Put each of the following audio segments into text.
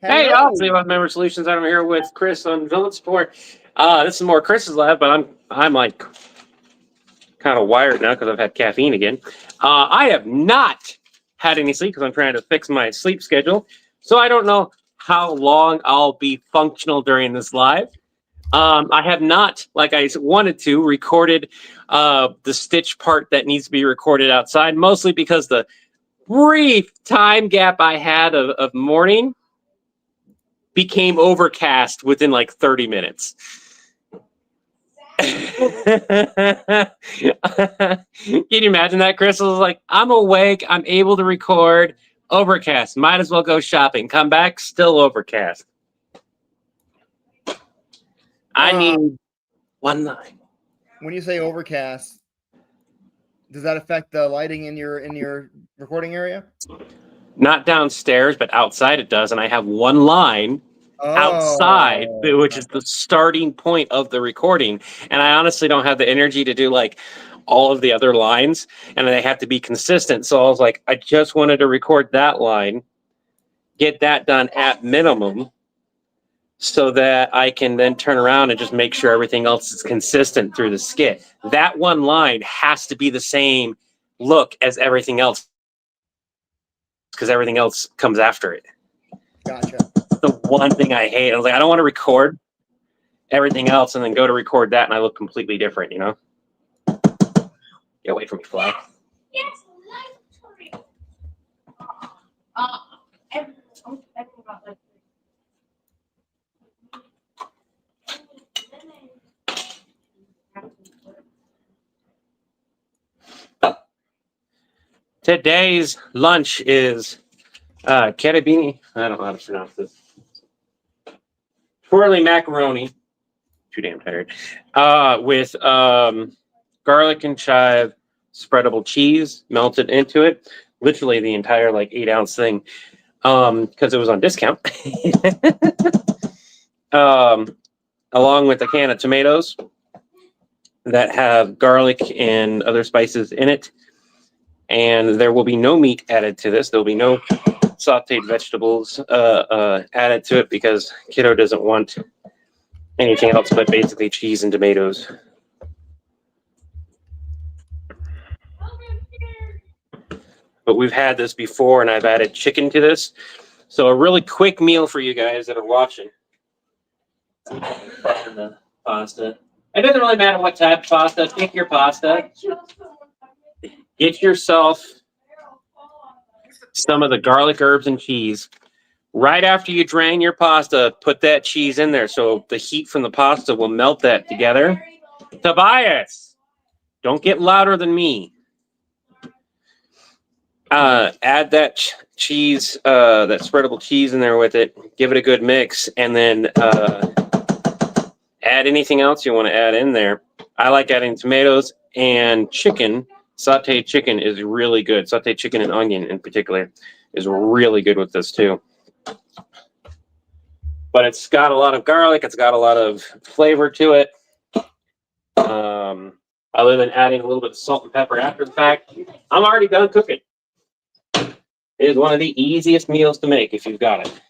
Hey, Hello. obviously about Member Solutions. I'm here with Chris on Villain Support. This is more Chris's lab, but I'm like kind of wired now because I've had caffeine again. I have not had any sleep because I'm trying to fix my sleep schedule, so I don't know how long I'll be functional during this live. I have not, like I wanted to, recorded the Stitch part that needs to be recorded outside, mostly because the brief time gap I had of morning became overcast within like 30 minutes. Can you imagine that? Crystal was like, I'm awake, I'm able to record, overcast. Might as well go shopping. Come back, still overcast. I need one line. When you say overcast, does that affect the lighting in your recording area? Not downstairs, but outside it does. And I have one line outside, Oh, which is gotcha. the starting point of the recording. And I honestly don't have the energy to do like all of the other lines, and they have to be consistent. So I was like, I just wanted to record that line, get that done at minimum, so that I can then turn around and just make sure everything else is consistent through the skit. That one line has to be the same look as everything else because everything else comes after it. Gotcha. The one thing I hate. I was like, I don't want to record everything else and then go to record that and I look completely different, you know? Get away from me, fly. Yes, laboratory. Everything about like. Today's lunch is carabini. I don't know how to pronounce this. Twirly macaroni. Too damn tired. With garlic and chive, spreadable cheese melted into it. Literally the entire like 8-ounce thing. Because it was on discount. Along with a can of tomatoes that have garlic and other spices in it. And there will be no meat added to this. There will be no sauteed vegetables added to it because kiddo doesn't want anything else but basically cheese and tomatoes. But we've had this before, and I've added chicken to this. So a really quick meal for you guys that are watching. The pasta. It doesn't really matter what type of pasta. Pick your pasta. Get yourself some of the garlic, herbs, and cheese. Right after you drain your pasta, put that cheese in there so the heat from the pasta will melt that together. Tobias, don't get louder than me. Add that cheese, that spreadable cheese in there with it. Give it a good mix, and then add anything else you want to add in there. I like adding tomatoes and chicken. Sauteed chicken is really good. Sauteed chicken and onion in particular is really good with this too. But it's got a lot of garlic. It's got a lot of flavor to it. Other than adding a little bit of salt and pepper after the fact, I'm already done cooking. It is one of the easiest meals to make if you've got it.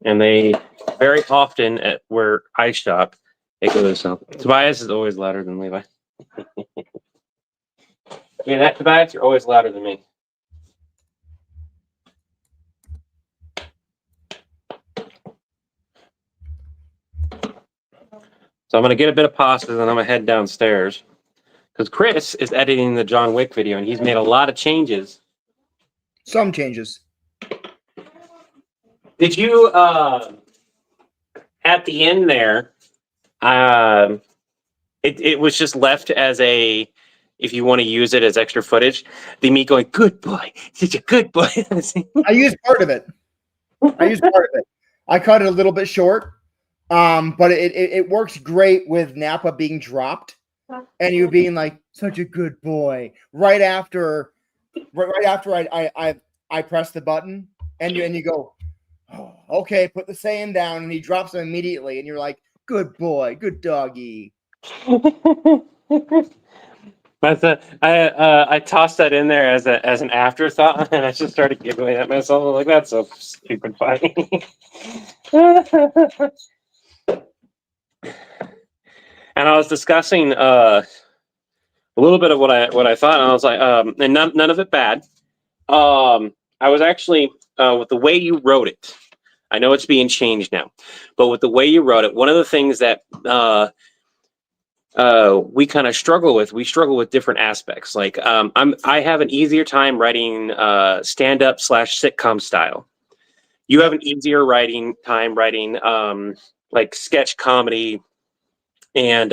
And they very often at where I shop, it goes up. Tobias is always louder than Levi. Yeah, that Tobias, you're always louder than me. So I'm going to get a bit of pasta, then I'm going to head downstairs. Because Chris is editing the John Wick video, and he's made a lot of changes. Some changes. Did you, at the end there, it was just left as a, if you want to use it as extra footage, the me going, good boy, such a good boy. I used part of it. I cut it a little bit short, but it works great with Napa being dropped and you being like such a good boy right after I press the button and you go, oh, okay, put the sand down, and he drops him immediately, and you're like, good boy, good doggy. But I tossed that in there as an afterthought, and I just started giggling at myself. I'm like, that's so stupid funny. And I was discussing a little bit of what I thought, and I was like, and none of it bad. I was actually with the way you wrote it. I know it's being changed now, but with the way you wrote it, one of the things that we kind of struggle with, different aspects. Like I have an easier time writing stand-up / sitcom style. You have an easier time writing like sketch comedy and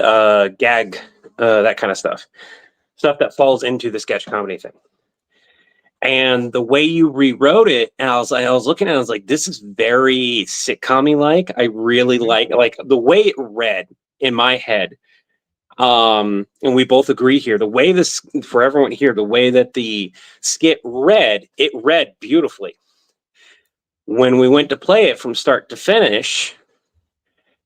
gag, that kind of stuff that falls into the sketch comedy thing. And the way you rewrote it, and I was looking at it, I was like, this is very sitcom-y like. I really like the way it read in my head. And we both agree here. The way this, for everyone here, the way that the skit read, it read beautifully. When we went to play it from start to finish,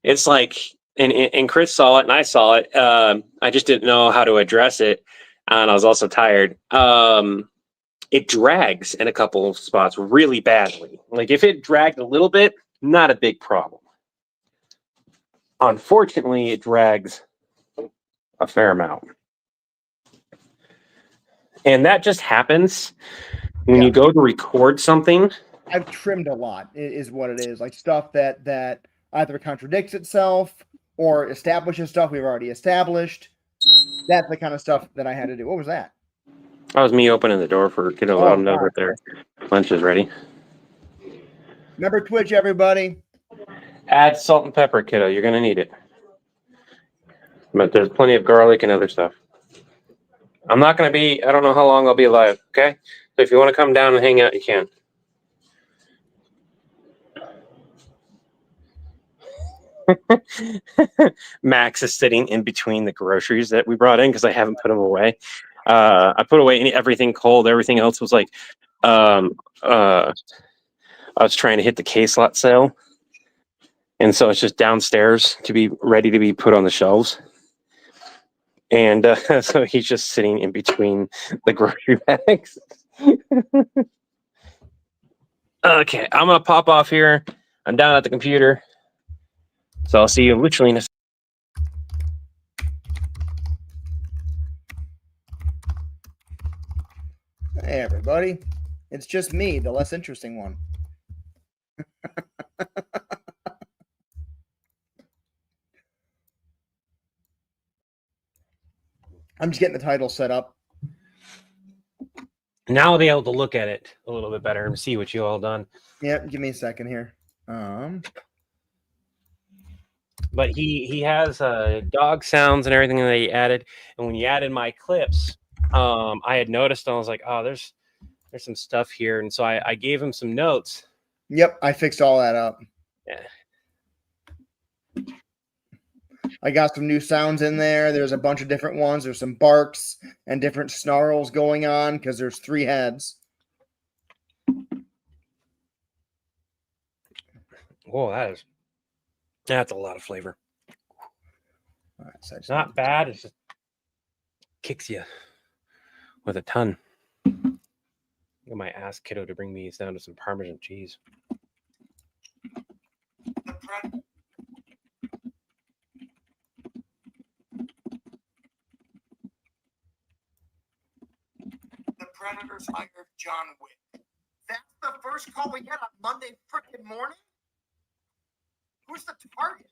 it's like, and Chris saw it and I saw it. I just didn't know how to address it, and I was also tired. It drags in a couple of spots really badly. Like if it dragged a little bit, not a big problem. Unfortunately, it drags a fair amount. And that just happens when you go to record something. I've trimmed a lot, is what it is. Like stuff that either contradicts itself or establishes stuff we've already established. That's the kind of stuff that I had to do. What was that? That was me opening the door for kiddo. Let them know that their lunch is ready. Remember Twitch, everybody. Add salt and pepper, kiddo. You're going to need it. But there's plenty of garlic and other stuff. I'm not going to be, I don't know how long I'll be alive, okay? So if you want to come down and hang out, you can. Max is sitting in between the groceries that we brought in because I haven't put them away. I put away everything cold. Everything else was like, I was trying to hit the K-Slot sale. And so it's just downstairs to be ready to be put on the shelves. And so he's just sitting in between the grocery bags. Okay, I'm going to pop off here. I'm down at the computer. So I'll see you literally in a second. Hey, everybody. It's just me, the less interesting one. I'm just getting the title set up. Now I'll be able to look at it a little bit better and see what you all done. Yep, give me a second here. But he has dog sounds and everything that he added. And when you added my clips, I had noticed, and I was like, oh, there's some stuff here. And so I gave him some notes. Yep, I fixed all that up. Yeah. I got some new sounds in there. There's a bunch of different ones. There's some barks and different snarls going on because there's 3 heads. Whoa, that's a lot of flavor. All right, so It's not bad. It just kicks you with a ton. I might ask kiddo to bring me down to some Parmesan cheese. The Predators hired John Wick. That's the first call we get on Monday frickin' morning? Who's the target?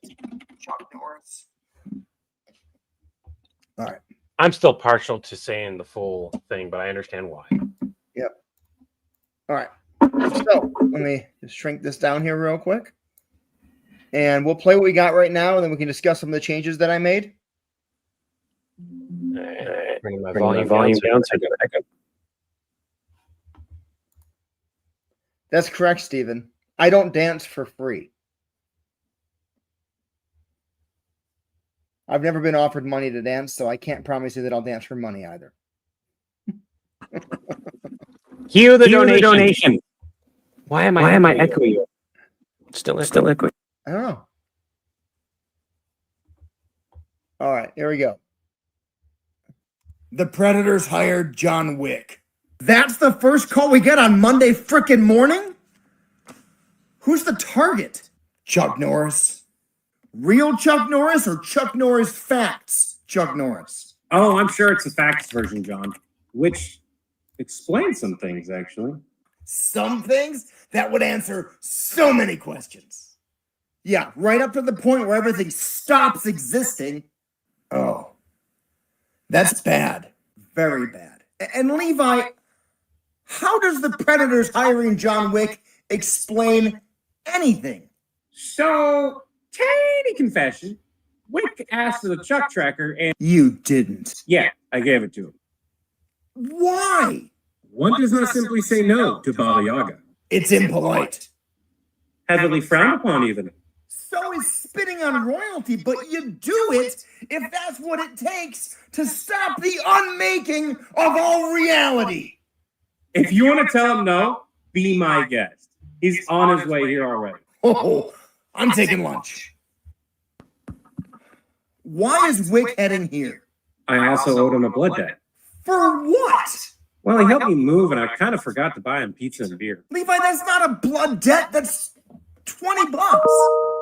Chuck Norris. All right. I'm still partial to saying the full thing, but I understand why. Yep. All right. So let me just shrink this down here real quick. And we'll play what we got right now, and then we can discuss some of the changes that I made. All right. Bring my volume down. So I got echo. That's correct, Stephen. I don't dance for free. I've never been offered money to dance, so I can't promise you that I'll dance for money either. Cue the donation. Why am I echoing? Still echoing. I don't know. All right, here we go. The Predators hired John Wick. That's the first call we get on Monday frickin' morning? Who's the target? Chuck Norris. Real Chuck Norris or Chuck Norris facts? Chuck Norris. Oh, I'm sure it's the facts version, John, which explains some things, actually. Some things that would answer so many questions. Yeah, right up to the point where everything stops existing. Oh, that's bad. Very bad. And Levi, how does the Predators hiring John Wick explain anything? So, tiny confession. Wick asked for the Chuck tracker, and You didn't. yeah, I gave it to him. Why? One does not simply say no to Baba Yaga. It's impolite. Heavily frowned upon, even. So is spitting on royalty, but you do it if that's what it takes to stop the unmaking of all reality. If you want to tell him no, be my guest. He's on his way here already. Oh, I'm taking lunch. Why is Wick heading here? I also owed him a blood debt. For what? Well, he helped me move, and I kind of forgot to buy him pizza and beer. Levi, that's not a blood debt. That's $20.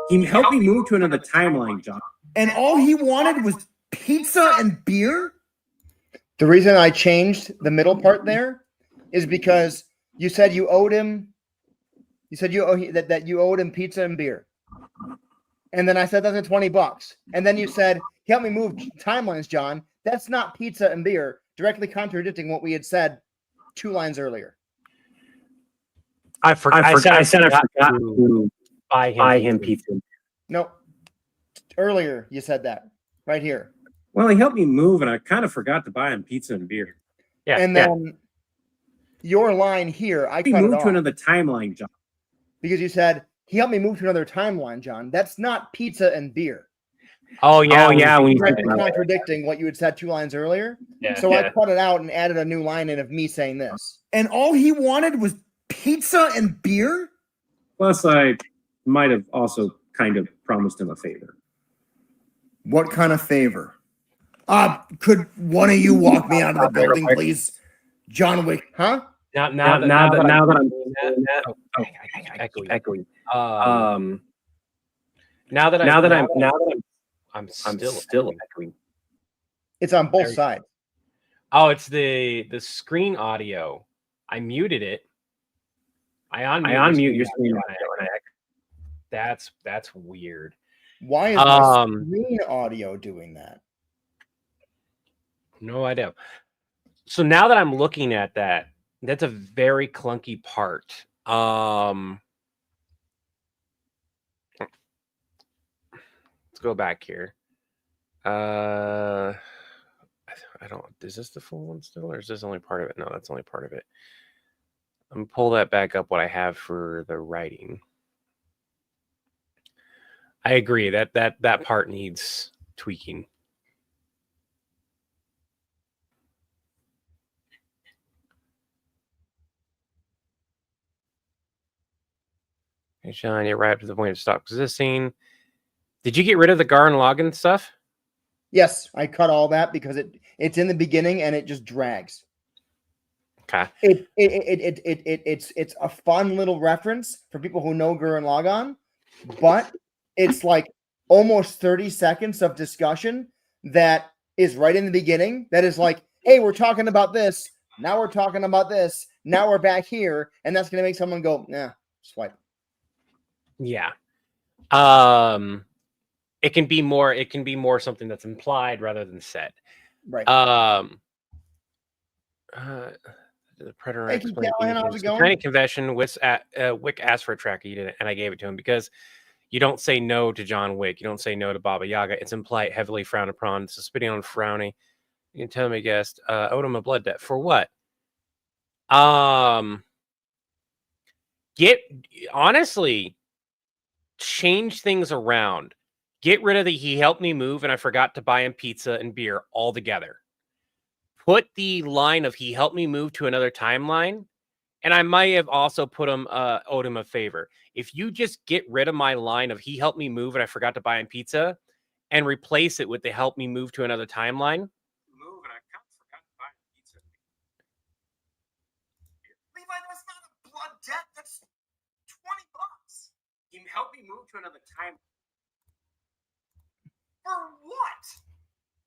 He helped me move to another timeline, John. And all he wanted was pizza and beer? The reason I changed the middle part there is because you said you owed him. You said that you owed him pizza and beer. And then I said that's $20. And then you said, help me move timelines, John. That's not pizza and beer, directly contradicting what we had said 2 lines earlier. I forgot. I said I forgot to buy him pizza. No, earlier you said that right here. Well, he helped me move, and I kind of forgot to buy him pizza and beer. Yeah, And then your line here, I He cut it moved off to another timeline, John. because you said he helped me move to another timeline, John. That's not pizza and beer. Oh yeah, when you said Directly contradicting what you had said 2 lines earlier. yeah, So I cut it out and added a new line in of me saying this. And all he wanted was pizza and beer? Plus, I might have also kind of promised him a favor. What kind of favor? Could one of you walk me out of the building, please? John Wick, huh? now that I'm doing that, echoing. Now that I'm still echoing. It's on both sides. Oh, it's the screen audio. I muted it. I unmute your screen audio. That's weird. Why is the screen audio doing that? No idea. So now that I'm looking at that, that's a very clunky part. Let's go back here. I don't. Is this the full one still, or is this only part of it? No, that's only part of it. I'm gonna pull that back up. What I have for the writing. I agree that part needs tweaking. Hey, Sean, you're right up to the point of stop existing. Did you get rid of the Gar and login stuff? Yes, I cut all that because it's in the beginning and it just drags. Okay. It's a fun little reference for people who know Gurren Lagann, but it's like almost 30 seconds of discussion that is right in the beginning. That is like, hey, we're talking about this. Now we're talking about this. Now we're back here. And that's going to make someone go, nah, swipe. Yeah. It can be more something that's implied rather than said. Right. The Predator Hey, Callahan, how's it going? Training confession. Wick asked for a tracker, you didn't, and I gave it to him because you don't say no to John Wick. You don't say no to Baba Yaga. It's implied, heavily frowned upon. So spitting on frowny. You can tell me, guest, owed him a blood debt for what? Honestly, change things around. Get rid of the he helped me move and I forgot to buy him pizza and beer altogether. Put the line of he helped me move to another timeline, and I might have also put him owed him a favor. If you just get rid of my line of he helped me move and I forgot to buy him pizza and replace it with the help me move to another timeline. move to another time. For what?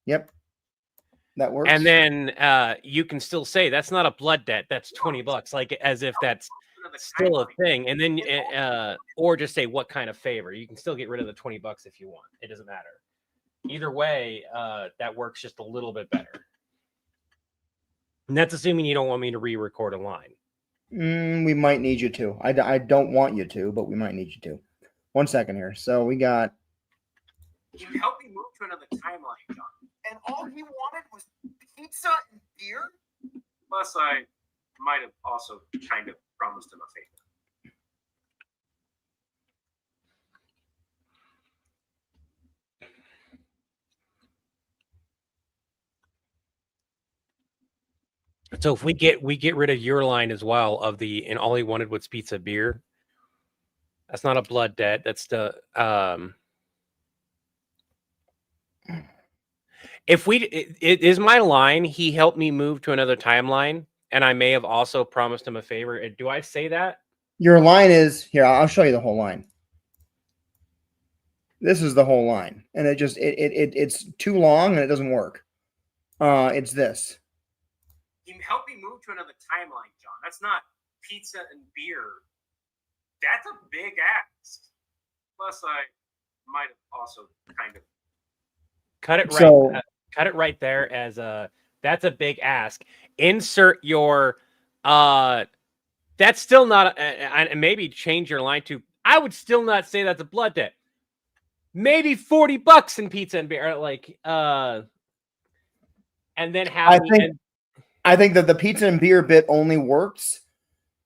Yep. That works. And then you can still say that's not a blood debt. That's $20, like as if that's still a thing. And then or just say what kind of favor. You can still get rid of the $20 if you want. It doesn't matter. Either way, that works just a little bit better. And that's assuming you don't want me to re-record a line. We might need you to. I don't want you to, but we might need you to. 1 second here. So we got. Can you help me move to another timeline, John? And all he wanted was pizza and beer? Plus, I might have also kind of promised him a favor. So if we get rid of your line as well of the and all he wanted was pizza beer, that's not a blood debt. That's the if we it is my line, he helped me move to another timeline, and I may have also promised him a favor. Do I say that? Your line is here. I'll show you the whole line. This is the whole line, and it's too long and it doesn't work. It's this. You helped me move to another timeline, John. That's not pizza and beer. That's a big ask. Plus, I might have also kind of cut it right. So, cut it right there as a. That's a big ask. Insert your. That's still not. And maybe change your line to. I would still not say that's a blood debt. Maybe $40 in pizza and beer, like. And then have. I think that the pizza and beer bit only works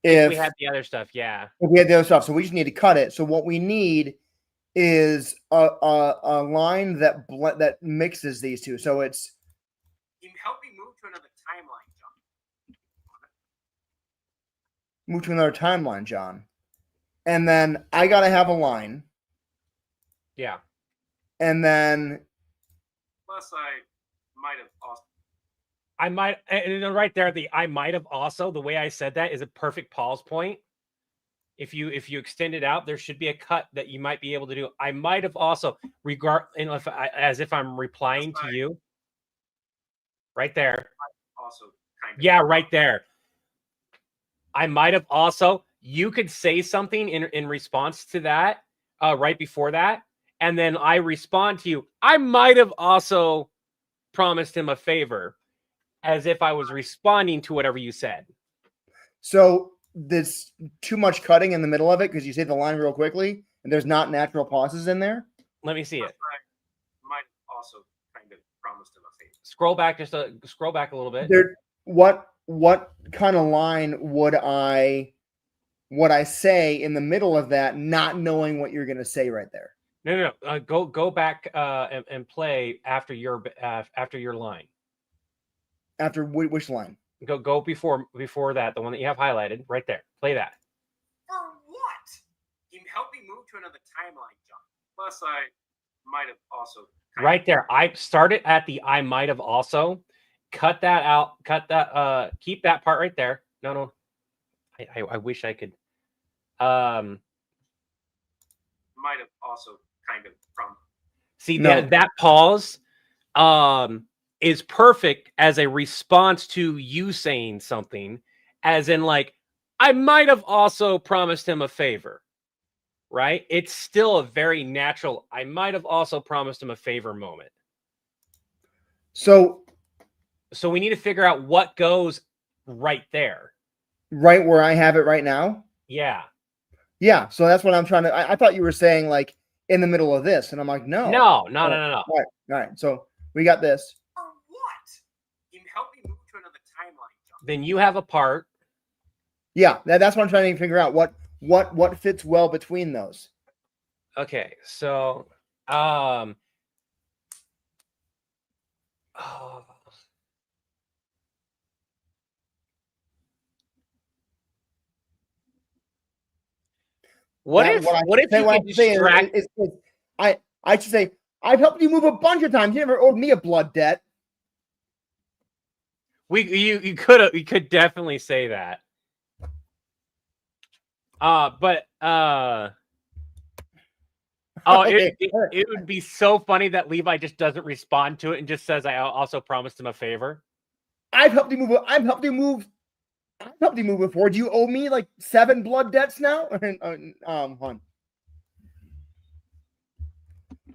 if we have the other stuff. Yeah. If we have the other stuff, so we just need to cut it. So what we need is a line that mixes these two. So it's. You help me move to another timeline, John. Move to another timeline, John. And then I gotta have a line. Yeah. And then. Plus, I might have also. I might, and right there, I might have also, the way I said that is a perfect pause point. If you extend it out, there should be a cut that you might be able to do. I might have also as if I'm replying to you. Right there. Also kind of. Yeah, right there. I might have also, you could say something in response to that, right before that. And then I respond to you. I might have also promised him a favor. As if I was responding to whatever you said. So there's too much cutting in the middle of it because you say the line real quickly and there's not natural pauses in there. Let me see it. I might also kind of promised him a favor. Scroll back scroll back a little bit. What kind of line would I say in the middle of that, not knowing what you're going to say right there? No. Go back and play after your line. After which line? Go before that, the one that you have highlighted right there. Play that. For what? You helped me move to another timeline, John. Plus, I might have also. Right there. I started at the I might have also. Cut that out. Cut that. Keep that part right there. No. I wish I could. Might have also kind of from. See that pause. Is perfect as a response to you saying something, as in like, I might have also promised him a favor, right? It's still a very natural, I might have also promised him a favor moment. So we need to figure out what goes right there. Right where I have it right now? Yeah. Yeah, so that's what I'm trying to, I thought you were saying like in the middle of this, and I'm like, no. No. All right, so we got this. Help me move to another timeline, John. Then you have a part. Yeah, that's what I'm trying to figure out. What fits well between those. Okay, so What if you could distract? I should say, I've helped you move a bunch of times. You never owed me a blood debt. You could definitely say that. But Oh, Okay. it would be so funny that Levi just doesn't respond to it and just says, "I also promised him a favor." I've helped you move. I've helped you move. I've helped you move before. Do you owe me like 7 blood debts now? Hun.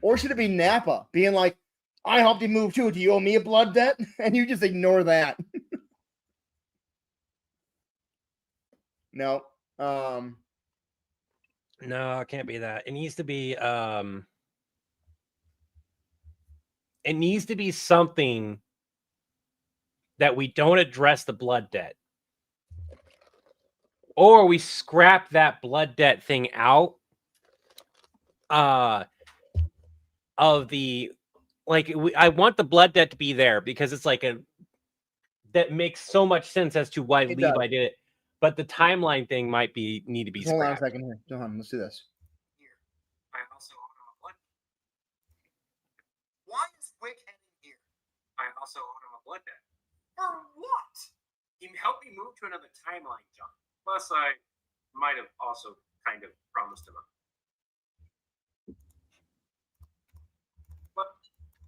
Or should it be Napa being like, I helped you move too. Do you owe me a blood debt? And you just ignore that. No. No, it can't be that. It needs to be something that we don't address the blood debt. Or we scrap that blood debt thing out of the I want the blood debt to be there because it's like that makes so much sense as to why It Levi does. did it. But the timeline thing might need to be Hold on a scrapped. second here. Hold on, let's do this. Here. I also owe him a blood. Why is Wick heading here? I also owe him a blood debt. For what? He helped me move to another timeline, John. Plus, I might have also kind of promised him a. What?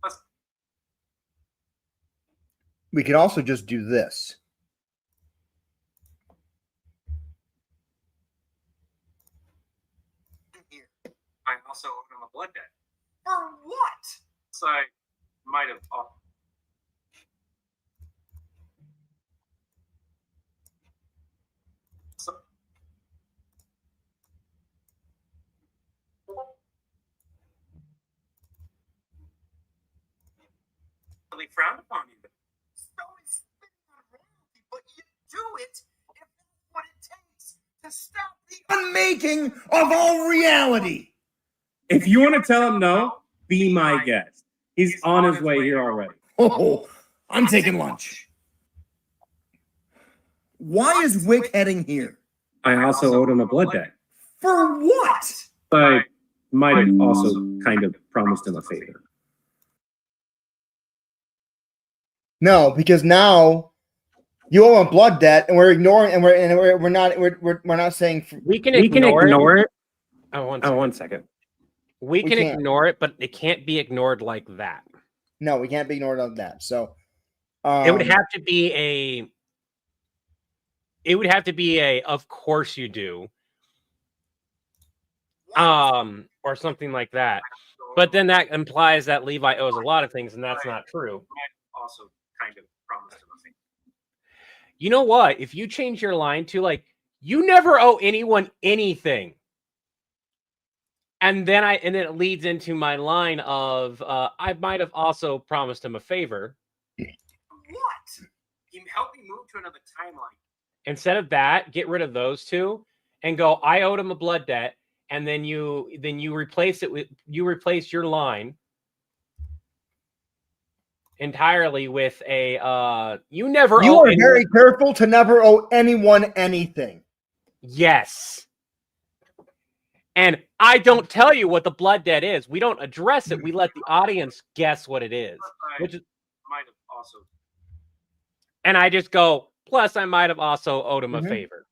Plus, We could also just do this. here. I also owe him a blood debt. For what? So I might have. So, really frowned upon you. So is spitting on royalty, but you do it if that's what it takes to stop the Unmaking of all reality. If you want to tell him no, be my guest. He's on his way here already. Oh, I'm taking lunch. Why is Wick heading here? I also owed him a blood debt. For what? I might have also kind of promised him a favor. No, because now you owe a blood debt, and we're ignoring, and we're not saying. We can ignore it. Oh, one second. We can can't. ignore it, but it can't be ignored like that. No, we can't be ignored on that. So It would have to be a. It would have to be a. Of course you do. Or something like that. But then that implies that Levi owes a lot of things, and that's not true. also kind of promised him a favor. You know what? If you change your line to like, you never owe anyone anything. And then it leads into my line of I might have also promised him a favor. What? He helped me move to another timeline. Instead of that, get rid of those two and go, I owed him a blood debt, and then you replace it with replace your line entirely with a you never You owe are anyone. very careful to never owe anyone anything. Yes. And I don't tell you what the blood debt is. We don't address it. We let the audience guess what it is. I Which is, might have also. and I just go, plus I might have also owed him a Mhm. favor.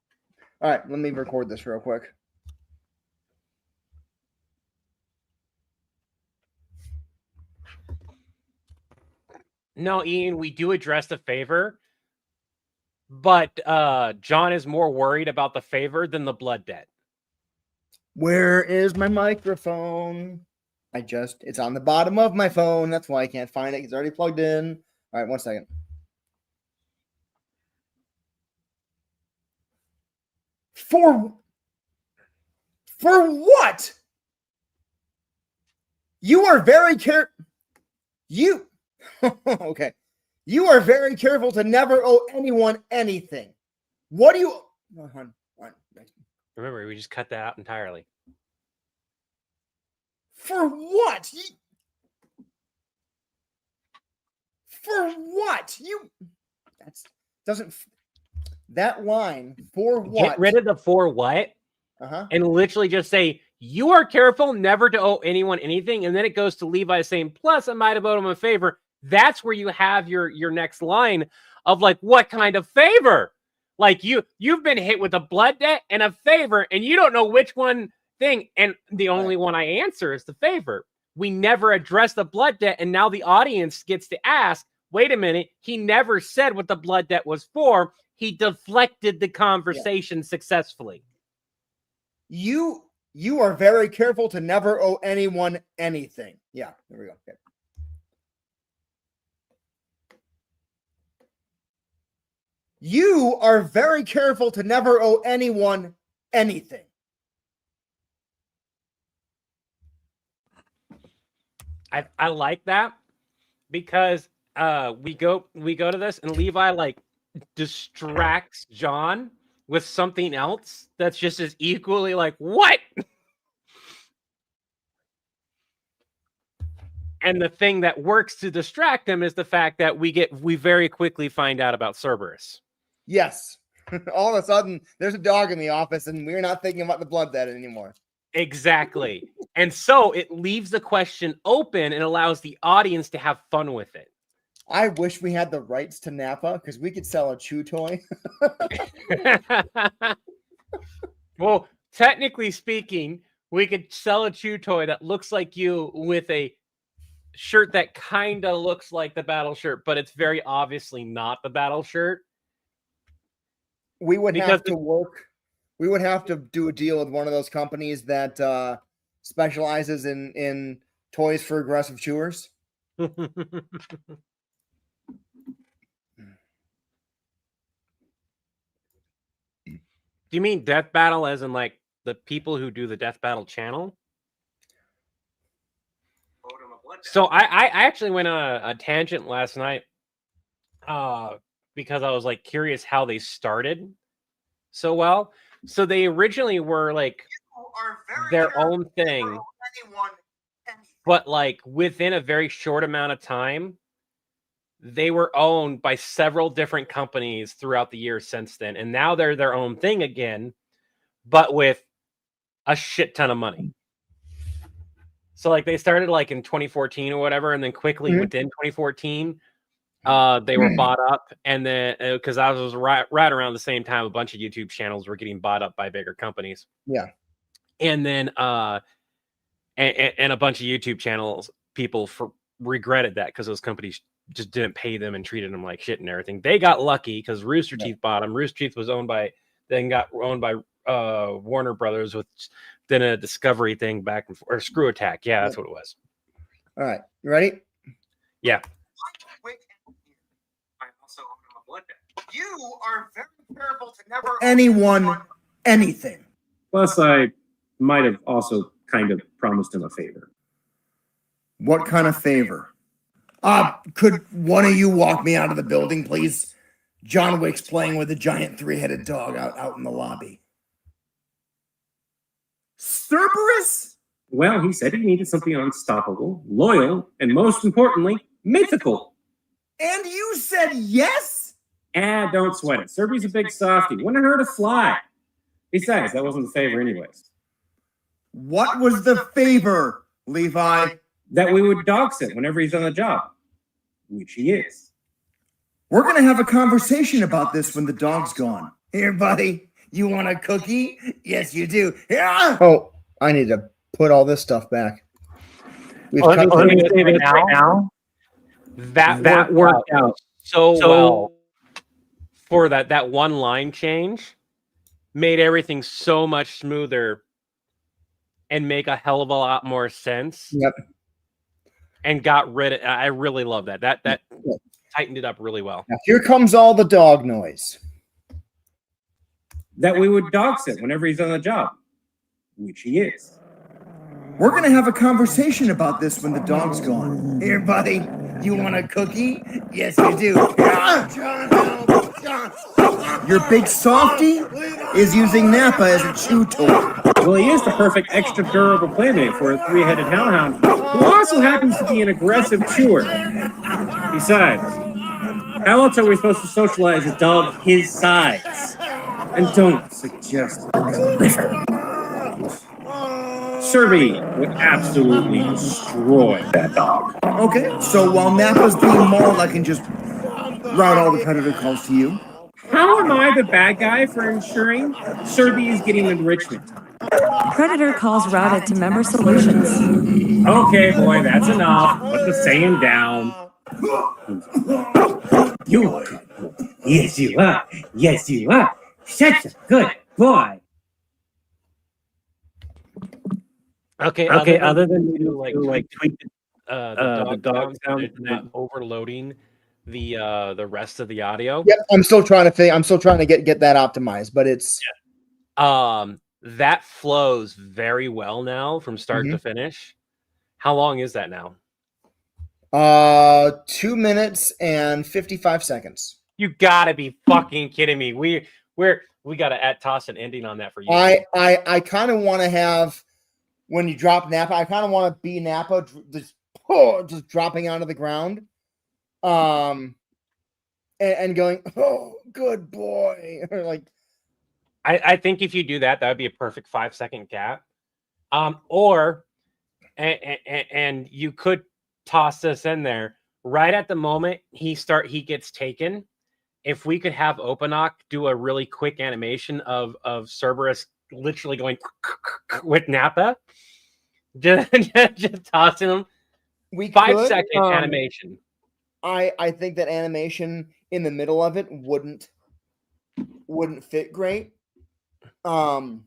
All right, let me record this real quick. No, Ian, we do address the favor, but John is more worried about the favor than the blood debt. Where is my microphone? It's on the bottom of my phone. That's why I can't find it. It's already plugged in. All right, 1 second. For what? You are very okay. You are very careful to never owe anyone anything. What do you? Oh, hon, hon. Remember, we just cut that out entirely. For what? For what? That line for what? Get rid of the for what and literally just say, you are careful never to owe anyone anything. And then it goes to Levi saying, plus I might have owed him a favor. That's where you have your next line of like, what kind of favor? Like you've been hit with a blood debt and a favor, and you don't know which one thing. And the only one I answer is the favor. We never address the blood debt. And now the audience gets to ask, wait a minute, he never said what the blood debt was for. He deflected the conversation successfully. You are very careful to never owe anyone anything. Yeah, there we go. Okay. You are very careful to never owe anyone anything. I like that because we go to this and Levi like distracts John with something else that's just as equally like what? And the thing that works to distract him is the fact that we very quickly find out about Cerberus. Yes. All of a sudden, there's a dog in the office, and we're not thinking about the blood debt anymore. Exactly. And so it leaves the question open and allows the audience to have fun with it. I wish we had the rights to Napa because we could sell a chew toy. Well, technically speaking, we could sell a chew toy that looks like you with a shirt that kind of looks like the battle shirt, but it's very obviously not the battle shirt. We would have to work. We would have to do a deal with one of those companies that specializes in toys for aggressive chewers. Do you mean Death Battle as in like the people who do the Death Battle channel? So I actually went on a tangent last night because I was like curious how they started so well. So they originally were like their own thing, but like within a very short amount of time, they were owned by several different companies throughout the years since then. And now they're their own thing again, but with a shit ton of money. So like they started like in 2014 or whatever, and then quickly within 2014, they were bought up. And then because I was right around the same time, a bunch of YouTube channels were getting bought up by bigger companies. Yeah. And then and a bunch of YouTube channels people regretted that because those companies just didn't pay them and treated them like shit and everything. They got lucky because Rooster Teeth bought them. Rooster Teeth was got owned by Warner Brothers, with then a Discovery thing back and forth, or Screw Attack. Yeah, that's what it was. All right, you ready? Yeah. I also owe him a blood debt. You are very careful to never owe Anyone anything. Plus, I might have also kind of promised him a favor. What kind of favor? Could one of you walk me out of the building, please? John Wick's playing with a giant 3-headed dog out in the lobby. Cerberus? Well, he said he needed something unstoppable, loyal, and most importantly, mythical. And you said yes? Don't sweat it. Cerberus a big softy. Wouldn't hurt to fly. Besides, that wasn't the favor anyways. What was the favor, Levi? That we would dog sit whenever he's on the job. Which he is. We're going to have a conversation about this when the dog's gone. Here, buddy. You want a cookie? Yes, you do. Yeah. Oh, I need to put all this stuff back. Let me say this right now. That worked out so well for that one line change. Made everything so much smoother and make a hell of a lot more sense. Yep. And got rid of. I really love that. That tightened it up really well. Now, here comes all the dog noise. That we would dog sit whenever he's on the job. Which he is. We're going to have a conversation about this when the dog's gone. Here, buddy. You want a cookie? Yes, you do. Your big softy is using Napa as a chew toy. Well, he is the perfect extra durable playmate for a 3-headed hellhound, who also happens to be an aggressive chewer. Besides, how else are we supposed to socialize a dog his size? And don't suggest liver. Serby would absolutely destroy that dog. Okay, so while Napa's being mauled, I can just route all the predator calls to you. How am I the bad guy for ensuring Serby is getting enrichment? Predator calls routed to member solutions. Okay, boy, that's enough. Put the same down. You. Yes, you are. Yes, you are. Such a good boy. Okay. Okay, Other other than than you like tweak the dog sounds it's not overloading the rest of the audio. Yep, I'm still trying to get that optimized, but it's That flows very well now from start to finish. How long is that now? 2 minutes and 55 seconds. You gotta be fucking kidding me. We gotta toss an ending on that for you. I kind of want to have, when you drop Nappa, I kind of want to be Nappa just dropping onto the ground, and going, oh, good boy. Like, I think if you do that, that would be a perfect 5-second gap. And you could toss this in there right at the moment he gets taken. If we could have Openock do a really quick animation of Cerberus literally going with Nappa, just tossing him. we 5-second animation. I think that animation in the middle of it wouldn't fit great. But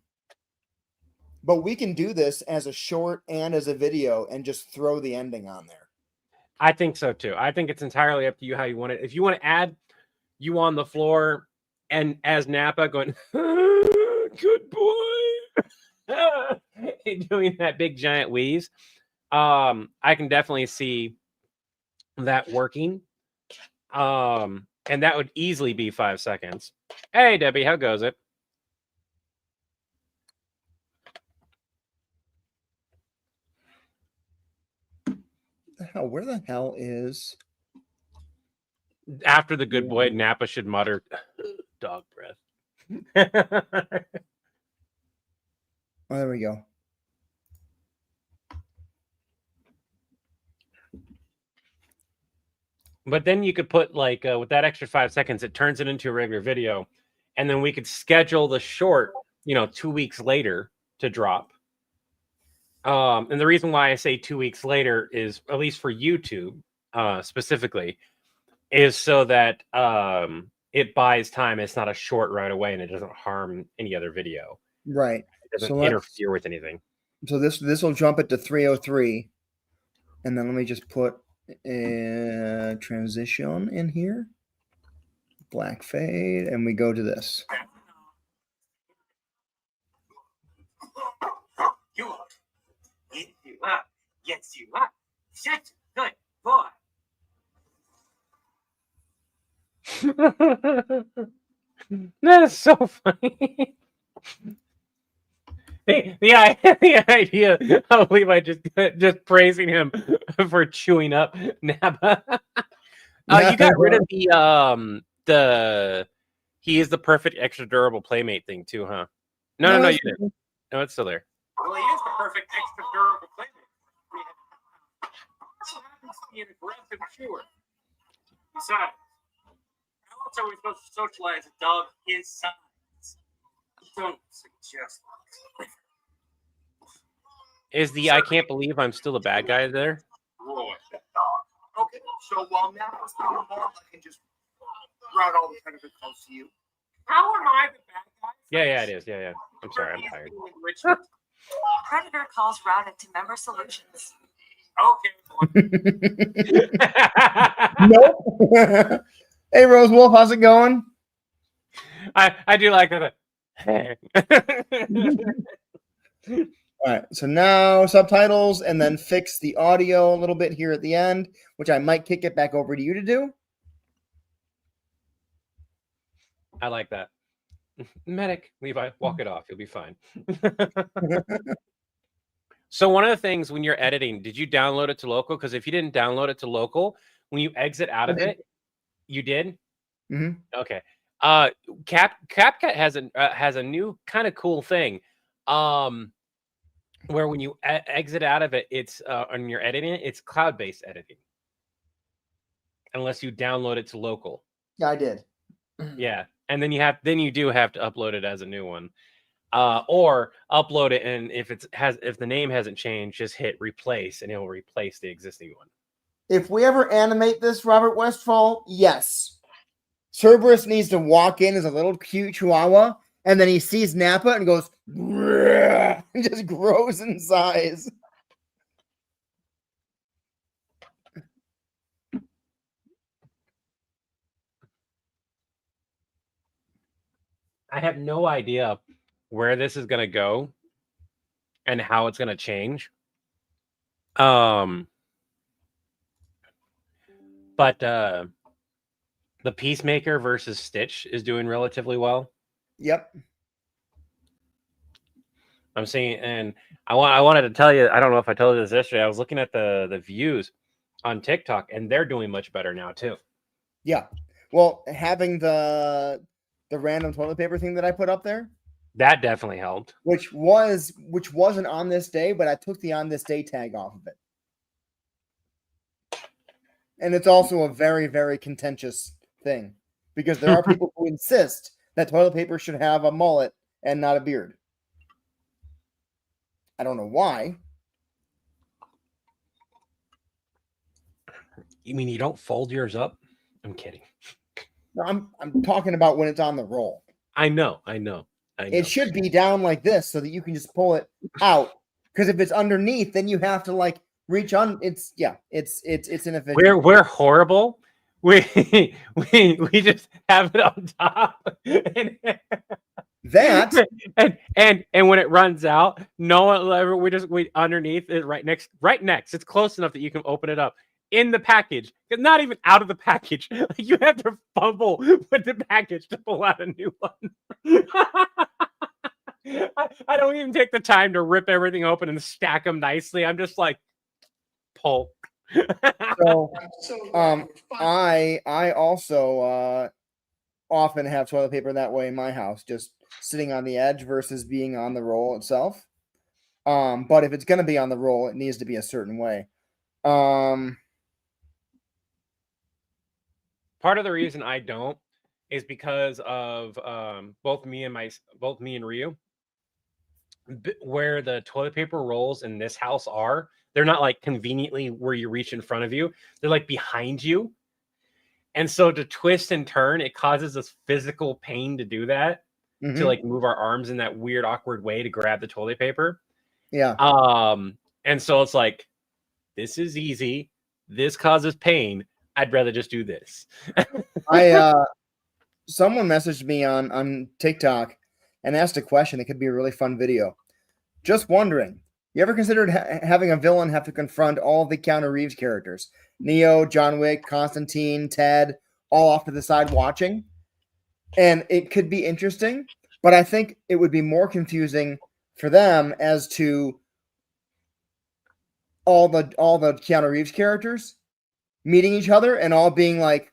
we can do this as a short and as a video and just throw the ending on there. I think so too. I think it's entirely up to you how you want it. If you want to add you on the floor and as Nappa going, good boy, doing that big giant wheeze, I can definitely see that working. And that would easily be 5 seconds. Hey, Debbie, how goes it? Where the hell is After the good boy, Nappa should mutter dog breath. Oh, there we go. But then you could put like with that extra 5 seconds, it turns it into a regular video, and then we could schedule the short, 2 weeks later to drop. And the reason why I say 2 weeks later is, at least for YouTube specifically, is so that it buys time. It's not a short right away, and it doesn't harm any other video. Right. It doesn't So interfere with anything. So this will jump it to 303, and then let me just put a transition in here, black fade, and we go to this. You are. Yes, you are. Yes, you are. Such a good boy. That is so funny. The idea of Levi just praising him for chewing up Nappa. You got rid of the he is the perfect extra durable playmate thing too, huh? No, you didn't. No, it's still there. Well, he is the perfect extra durable playmate. So happens to be an aggressive chewer. Besides, how else are we supposed to socialize a dog his size? Don't suggest that. Is the I can't believe I'm still a bad guy there? Roy, that dog. Okay, so while Nappa's doing more, I can just route all the predators close to you. How am I the bad guy? Yeah, it is. Yeah. I'm sorry, I'm tired. Predator calls routed to member solutions. Okay. Nope. Hey, Rose Wolf, how's it going? I do like that. All right, so now subtitles, and then fix the audio a little bit here at the end, which I might kick it back over to you to do. I like that. Medic, Levi, walk it off. You'll be fine. So one of the things when you're editing, did you download it to local? Because if you didn't download it to local, when you exit out of it, you did? Mm-hmm. Okay. CapCut has a new kind of cool thing. Where when you exit out of it, it's when you're editing it, it's cloud-based editing. Unless you download it to local. Yeah, I did. Yeah. And then you do have to upload it as a new one. or upload it, and if the name hasn't changed, just hit replace, and it will replace the existing one. If we ever animate this, Robert Westfall, yes. Cerberus needs to walk in as a little cute chihuahua, and then he sees Nappa and goes, and just grows in size. I have no idea where this is going to go and how it's going to change. But the Peacemaker versus Stitch is doing relatively well. Yep. I'm seeing, and I wanted to tell you, I don't know if I told you this yesterday. I was looking at the views on TikTok, and they're doing much better now too. Yeah. Well, having the random toilet paper thing that I put up there, that definitely helped. which wasn't on this day, but I took the on this day tag off of it. And it's also a very, very contentious thing because there are people who insist that toilet paper should have a mullet and not a beard. I don't know why. You mean you don't fold yours up? I'm kidding. No, I'm talking about when it's on the roll. I know. It should be down like this so that you can just pull it out. Because if it's underneath, then you have to like reach on. It's inefficient. We're horrible. We just have it on top. That and when it runs out, no one will ever. We underneath it right next. It's close enough that you can open it up in the package. Not even out of the package. Like you have to fumble with the package to pull out a new one. I don't even take the time to rip everything open and stack them nicely. I'm just like, pull. so I also often have toilet paper that way in my house, just sitting on the edge versus being on the roll itself. But if it's going to be on the roll, it needs to be a certain way. Part of the reason I don't is because of both me and Ryu, where the toilet paper rolls in this house are. They're not like conveniently where you reach in front of you. They're like behind you. And so to twist and turn, it causes us physical pain to do that, to like move our arms in that weird, awkward way to grab the toilet paper. Yeah. And so it's like, this is easy. This causes pain. I'd rather just do this. Someone messaged me on TikTok and asked a question. It could be a really fun video. Just wondering, you ever considered having a villain have to confront all of the Keanu Reeves characters? Neo, John Wick, Constantine, Ted, all off to the side watching? And it could be interesting, but I think it would be more confusing for them as to all the Keanu Reeves characters meeting each other and all being like,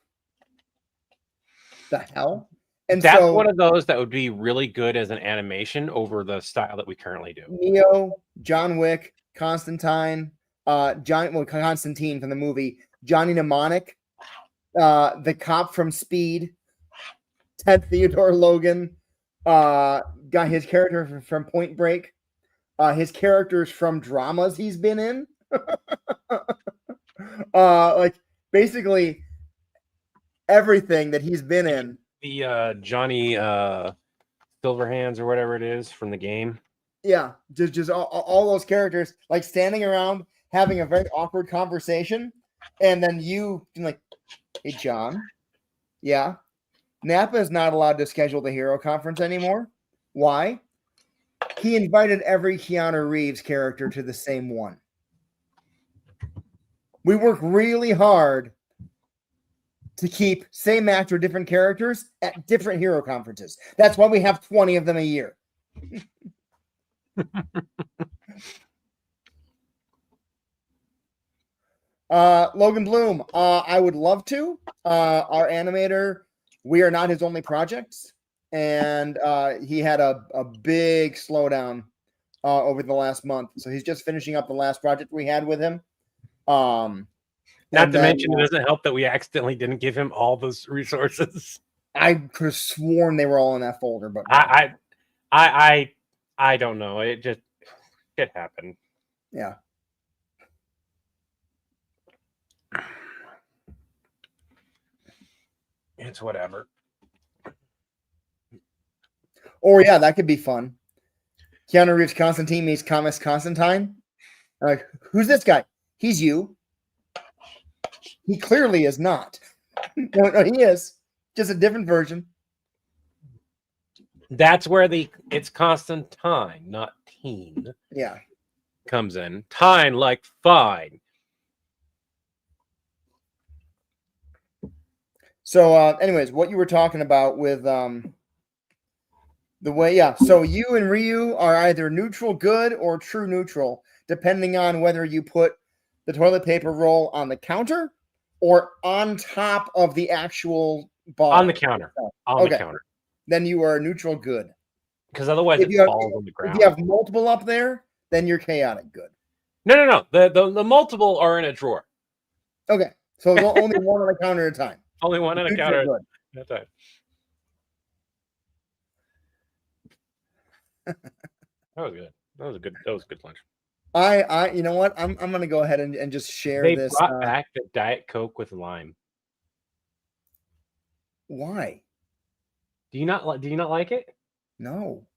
the hell? And that's so, one of those that would be really good as an animation over the style that we currently do. Neo, John Wick, Constantine from the movie, Johnny Mnemonic, the cop from Speed, Ted Theodore Logan, got his character from Point Break, his characters from dramas he's been in. Like basically everything that he's been in. The Johnny Silverhands or whatever it is from the game. Yeah, just all those characters like standing around having a very awkward conversation, and then you like, hey John, yeah, Nappa is not allowed to schedule the Hero Conference anymore. Why? He invited every Keanu Reeves character to the same one. We work really hard to keep same actor, different characters at different Hero Conferences. That's why we have 20 of them a year. Logan Bloom, I would love to. Our animator, we are not his only projects, and he had a big slowdown over the last month. So he's just finishing up the last project we had with him. Not to mention, it doesn't help that we accidentally didn't give him all those resources. I could have sworn they were all in that folder, but I I don't know. It just shit happened. Yeah. It's whatever. Or yeah, that could be fun. Keanu Reeves Constantine meets Comics Constantine. Like, who's this guy? He's you. He clearly is not. No, he is. Just a different version. That's where it's Constantine, not teen, Yeah. comes in. Tine like fine. So, anyways, what you were talking about with the way, yeah. So you and Ryu are either neutral good or true neutral, depending on whether you put the toilet paper roll on the counter or on top of the actual bar. On the counter. On the counter. Then you are neutral good. Because otherwise If it you have- falls on the ground. If you have multiple up there, then you're chaotic good. No. The multiple are in a drawer. Okay. So only one on the counter at a time. Only one on a Neutral counter good. at a time. That was good. That was a good lunch. You know what? I'm gonna go ahead and just share They this. brought back the Diet Coke with lime. Why? Do you not like it? No.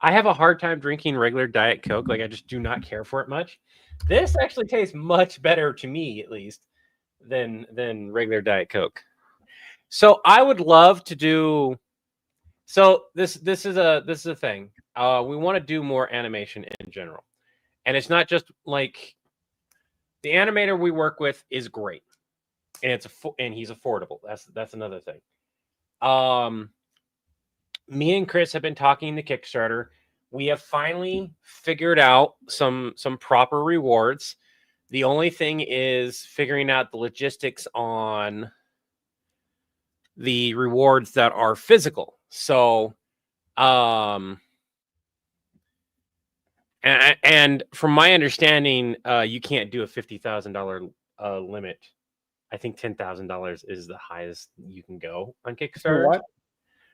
I have a hard time drinking regular Diet Coke. Like I just do not care for it much. This actually tastes much better to me, at least, than regular Diet Coke. So I would love to do. So this is a thing. We want to do more animation in general, and it's not just like the animator we work with is great, and and he's affordable. That's another thing. Me and Chris have been talking to Kickstarter. We have finally figured out some proper rewards. The only thing is figuring out the logistics on the rewards that are physical. So, and from my understanding, you can't do a $50,000 limit. I think $10,000 is the highest you can go on Kickstarter. For what?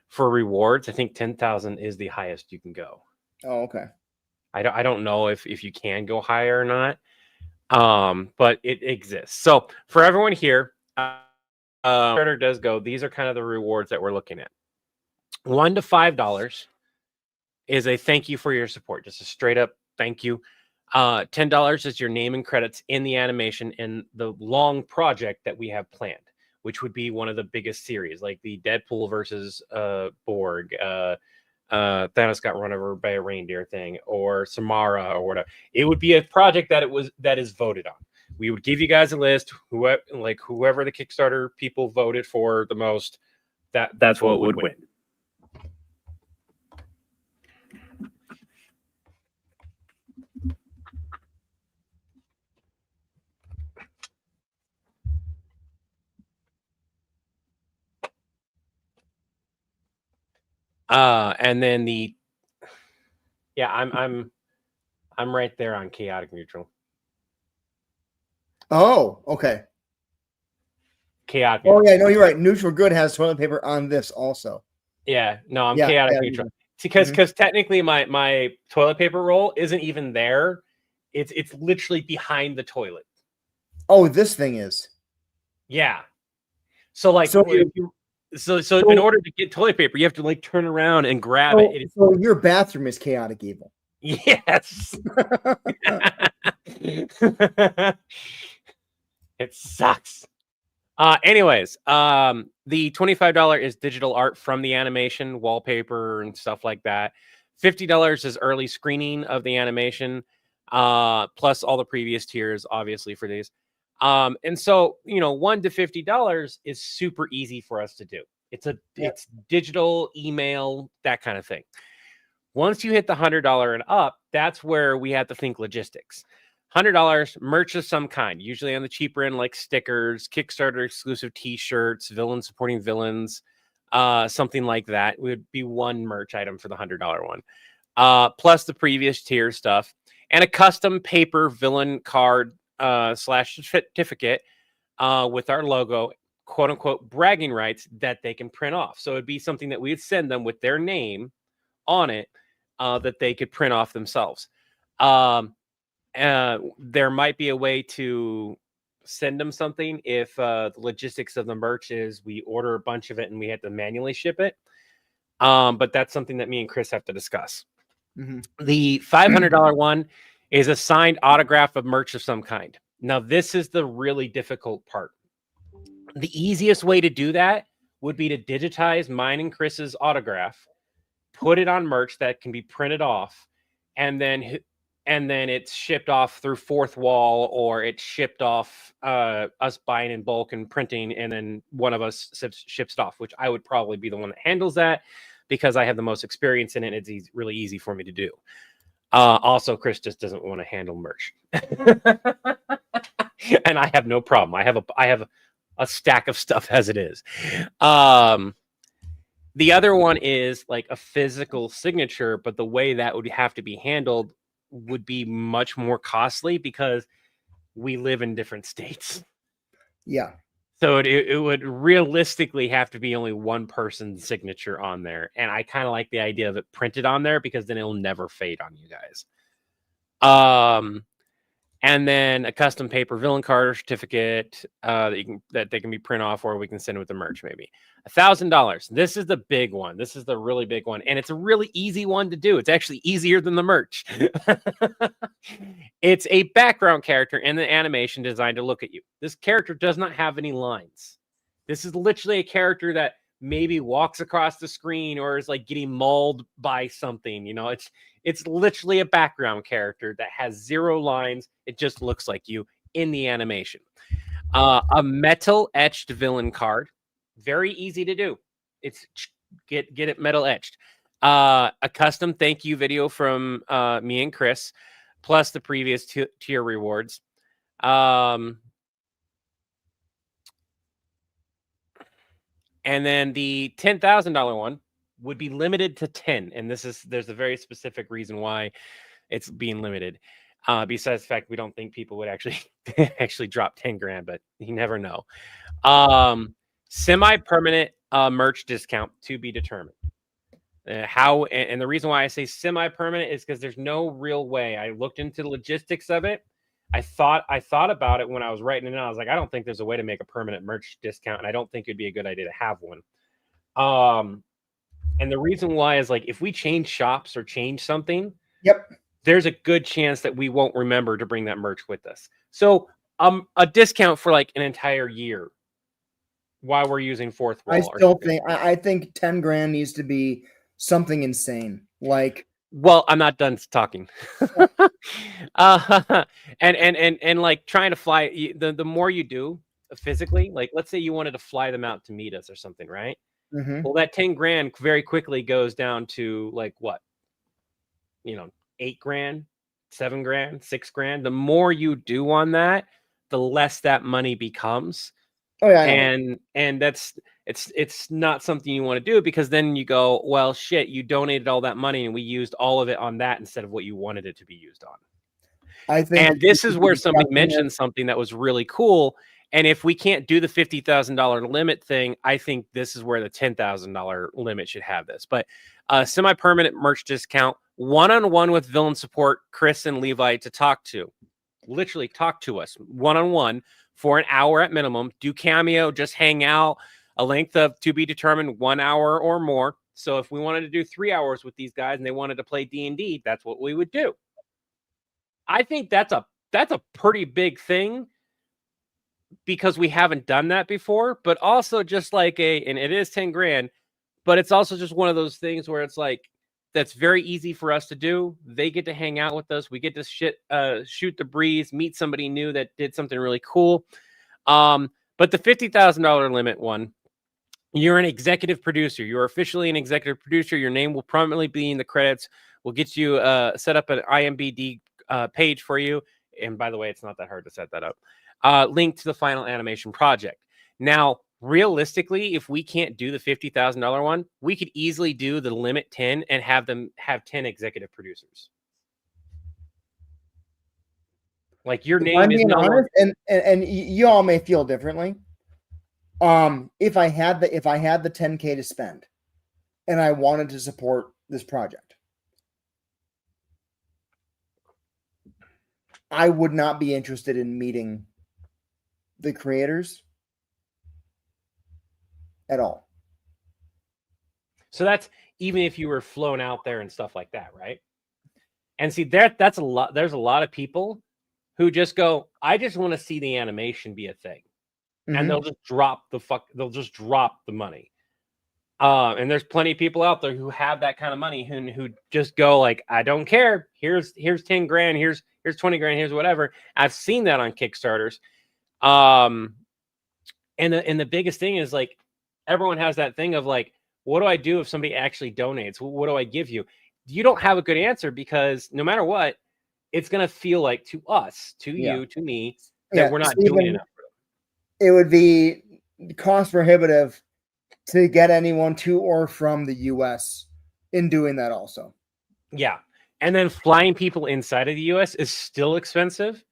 For rewards, I think 10,000 is the highest you can go. Oh, okay. I don't know if you can go higher or not, but it exists. So for everyone here, Kickstarter does go. These are kind of the rewards that we're looking at. $1 to $5 is a thank you for your support, just a straight up thank you. $10 is your name and credits in the animation in the long project that we have planned, which would be one of the biggest series, like the Deadpool versus Borg, Thanos got run over by a reindeer thing, or Samara, or whatever. It would be a project that is voted on. We would give you guys a list, whoever the Kickstarter people voted for the most, that's what would win. And then I'm right there on chaotic neutral. Oh, okay. Chaotic. Oh yeah, no, you're right. Neutral good has toilet paper on this also. Yeah, no, I'm Yeah, chaotic yeah, neutral. yeah. Because technically my toilet paper roll isn't even there. It's literally behind the toilet. Oh, this thing is. Yeah. So like So in order to get toilet paper, you have to like turn around and grab it. So your bathroom is chaotic evil. Yes. It sucks. Anyways, the $25 is digital art from the animation, wallpaper and stuff like that. $50 is early screening of the animation, plus all the previous tiers, obviously, for these. And so, $1 to $50 is super easy for us to do. It's digital, email, that kind of thing. Once you hit the $100 and up, that's where we have to think logistics. $100 merch of some kind, usually on the cheaper end, like stickers, Kickstarter exclusive T-shirts, villains supporting villains, something like that. Would be one merch item for the $100 one, plus the previous tier stuff, and a custom paper villain card / certificate with our logo, quote unquote bragging rights that they can print off. So it'd be something that we'd send them with their name on it, that they could print off themselves. There might be a way to send them something if the logistics of the merch is we order a bunch of it and we have to manually ship it. But that's something that me and Chris have to discuss. Mhm. The $500 one is a signed autograph of merch of some kind. Now, this is the really difficult part. The easiest way to do that would be to digitize mine and Chris's autograph, put it on merch that can be printed off, and then it's shipped off through Fourth Wall, or it's shipped off us buying in bulk and printing, and then one of us ships it off, which I would probably be the one that handles that because I have the most experience in it. And it's really easy for me to do. Also, Chris just doesn't want to handle merch. And I have no problem. I have a stack of stuff as it is. The other one is like a physical signature, but the way that would have to be handled would be much more costly because we live in different states. Yeah. So it would realistically have to be only one person's signature on there. And I kind of like the idea of it printed on there because then it'll never fade on you guys. And then a custom paper villain card or certificate that they can be print off, or we can send it with the merch maybe. $1,000. This is the big one. This is the really big one. And it's a really easy one to do. It's actually easier than the merch. It's a background character in the animation designed to look at you. This character does not have any lines. This is literally a character that maybe walks across the screen or is like getting mauled by something. You know, it's literally a background character that has 0 lines. It just looks like you in the animation. A metal etched villain card. Very easy to do. It's get it metal etched. A custom thank you video from me and Chris, plus the previous tier rewards. And then the $10,000 one would be limited to 10. And there's a very specific reason why it's being limited. Besides the fact we don't think people would actually drop 10 grand, but you never know. Semi-permanent merch discount to be determined. And the reason why I say semi-permanent is because there's no real way. I looked into the logistics of it. I thought about it when I was writing it out. I was like, I don't think there's a way to make a permanent merch discount, and I don't think it'd be a good idea to have one. And the reason why is like if we change shops or change something, Yep. there's a good chance that we won't remember to bring that merch with us. So a discount for like an entire year while we're using Fourth Wall. I think 10 grand needs to be something insane. Like, well, I'm not done talking. And like trying to fly, the more you do physically, like let's say you wanted to fly them out to meet us or something, right? mhm. Well, that 10 grand very quickly goes down to like what? 8 grand, 7 grand, 6 grand. The more you do on that, the less that money becomes. Oh yeah. I know. And it's not something you want to do, because then you go, well, shit, you donated all that money and we used all of it on that instead of what you wanted it to be used on. I think, And this is where somebody mentioned something that was really cool. And if we can't do the $50,000 limit thing, I think this is where the $10,000 limit should have this. But semi-permanent merch discount, one-on-one with villain support, Chris and Levi literally talk to us one-on-one for an hour at minimum. Do cameo, just hang out. A length of to be determined 1 hour or more. So if we wanted to do 3 hours with these guys and they wanted to play D&D, that's what we would do. I think that's a pretty big thing, because we haven't done that before, but also just like and it is 10 grand, but it's also just one of those things where it's like, that's very easy for us to do. They get to hang out with us. We get to shoot the breeze, meet somebody new that did something really cool. But the $50,000 limit one, you're an executive producer. You're officially an executive producer. Your name will prominently be in the credits. We'll get you set up an IMDb page for you. And by the way, it's not that hard to set that up. Link to the final animation project. Now, realistically, if we can't do the $50,000 one, we could easily do the limit 10 and have 10 executive producers. Like your name I'm is being no honest, and you all may feel differently. If I had the 10K to spend and I wanted to support this project, I would not be interested in meeting the creators at all. So that's even if you were flown out there and stuff like that, right? And see, that's a lot. There's a lot of people who just go, I just want to see the animation be a thing. And Mhm. they'll just drop the money. And there's plenty of people out there who have that kind of money who just go like, I don't care. Here's 10 grand, here's 20 grand, here's whatever. I've seen that on Kickstarters. And the biggest thing is like everyone has that thing of like, what do I do if somebody actually donates? What do I give you? You don't have a good answer because no matter what, it's gonna feel like to us, to you, to me, that we're not doing enough for them. It would be cost prohibitive to get anyone to or from the US in doing that also. Yeah. And then flying people inside of the US is still expensive.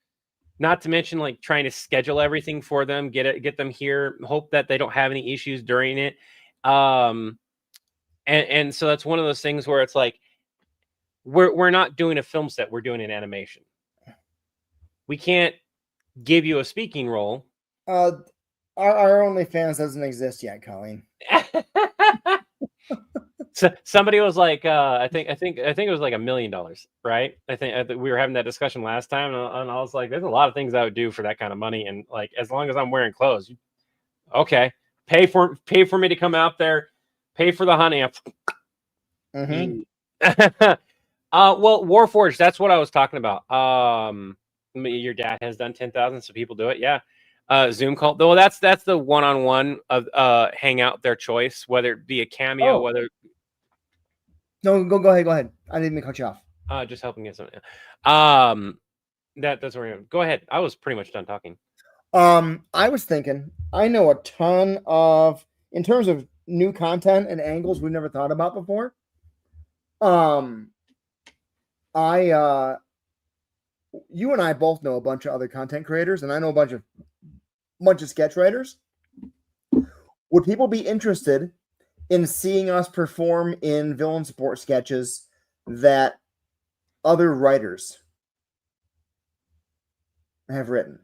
Not to mention like trying to schedule everything for them, get them here, hope that they don't have any issues during it. And so that's one of those things where it's like we're not doing a film set, we're doing an animation. We can't give you a speaking role. Our OnlyFans doesn't exist yet, Colleen. So somebody was like, I think it was like $1 million, right? I think we were having that discussion last time, and I was like, there's a lot of things I would do for that kind of money, and like as long as I'm wearing clothes, okay, pay for me to come out there, pay for the honey. Mm-hmm. Well, Warforged, that's what I was talking about. Your dad has done 10,000, so people do it. Yeah. Zoom call. Well, that's the one-on-one of hangout their choice, whether it be a cameo, whether. No, go ahead. I didn't even cut you off. Just helping get something. That's where we're going. Go ahead. I was pretty much done talking. I was thinking, I know a ton of, in terms of new content and angles we've never thought about before. You and I both know a bunch of other content creators, and I know a bunch of sketch writers. Would people be interested in seeing us perform in villain support sketches that other writers have written?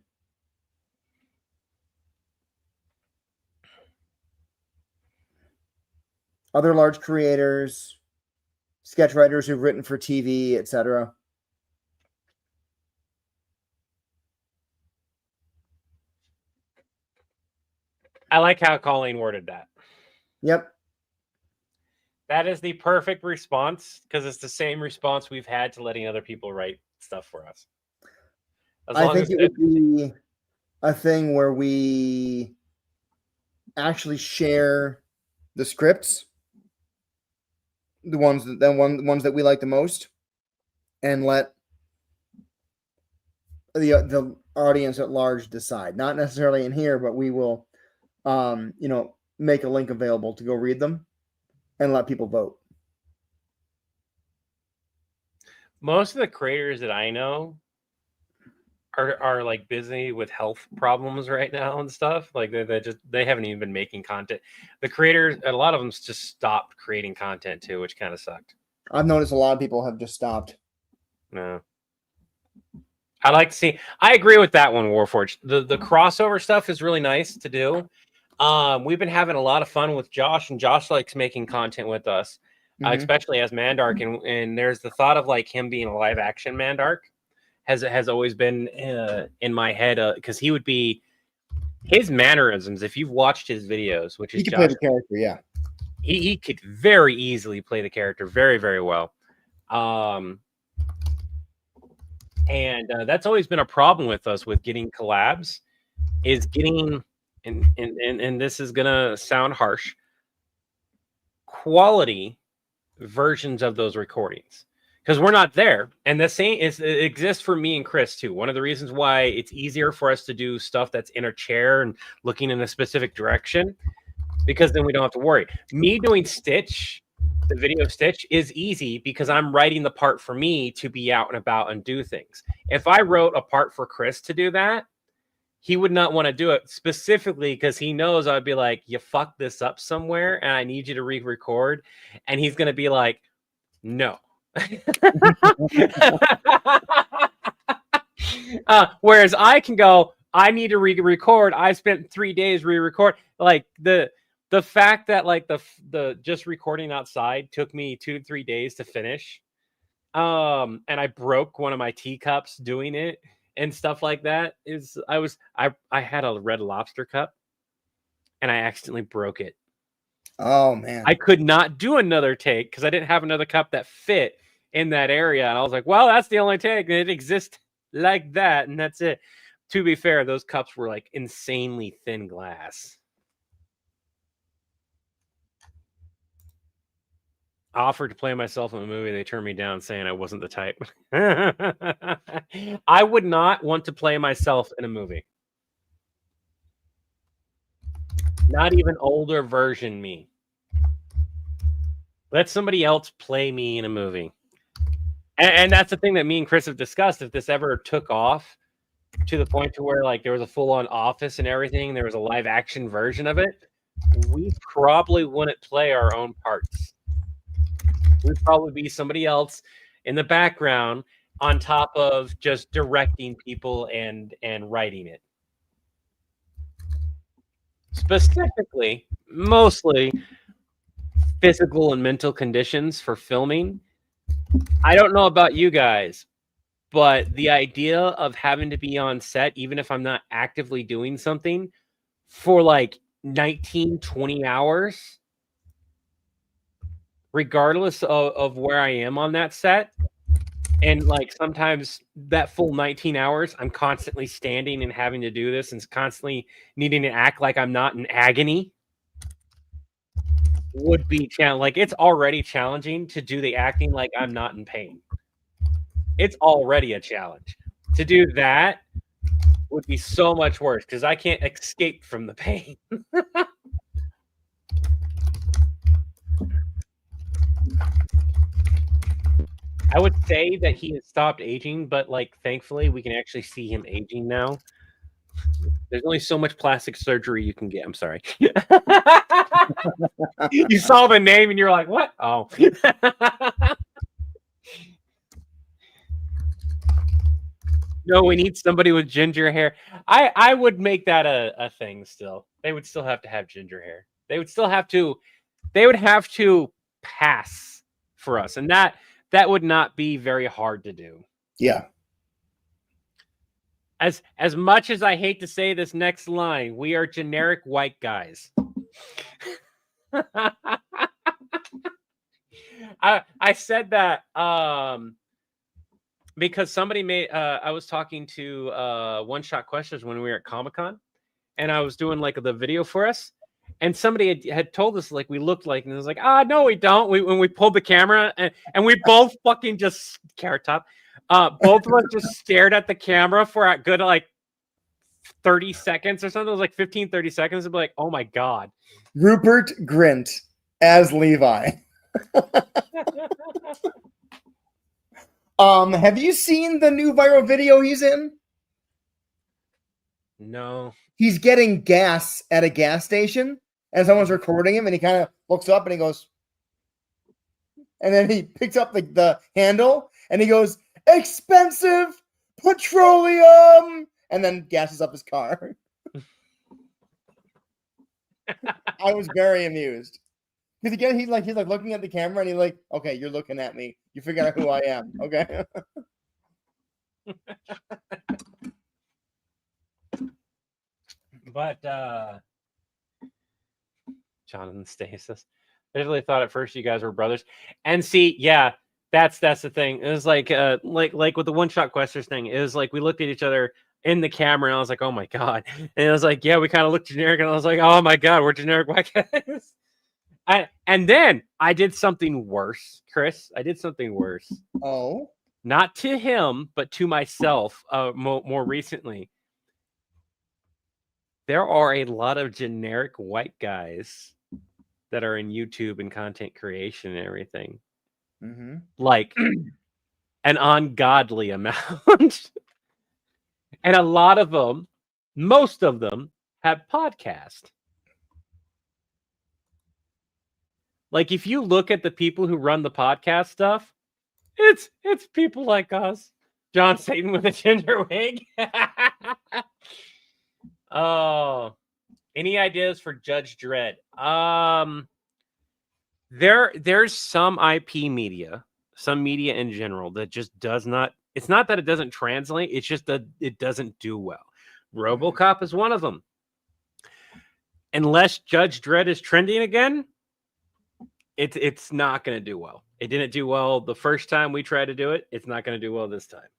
Other large creators, sketch writers who've written for TV, etc. I like how Colleen worded that. Yep. That is the perfect response because it's the same response we've had to letting other people write stuff for us. I think it would be a thing where we actually share the scripts, the ones that we like the most, and let the audience at large decide. Not necessarily in here, but we will, make a link available to go read them and let people vote. Most of the creators that I know are like busy with health problems right now and stuff. Like they haven't even been making content. The creators, a lot of them just stopped creating content too, which kind of sucked. I've noticed a lot of people have just stopped. No. I like to see. I agree with that one, Warforged. The crossover stuff is really nice to do. We've been having a lot of fun with Josh, and Josh likes making content with us, especially as Mandark. And there's the thought of like him being a live action Mandark has always been in my head because he would be his mannerisms. If you've watched his videos, which is he could Josh, play the character, yeah, he could very easily play the character very, very well. And that's always been a problem with us with getting collabs, is getting, and this is gonna sound harsh, quality versions of those recordings, because we're not there. And the same it exists for me and Chris too. One of the reasons why it's easier for us to do stuff that's in a chair and looking in a specific direction, because then we don't have to worry. Me doing Stitch, the video Stitch, is easy because I'm writing the part for me to be out and about and do things. If I wrote a part for Chris to do that, he would not want to do it, specifically because he knows I'd be like, you fucked this up somewhere and I need you to re-record. And he's going to be like, Whereas I can go, I need to re-record. I spent 3 days re-record. Like the fact that like the just recording outside took me 2 to 3 days to finish. And I broke one of my teacups doing it and stuff like that. I had a Red Lobster cup and I accidentally broke it. Oh man. I could not do another take because I didn't have another cup that fit in that area. And I was like, well, that's the only take. And it exists like that. And that's it. To be fair, those cups were like insanely thin glass. I offered to play myself in a movie. They turned me down saying I wasn't the type. I would not want to play myself in a movie. Not even older version me. Let somebody else play me in a movie. And that's the thing that me and Chris have discussed. If this ever took off to the point to where like there was a full-on Office and everything, there was a live action version of it, we probably wouldn't play our own parts. We'd probably be somebody else in the background on top of just directing people and writing it. Specifically, mostly physical and mental conditions for filming. I don't know about you guys, but the idea of having to be on set, even if I'm not actively doing something, for like 19, 20 hours, regardless of where I am on that set, and like sometimes that full 19 hours, I'm constantly standing and having to do this and constantly needing to act like I'm not in agony, would be like it's already challenging to do the acting like I'm not in pain. It's already a challenge. To do that would be so much worse because I can't escape from the pain. I would say that he has stopped aging, but like thankfully we can actually see him aging now. There's only so much plastic surgery you can get. I'm sorry. You saw the name and you're like, what? Oh. No, we need somebody with ginger hair. I would make that a thing still. They would still have to have ginger hair. They would have to pass for us. And that would not be very hard to do. Yeah. As much as I hate to say this next line, we are generic white guys. I said that because somebody made I was talking to One Shot Questions when we were at Comic-Con, and I was doing like the video for us, and somebody had told us like we looked like, and it was like, no, we don't. When we pulled the camera and we both fucking just Carrot Top. Both of us just stared at the camera for a good like 30 seconds or something. It was like 15, 30 seconds. I'd be like, oh my God. Rupert Grint as Levi. Have you seen the new viral video he's in? No. He's getting gas at a gas station and someone's recording him and he kind of looks up and he goes, and then he picks up the handle and he goes, expensive petroleum, and then gasses up his car. I was very amused because again he's like looking at the camera and he's like, okay, you're looking at me, you figure out who I am, okay? But Jonathan Stasis, I really thought at first you guys were brothers, and see, yeah. That's the thing. It was like with the One Shot Questions thing. It was like we looked at each other in the camera, and I was like, "Oh my God!" And it was like, "Yeah, we kind of looked generic," and I was like, "Oh my God, we're generic white guys." And then I did something worse, Chris. I did something worse. Oh, not to him, but to myself. More recently, there are a lot of generic white guys that are in YouTube and content creation and everything. mm-hmm. Like an ungodly amount. And a lot of them, most of them, have podcasts. Like if you look at the people who run the podcast stuff, it's people like us John Satan with a ginger wig. Oh, any ideas for Judge Dredd? There's some IP media, some media in general that just does not. It's not that it doesn't translate. It's just that it doesn't do well. RoboCop is one of them. Unless Judge Dredd is trending again, it's not going to do well. It didn't do well the first time we tried to do it. It's not going to do well this time.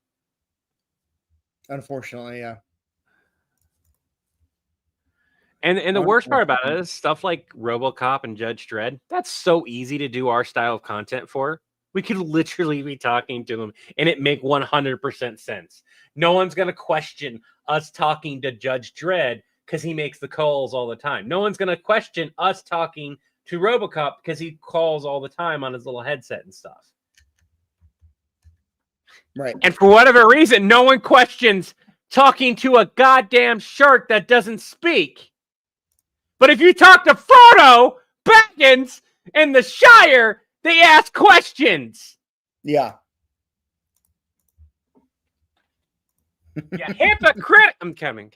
Unfortunately, yeah. And the worst part about it is stuff like RoboCop and Judge Dredd. That's so easy to do our style of content for. We could literally be talking to them and it make 100% sense. No one's going to question us talking to Judge Dredd because he makes the calls all the time. No one's going to question us talking to RoboCop because he calls all the time on his little headset and stuff. Right. And for whatever reason, no one questions talking to a goddamn shark that doesn't speak. But if you talk to Frodo, Baggins, and the Shire, they ask questions. Yeah. Yeah, hypocrite. I'm kidding.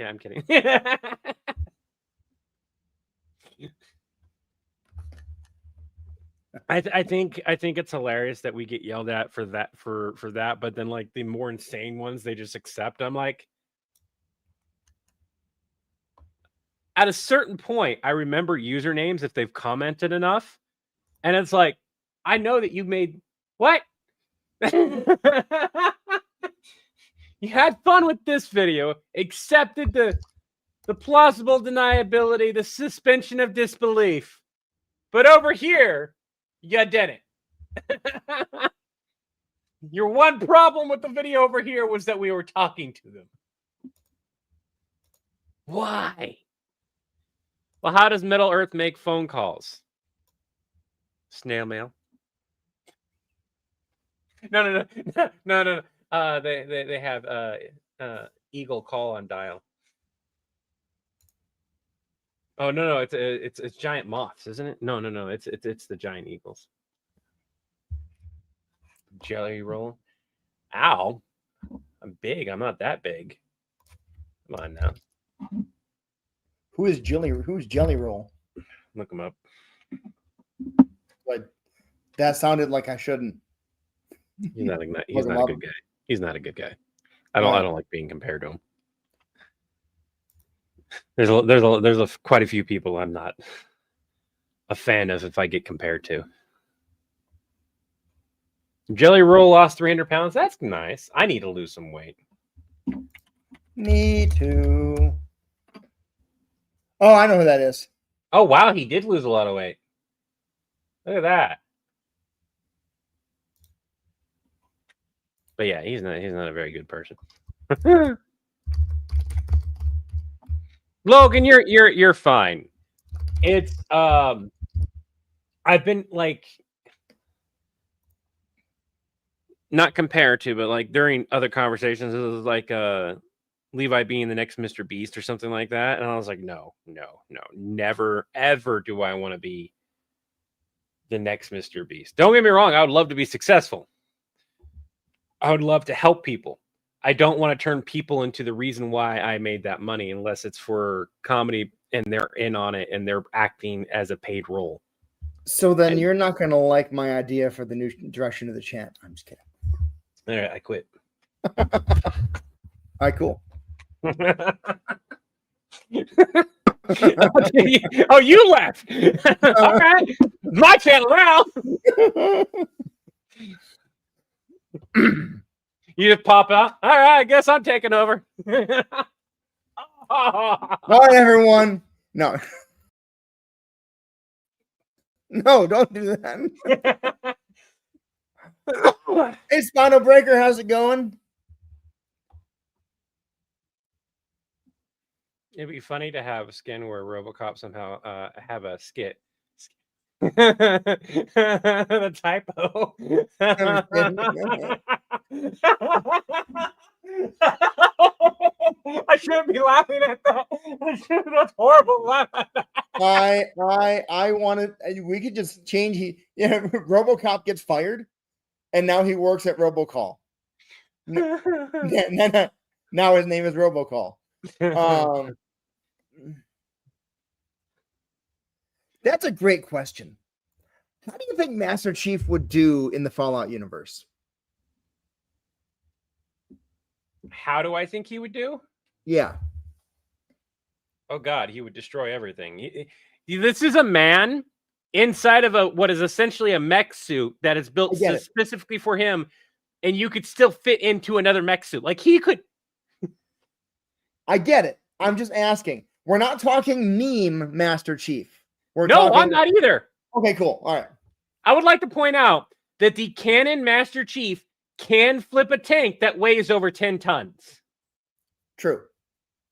I think it's hilarious that we get yelled at for that, but then like the more insane ones, they just accept. I'm like, at a certain point, I remember usernames if they've commented enough, and it's like, I know that you made what? You had fun with this video, accepted the plausible deniability, the suspension of disbelief, but over here, you didn't. Your one problem with the video over here was that we were talking to them. Why? Well, how does Middle Earth make phone calls? Snail mail. No. They have Eagle call on dial. Oh no, it's giant moths, isn't it? No, it's the giant eagles. Jelly roll. Ow! I'm big. I'm not that big. Come on now. Who's Jelly Roll? Look him up. But that sounded like I shouldn't. He's not a good guy. He's not a good guy. I don't like being compared to him. There's quite a few people I'm not a fan of if I get compared to. Jelly Roll lost 300 pounds. That's nice. I need to lose some weight. Me too. Oh, I know who that is. Oh wow, he did lose a lot of weight. Look at that. But yeah, he's not a very good person. Logan, you're fine. It's I've been like not compared to, but like during other conversations, it was like Levi being the next Mr. Beast or something like that. And I was like, no, never, ever do I want to be the next Mr. Beast. Don't get me wrong. I would love to be successful. I would love to help people. I don't want to turn people into the reason why I made that money unless it's for comedy and they're in on it and they're acting as a paid role. So then you're not going to like my idea for the new direction of the channel. I'm just kidding. All right, I quit. All right, cool. Oh, you left. All right. My channel now. You just pop out. All right, I guess I'm taking over. All right, everyone. No. No, don't do that. Hey, Spinal Breaker, how's it going? It'd be funny to have a skin where RoboCop somehow have a skit. The typo. I shouldn't be laughing at that. That's horrible. I wanted. We could just change. RoboCop gets fired, and now he works at RoboCall. Now his name is Robocall. That's a great question. How do you think Master Chief would do in the Fallout universe? How do I think he would do? Yeah. Oh God, he would destroy everything. This is a man inside of what is essentially a mech suit that is built specifically for him, and you could still fit into another mech suit. Like he could. I get it. I'm just asking. We're not talking meme Master Chief. I'm not either. Okay, cool. All right. I would like to point out that the canon Master Chief can flip a tank that weighs over 10 tons. True.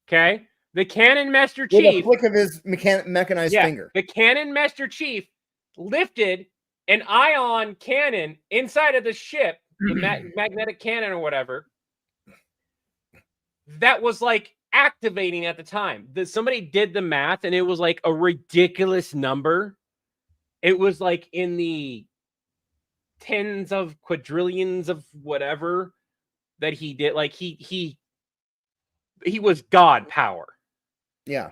Okay? The canon Master With Chief... a flick of his mechanized finger. The canon Master Chief lifted an ion cannon inside of the ship, the magnetic cannon or whatever, that was like activating at the time. Somebody did the math and it was like a ridiculous number. It was like in the tens of quadrillions of whatever that he did. Like he was God power. Yeah.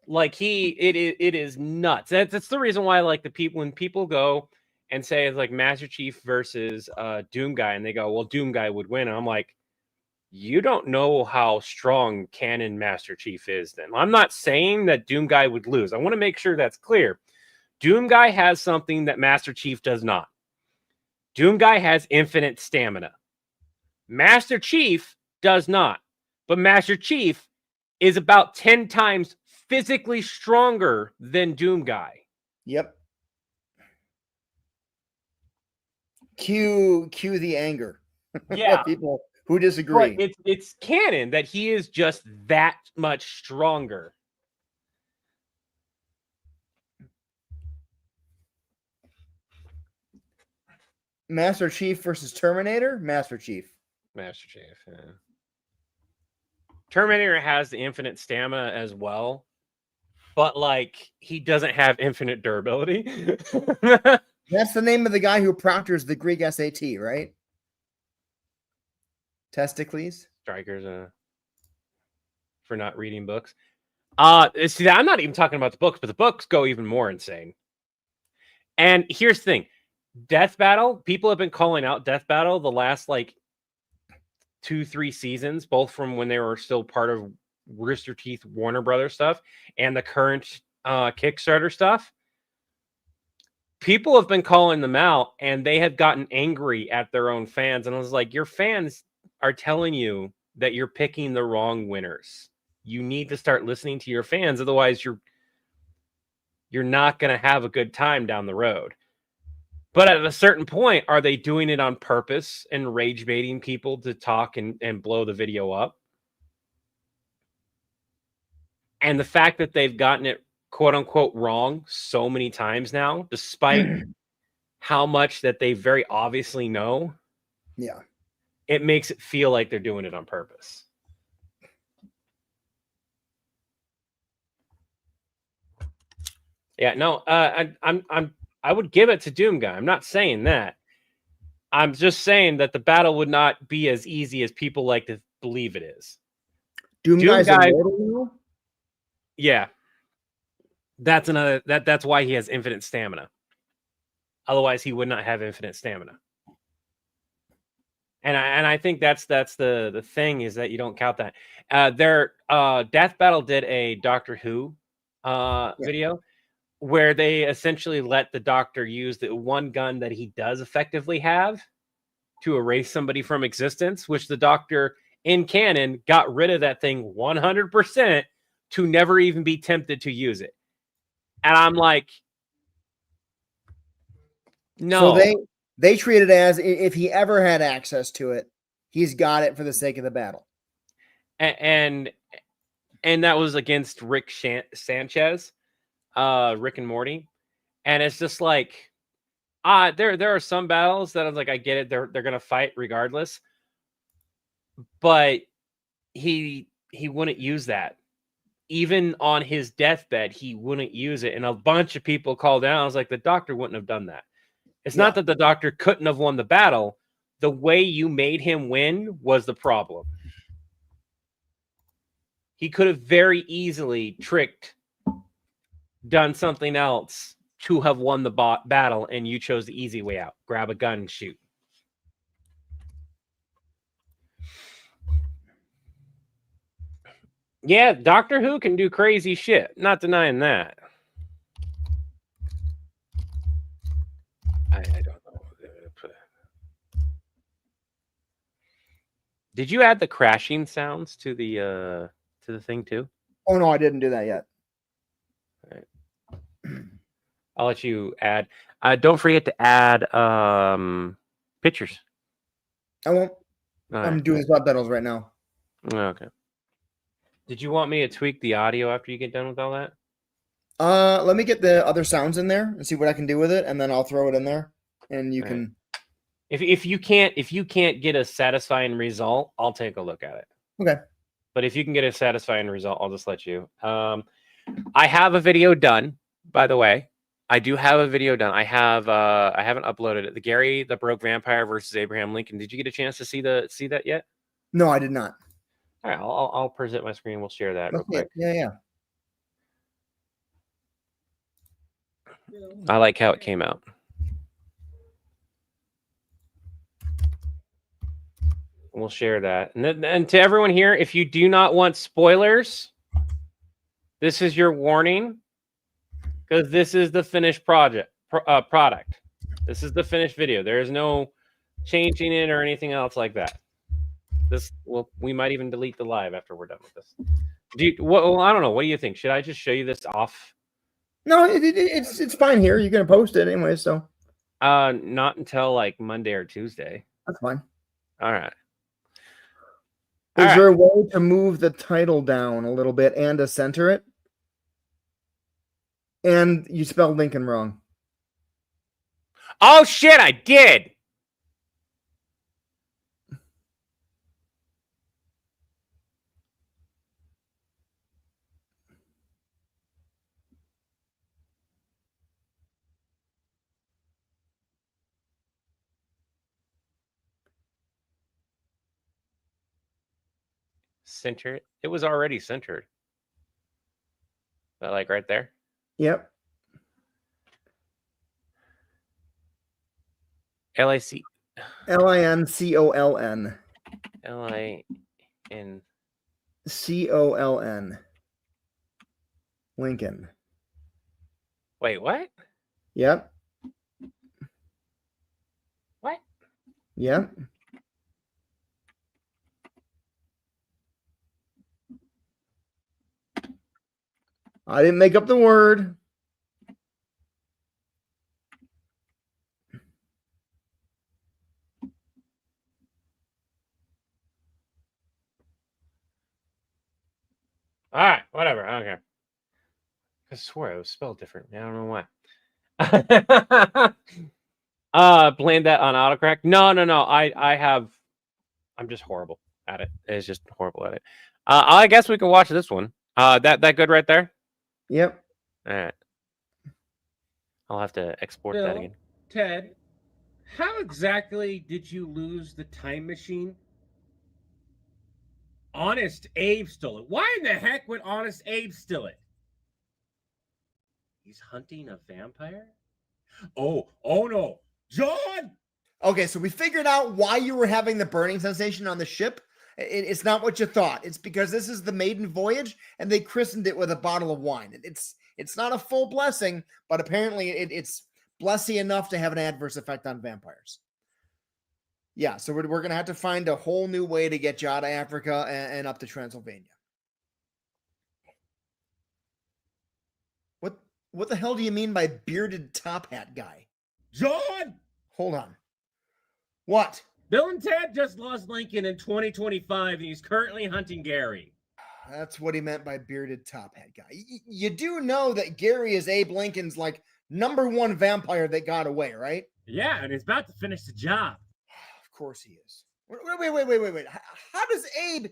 Like it is nuts. That's the reason why like when people go and say it's like Master Chief versus Doom Guy and they go, well, Doom Guy would win. And I'm like, you don't know how strong canon Master Chief is then. I'm not saying that Doom Guy would lose. I want to make sure that's clear. Doom Guy has something that Master Chief does not. Doom Guy has infinite stamina. Master Chief does not. But Master Chief is about 10 times physically stronger than Doom Guy. Yep. Cue the anger. Yeah. People who disagree. But it's canon that he is just that much stronger. Master Chief versus Terminator? Master Chief. Master Chief, yeah. Terminator has the infinite stamina as well, but like he doesn't have infinite durability. That's the name of the guy who proctors the Greek SAT, right? Testicles. Strikers for not reading books. See, I'm not even talking about the books, but the books go even more insane. And here's the thing. Death Battle, people have been calling out Death Battle the last like 2-3 seasons, both from when they were still part of Rooster Teeth Warner Brothers stuff and the current Kickstarter stuff. People have been calling them out and they have gotten angry at their own fans. And I was like, your fans are telling you that you're picking the wrong winners. You need to start listening to your fans. Otherwise, you're not going to have a good time down the road. But at a certain point, are they doing it on purpose and rage baiting people to talk and blow the video up? And the fact that they've gotten it quote unquote wrong so many times now, despite how much that they very obviously know. Yeah. It makes it feel like they're doing it on purpose. Yeah, no, I would give it to Doom Guy. I'm not saying that. I'm just saying that the battle would not be as easy as people like to believe it is. Doom Guy's immortal? Yeah. That's why he has infinite stamina. Otherwise, he would not have infinite stamina. And I think that's the thing is that you don't count that. Death Battle did a Doctor Who video where they essentially let the Doctor use the one gun that he does effectively have to erase somebody from existence, which the Doctor in canon got rid of that thing 100% to never even be tempted to use it. And I'm like, no. So they treat it as if he ever had access to it, he's got it for the sake of the battle. And that was against Rick Sanchez, Rick and Morty. And it's just like, there are some battles that I was like, I get it. They're going to fight regardless. But he wouldn't use that. Even on his deathbed, he wouldn't use it. And a bunch of people called down. I was like, the Doctor wouldn't have done that. It's not that the Doctor couldn't have won the battle. The way you made him win was the problem. He could have very easily done something else to have won the battle, and you chose the easy way out. Grab a gun and shoot. Yeah, Doctor Who can do crazy shit. Not denying that. I don't know. Did you add the crashing sounds to the thing too? Oh no, I didn't do that yet. All right. I'll let you add. Don't forget to add pictures. I won't. All I'm right. doing subtitles right now. Okay. Did you want me to tweak the audio after you get done with all that? Let me get the other sounds in there and see what I can do with it, and then I'll throw it in there, and you All can. If you can't get a satisfying result, I'll take a look at it. Okay. But if you can get a satisfying result, I'll just let you. I have a video done, by the way. I do have a video done. I haven't uploaded it. The Gary the Broke Vampire versus Abraham Lincoln. Did you get a chance to see that yet? No, I did not. All right, I'll present my screen. We'll share that real quick. Yeah. I like how it came out. We'll share that. And to everyone here, if you do not want spoilers, this is your warning, because this is the finished product. This is the finished video. There is no changing it or anything else like that. We might even delete the live after we're done with this. I don't know. What do you think? Should I just show you this off? No, it's fine here. You're gonna post it anyway, so. Not until like Monday or Tuesday. That's fine. All right. Is there a way to move the title down a little bit and to center it? And you spelled Lincoln wrong. Oh shit! I did. Center it. It was already centered. But like right there. Yep. L-I-C. Lincoln. L-I-N. Coln. Lincoln. Wait, what? Yep. What? Yep. I didn't make up the word. All right, whatever. I don't care. I swear it was spelled differently. I don't know why. Blame that on autocorrect. No. I'm just horrible at it. It's just horrible at it. I guess we can watch this one. That good right there? Yep. All right. I'll have to export that again. Ted, how exactly did you lose the time machine? Honest Abe stole it. Why in the heck would Honest Abe steal it? He's hunting a vampire? Oh no. John! Okay, so we figured out why you were having the burning sensation on the ship. It's not what you thought. It's because this is the maiden voyage, and they christened it with a bottle of wine. It's not a full blessing, but apparently it's blessy enough to have an adverse effect on vampires. Yeah, so we're going to have to find a whole new way to get you out of Africa and up to Transylvania. What the hell do you mean by bearded top hat guy? John! Hold on. What? Bill and Ted just lost Lincoln in 2025, and he's currently hunting Gary. That's what he meant by bearded top hat guy. You do know that Gary is Abe Lincoln's like #1 vampire that got away, right? Yeah, and he's about to finish the job. Of course he is. Wait. How does Abe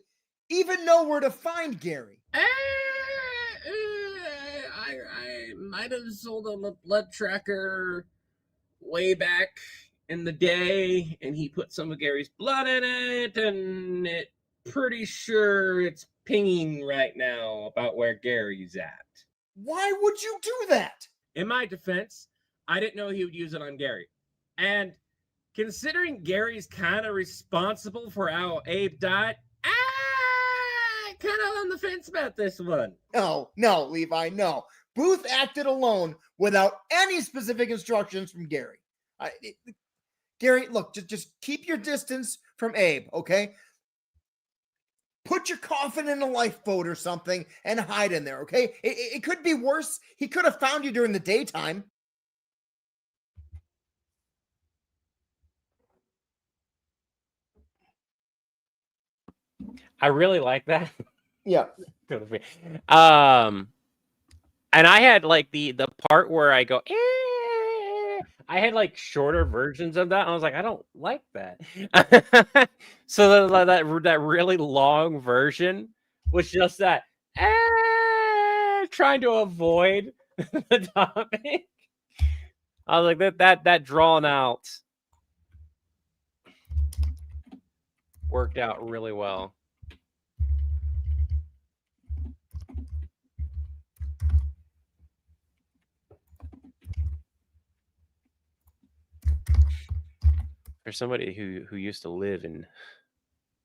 even know where to find Gary? I might have sold him a blood tracker way back in the day, and he put some of Gary's blood in it, and pretty sure it's pinging right now about where Gary's at. Why would you do that? In my defense, I didn't know he would use it on Gary. And considering Gary's kind of responsible for how Abe died, I'm kind of on the fence about this one. No, Levi, no. Booth acted alone without any specific instructions from Gary. Gary, look, just keep your distance from Abe, okay? Put your coffin in a lifeboat or something and hide in there, okay? It could be worse. He could have found you during the daytime. I really like that. Yeah. And I had like the part where I go, I had like shorter versions of that. And I was like, I don't like that. So that really long version was just that trying to avoid the topic. I was like that drawn out worked out really well. For somebody who used to live in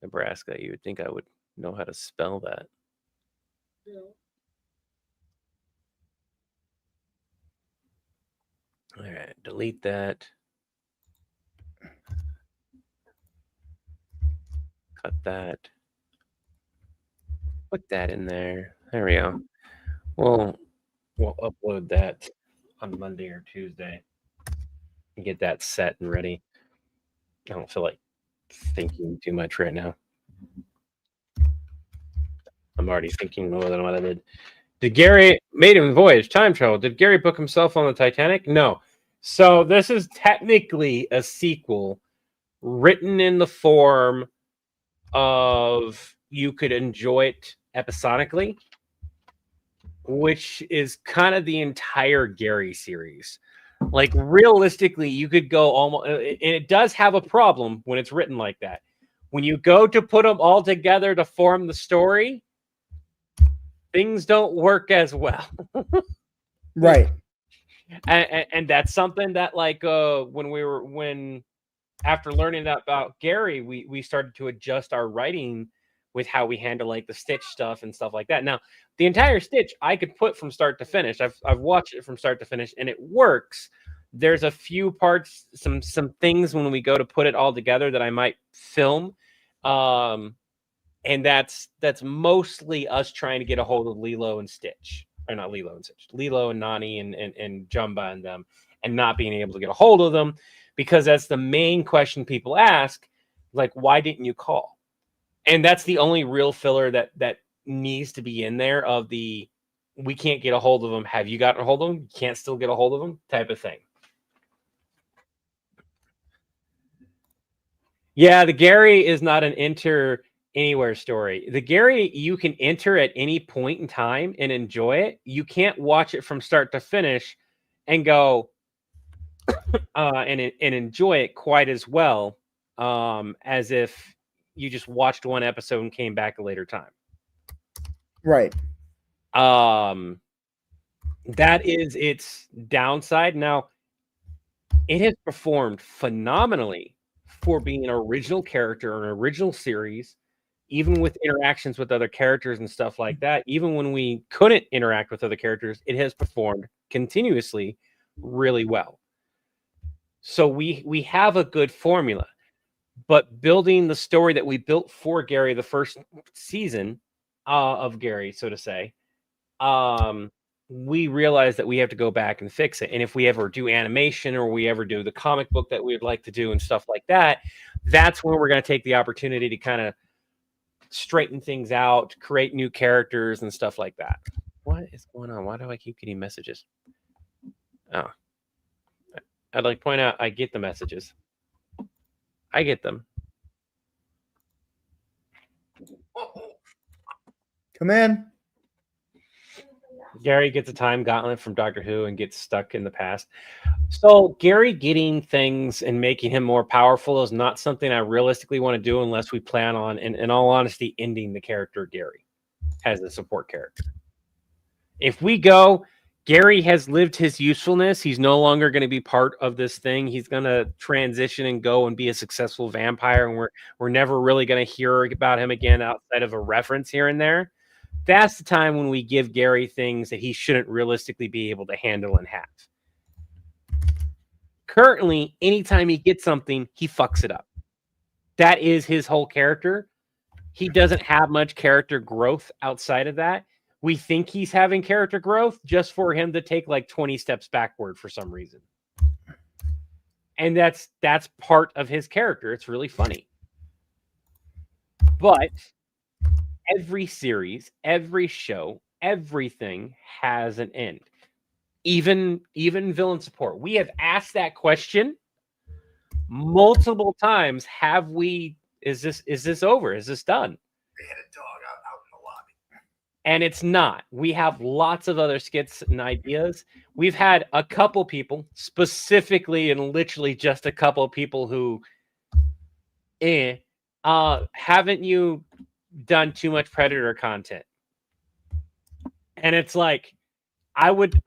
Nebraska, you would think I would know how to spell that. All right, delete that. Cut that. Put that in there. There we go. We'll upload that on Monday or Tuesday and get that set and ready. I don't feel like thinking too much right now. I'm already thinking more than what I did. Did Gary Maiden Voyage time travel? Did Gary book himself on the Titanic? No. So this is technically a sequel written in the form of you could enjoy it episodically, which is kind of the entire Gary series. Like realistically, you could go almost, and it does have a problem when it's written like that. When you go to put them all together to form the story, things don't work as well. Right. And that's something that like when after learning that about Gary, we started to adjust our writing with how we handle like the Stitch stuff and stuff like that. Now, the entire Stitch I could put from start to finish. I've watched it from start to finish and it works. There's a few parts, some things when we go to put it all together that I might film. And that's mostly us trying to get a hold of Lilo and Stitch. Or not Lilo and Stitch. Lilo and Nani and Jumba and them, and not being able to get a hold of them, because that's the main question people ask, like, why didn't you call? And that's the only real filler that needs to be in there of the we can't get a hold of them. Have you gotten a hold of them? You can't still get a hold of them type of thing. Yeah, the Gary is not an enter anywhere story. The Gary you can enter at any point in time and enjoy it. You can't watch it from start to finish and go and enjoy it quite as well as if you just watched one episode and came back a later time. Right. That is its downside. Now, it has performed phenomenally for being an original character, an original series, even with interactions with other characters and stuff like that. Even when we couldn't interact with other characters, it has performed continuously really well. So we have a good formula. But building the story that we built for Gary, the first season of Gary, so to say, we realized that we have to go back and fix it. And if we ever do animation or we ever do the comic book that we'd like to do and stuff like that, that's when we're going to take the opportunity to kind of straighten things out, create new characters and stuff like that. What is going on? Why do I keep getting messages? Oh, I'd like to point out I get the messages. I get them. Come in. Gary gets a time gauntlet from Doctor Who and gets stuck in the past. So Gary getting things and making him more powerful is not something I realistically want to do unless we plan on, in all honesty, ending the character Gary as a support character. If we go, Gary has lived his usefulness. He's no longer going to be part of this thing. He's going to transition and go and be a successful vampire, and we're never really going to hear about him again outside of a reference here and there. That's the time when we give Gary things that he shouldn't realistically be able to handle and have. Currently, anytime he gets something, he fucks it up. That is his whole character. He doesn't have much character growth outside of that. We think he's having character growth just for him to take like 20 steps backward for some reason. And that's part of his character. It's really funny. But every series, every show, everything has an end. Even villain support. We have asked that question multiple times. Is this over? Is this done? They had a dog out in the lobby. And it's not. We have lots of other skits and ideas. We've had a couple people, specifically and literally just a couple of people who haven't you done too much Predator content? And it's like, I would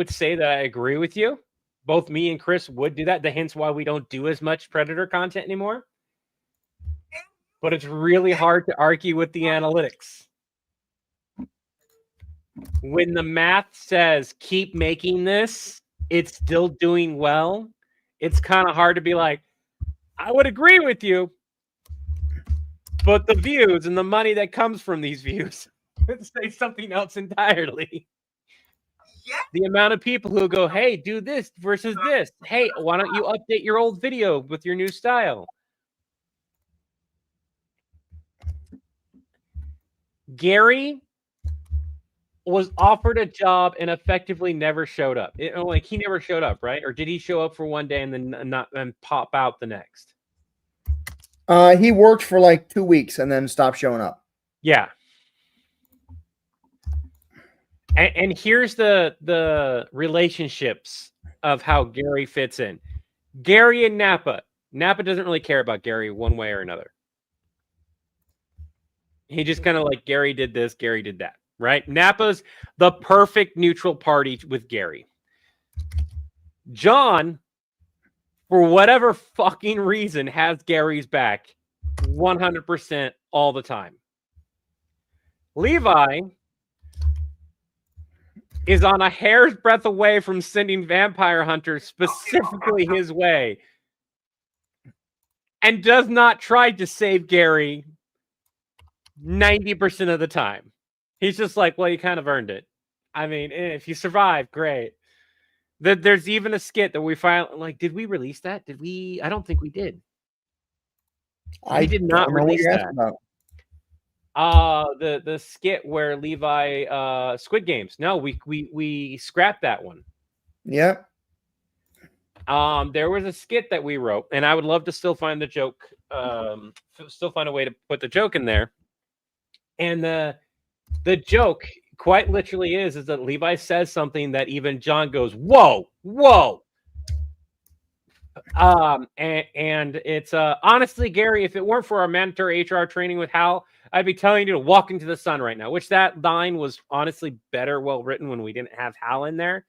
say that I agree with you. Both me and Chris would do that. Hence why we don't do as much Predator content anymore. But it's really hard to argue with the analytics. When the math says keep making this, it's still doing well. It's kind of hard to be like, I would agree with you. But the views and the money that comes from these views say something else entirely. Yeah. The amount of people who go, hey, do this versus this. Hey, why don't you update your old video with your new style? Gary was offered a job and effectively never showed up. He never showed up, right? Or did he show up for one day and then pop out the next? He worked for like 2 weeks and then stopped showing up. Yeah. And here's the relationships of how Gary fits in. Gary and Nappa. Nappa doesn't really care about Gary one way or another. He just kind of like, Gary did this, Gary did that, right? Nappa's the perfect neutral party with Gary. John, for whatever fucking reason, has Gary's back 100% all the time. Levi is on a hair's breadth away from sending vampire hunters specifically his way and does not try to save Gary 90% of the time. He's just like, well, you kind of earned it. I mean, if you survive, great. There's even a skit that we finally, like, did we release that? Did we? I don't think we did. I did not release that. The skit where Levi Squid Games. No, we scrapped that one. Yep. There was a skit that we wrote, and I would love to still find the joke. Still find a way to put the joke in there. And the joke quite literally is that Levi says something that even John goes, whoa. And it's honestly, Gary, if it weren't for our mandatory HR training with Hal, I'd be telling you to walk into the sun right now, which that line was honestly better well written when we didn't have Hal in there.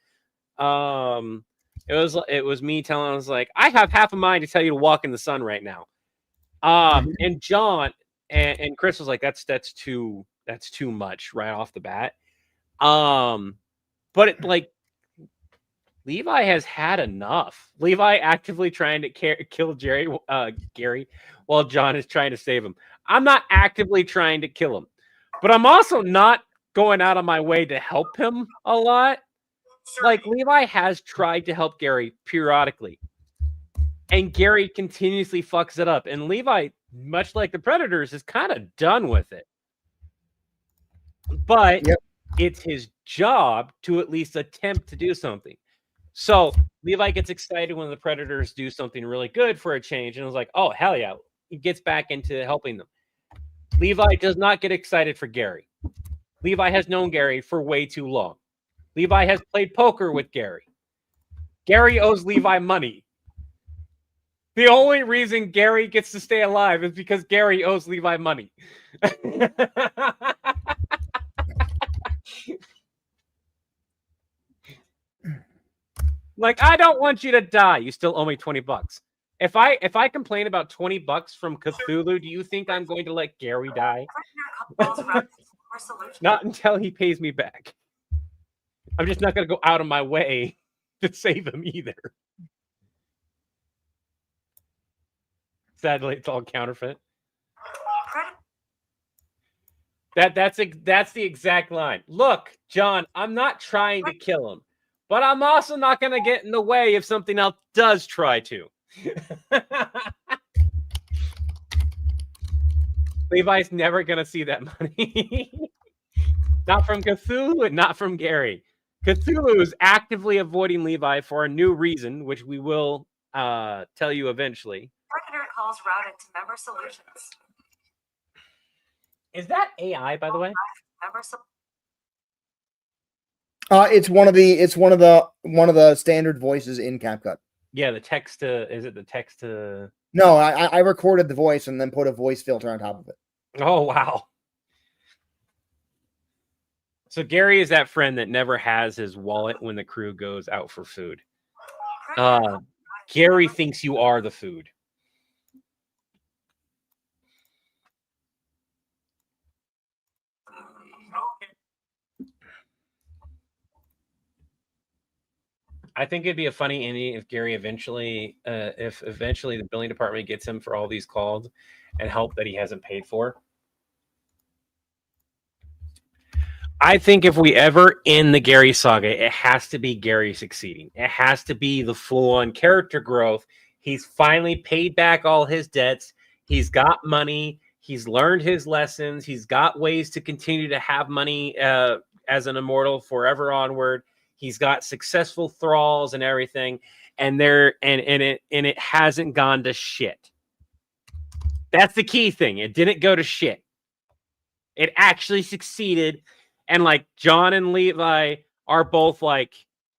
It was me telling, I was like, I have half a mind to tell you to walk in the sun right now. And John and Chris was like, that's too much right off the bat. But it, like, Levi has had enough. Levi actively trying to kill Gary while John is trying to save him. I'm not actively trying to kill him, but I'm also not going out of my way to help him a lot. Like, Levi has tried to help Gary periodically, and Gary continuously fucks it up. And Levi, much like the Predators, is kind of done with it. But it's his job to at least attempt to do something. So Levi gets excited when the Predators do something really good for a change, and was like, oh, hell yeah. He gets back into helping them. Levi does not get excited for Gary. Levi has known Gary for way too long. Levi has played poker with Gary. Gary owes Levi money. The only reason Gary gets to stay alive is because Gary owes Levi money. Like, I don't want you to die. You still owe me $20. If I complain about $20 from Cthulhu, do you think I'm going to let Gary die? Calls routed to member solutions. Not until he pays me back. I'm just not going to go out of my way to save him either. Sadly, it's all counterfeit. Credit That's the exact line. Look, John, I'm not trying to kill him, but I'm also not going to get in the way if something else does try to. Levi's never going to see that money. Not from Cthulhu and not from Gary. Cthulhu is actively avoiding Levi for a new reason, which we will tell you eventually. Predator calls routed to member solutions. Is that AI, by the way? Member sol- It's one of the standard voices in CapCut. Yeah, the text to, is it the text to? No, I recorded the voice and then put a voice filter on top of it. Oh, wow. So Gary is that friend that never has his wallet when the crew goes out for food. Gary thinks you are the food. I think it'd be a funny ending if Gary eventually, if eventually the billing department gets him for all these calls and help that he hasn't paid for. I think if we ever end the Gary saga, it has to be Gary succeeding. It has to be the full-on character growth. He's finally paid back all his debts. He's got money. He's learned his lessons. He's got ways to continue to have money as an immortal forever onward. He's got successful thralls and everything, and it hasn't gone to shit. That's the key thing. It didn't go to shit. It actually succeeded. And like John and Levi are both like,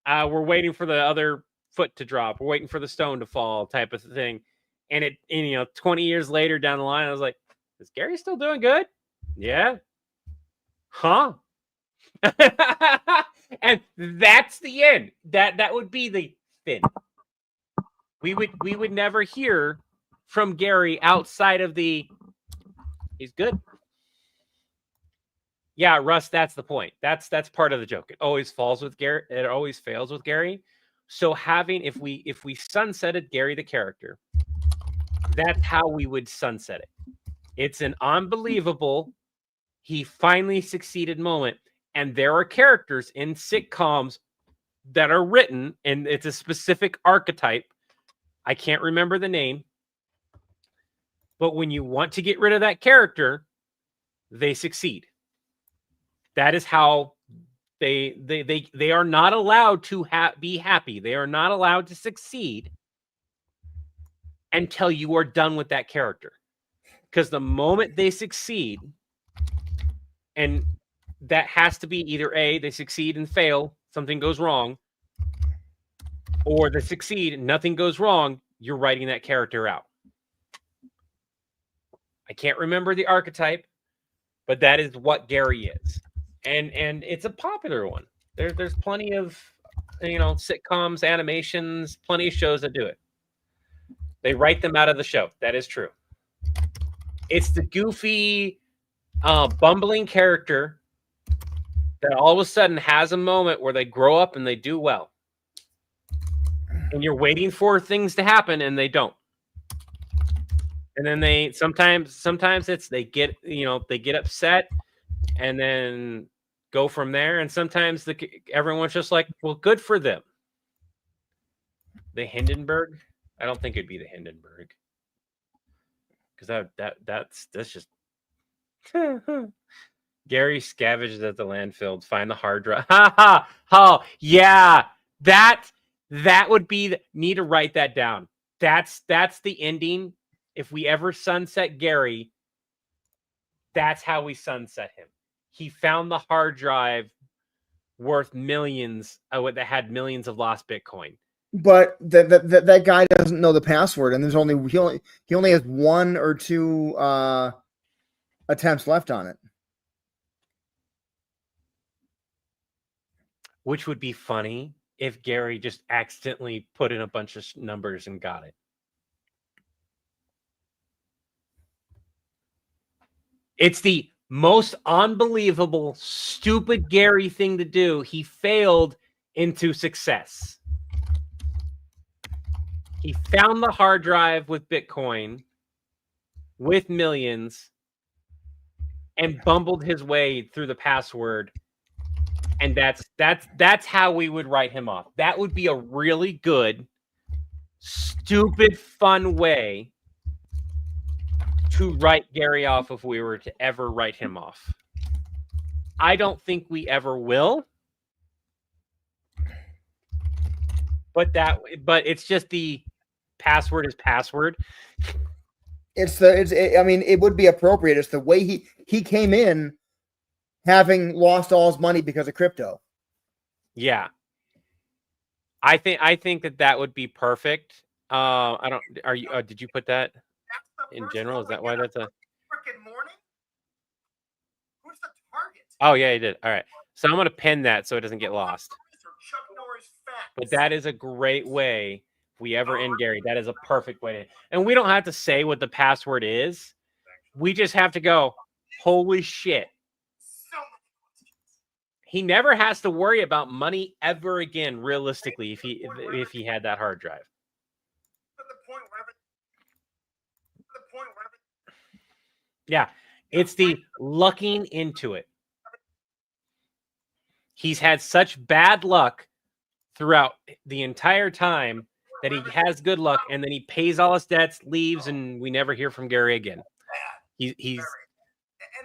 we're waiting for the other foot to drop. We're waiting for the stone to fall type of thing. And 20 years later down the line, I was like, is Gary still doing good? Yeah. Huh? And that's the end. That would be the fin. We would never hear from Gary outside of the he's good. Yeah, Russ, that's the point. That's part of the joke. It always falls with Gary. It always fails with Gary. So if we sunsetted Gary the character, that's how we would sunset it. It's an unbelievable, he finally succeeded moment. And there are characters in sitcoms that are written, and it's a specific archetype. I can't remember the name. But when you want to get rid of that character, they succeed. That is how they are not allowed to be happy. They are not allowed to succeed until you are done with that character. Because the moment they succeed, and that has to be either A, they succeed and fail, something goes wrong, or they succeed and nothing goes wrong, you're writing that character out. I can't remember the archetype, but that is what Gary is. And it's a popular one. There's plenty of sitcoms, animations, plenty of shows that do it. They write them out of the show. That is true. It's the goofy, bumbling character that all of a sudden has a moment where they grow up and they do well. And you're waiting for things to happen and they don't. And then they sometimes it's they get upset and then go from there. And sometimes everyone's just like, well, good for them. The Hindenburg? I don't think it'd be the Hindenburg. Because that's just Gary scavenged at the landfill to find the hard drive. Ha ha! Oh yeah, that would be need to write that down. That's the ending. If we ever sunset Gary, that's how we sunset him. he found the hard drive worth millions that had millions of lost Bitcoin. But that guy doesn't know the password, and he only has 1 or 2 attempts left on it. Which would be funny if Gary just accidentally put in a bunch of numbers and got it. It's the most unbelievable, stupid Gary thing to do. He failed into success. He found the hard drive with Bitcoin, with millions, and bumbled his way through the password. And that's how we would write him off. That would be a really good, stupid, fun way to write Gary off if we were to ever write him off. I don't think we ever will. But it's just the password is password. I mean, it would be appropriate. It's the way he came in having lost all his money because of crypto. Yeah. I think that would be perfect. Did you put that in general? Is that why that's a freaking morning? Who's the target? Oh yeah, you did. All right. So I'm gonna pin that so it doesn't get lost. Chuck Norris facts. But that is a great way. If we ever end Gary, that is a perfect way to. And we don't have to say what the password is. We just have to go, holy shit. So many questions. He never has to worry about money ever again, realistically, if he had that hard drive. To the point where Yeah, it's the lucking into it. He's had such bad luck throughout the entire time that he has good luck, and then he pays all his debts, leaves, and we never hear from Gary again. He's and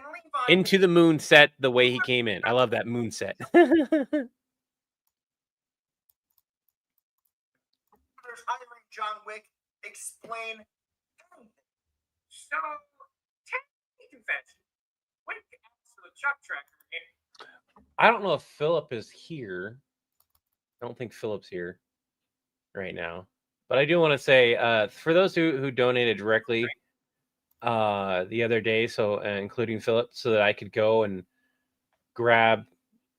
Levi, into the moon set the way he came in. I love that moon set. there's hiring John Wick. Explain everything. So, tell me confession. When it comes to the Chuck tracker, I don't know if Philip is here. I don't think Philip's here right now. But I do want to say, for those who donated directly the other day, so including Philip, so that I could go and grab.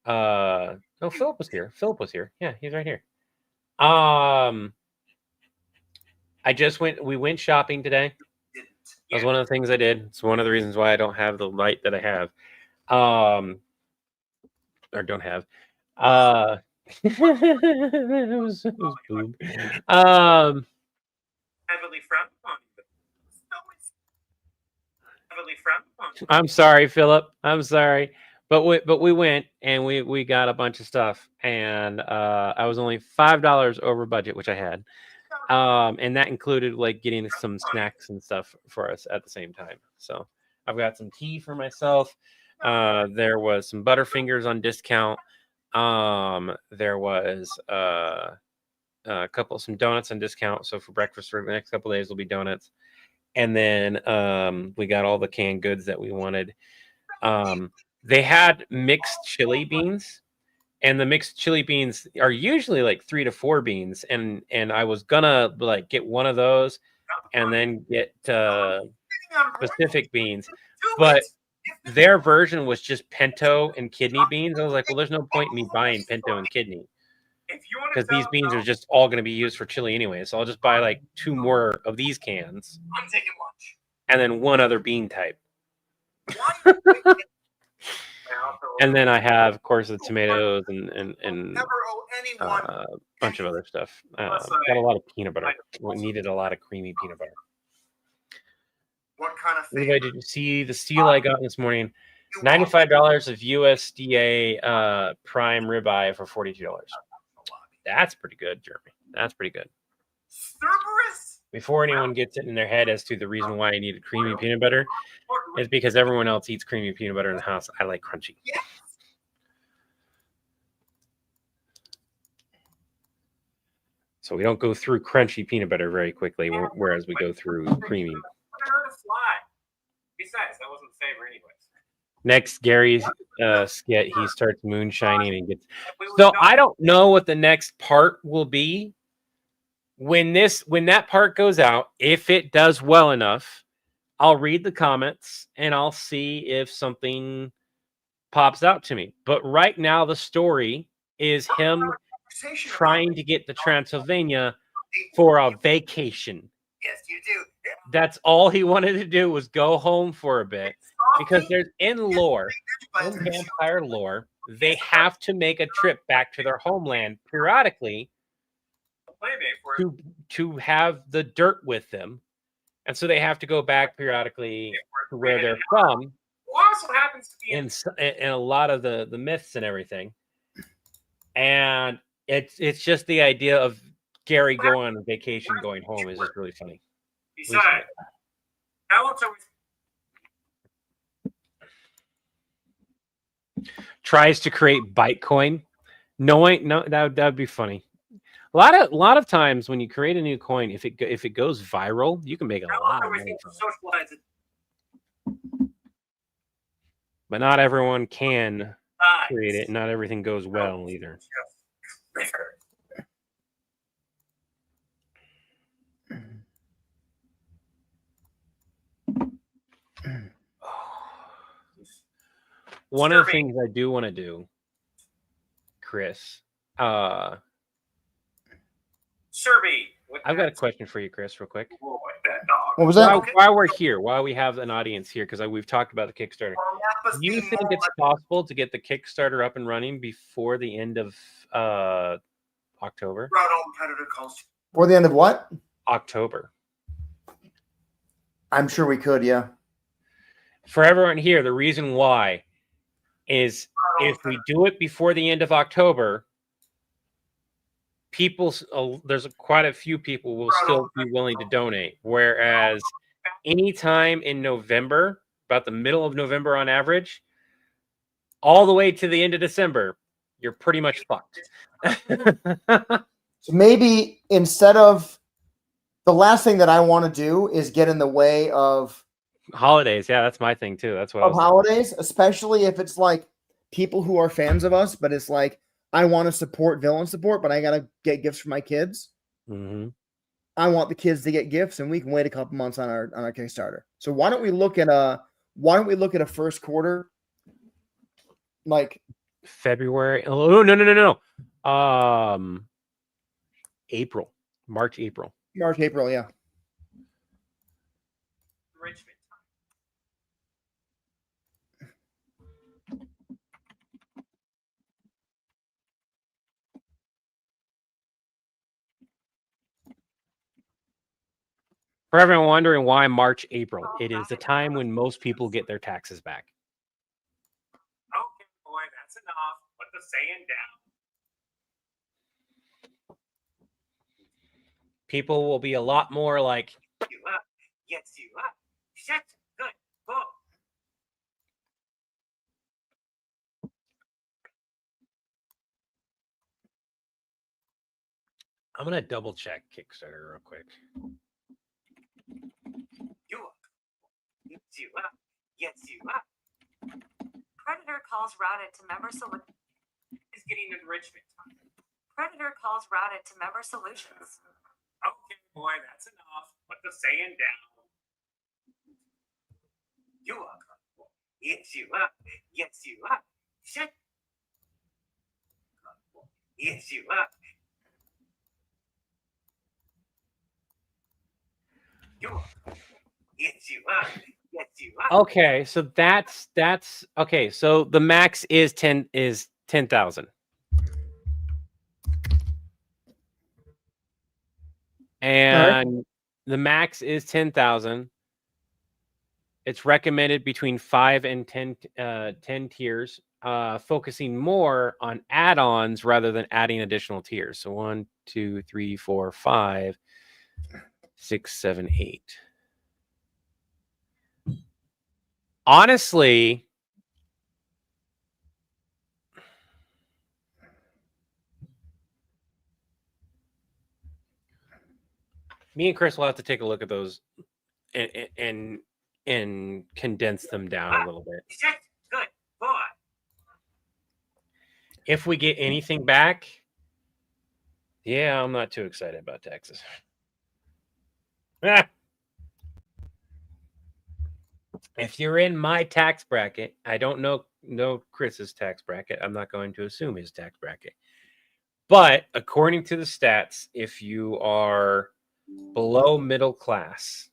No, Philip was here. Philip was here. Yeah, he's right here. We went shopping today. That was one of the things I did. It's one of the reasons why I don't have the light that I have. Or don't have. It was boob. heavily frowned upon. Heavily frowned upon. I'm sorry, Philip. I'm sorry. But we went and we got a bunch of stuff, and I was only $5 over budget, which I had. And that included like getting some snacks and stuff for us at the same time. So I've got some tea for myself. There was some Butterfingers on discount. There was some donuts on discount. So for breakfast for the next couple of days will be donuts. And then we got all the canned goods that we wanted. They had mixed chili beans, and the mixed chili beans are usually like 3 to 4 beans. And I was gonna like get one of those and then get specific beans, but their version was just pinto and kidney beans. I was like, well, there's no point in me buying pinto and kidney because these beans are just all going to be used for chili anyway. So I'll just buy like 2 more of these cans I'm taking lunch. and then one other bean type. And then I have, of course, the tomatoes and Never owe anyone. a bunch of other stuff. Got a lot of peanut butter. We needed a lot of creamy peanut butter. What kind of thing? Levi, did you see the steal I got this morning? $95 of USDA prime ribeye for $42. That's pretty good, Jeremy. That's pretty good. Cerberus? Before anyone gets it in their head as to the reason why I needed creamy peanut butter, is because everyone else eats creamy peanut butter in the house. I like crunchy. Yes. So we don't go through crunchy peanut butter very quickly, whereas we go through creamy. I heard a fly. Besides, that wasn't the favor anyways. Next Gary's skit, he starts moonshining and gets. We would So know- I don't know what the next part will be. When that part goes out, if it does well enough, I'll read the comments and I'll see if something pops out to me. But right now, the story is him Conversation trying to get to Transylvania for a vacation. Yes, you do. That's all he wanted to do was go home for a bit. Because there's in vampire lore, they have to make a trip back to their homeland periodically Playmate for it. to have the dirt with them. And so they have to go back periodically to where they're from Who also happens to be in a lot of the myths and everything. And it's just the idea of Gary going on vacation, going home is just really funny. Besides, how else are we? Tries to create Bytecoin. No, that would be funny. A lot of times when you create a new coin, if it goes viral, you can make a How lot else of are we money. supposed to socialize it? But not everyone can create Besides, it. Not everything goes well either. One of the things I do want to do, Chris, Serby. I've got a question for you, Chris, real quick. Lord, that dog. What was that? While we're here, while we have an audience here, because we've talked about the Kickstarter, do you think it's possible to get the Kickstarter up and running before the end of October? Predator calls. For the end of what? October. I'm sure we could, yeah. For everyone here, the reason why is if we do it before the end of October, there's quite a few people will still be willing to donate. Whereas anytime in November, about the middle of November on average, all the way to the end of December, you're pretty much fucked. So maybe instead of the last thing that I want to do is get in the way of Holidays, yeah, that's my thing too. That's what I was holidays, especially if it's like people who are fans of us, but it's like I want to support villain support, but I gotta get gifts for my kids. Mhm. I want the kids to get gifts, and we can wait a couple months on our Kickstarter. So why don't we look at a first quarter, like February. Oh no. April, March, April. March, April, yeah. Richmond. For everyone wondering why March, April, it is the time when most people get their taxes back. Okay, boy, that's enough. Put the sand down. People will be a lot more like, You up. Yes, you up. Shut. Good. Go. I'm gonna double check Kickstarter real quick. You up. Yes, you up. Yes, you up. Predator calls routed to member It's getting enrichment time. Predator calls routed to member solutions. Okay, boy, that's enough. Put the sand down. You up. Yes, you up. Yes, you up. Shut. Yes, you up. You up. Yes, you up. Yes, you up. Okay, so that's okay. So the max is 10,000. And the max is 10,000. It's recommended between 5 and 10 tiers, focusing more on add-ons rather than adding additional tiers. So 1, 2, 3, 4, 5, 6, 7, 8. Honestly, me and Chris will have to take a look at those and condense them down a little bit. Shut. Good. if we get anything back, yeah, I'm not too excited about taxes. If you're in my tax bracket, I don't know Chris's tax bracket. I'm not going to assume his tax bracket. But according to the stats, if you are below middle class,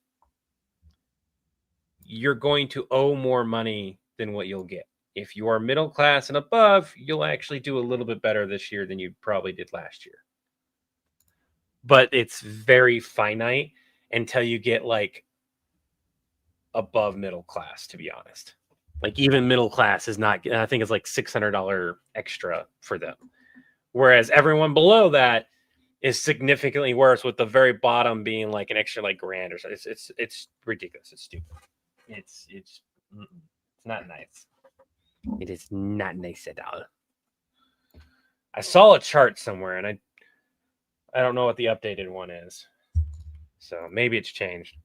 you're going to owe more money than what you'll get. If you are middle class and above, you'll actually do a little bit better this year than you probably did last year. But it's very finite until you get like above middle class, to be honest. Like even middle class is not, I think it's like $600 extra for them. Whereas everyone below that is significantly worse, with the very bottom being like an extra like grand or so. It's ridiculous. It's stupid. It's not nice. It is not nice at all. I saw a chart somewhere and I don't know what the updated one is. So maybe it's changed.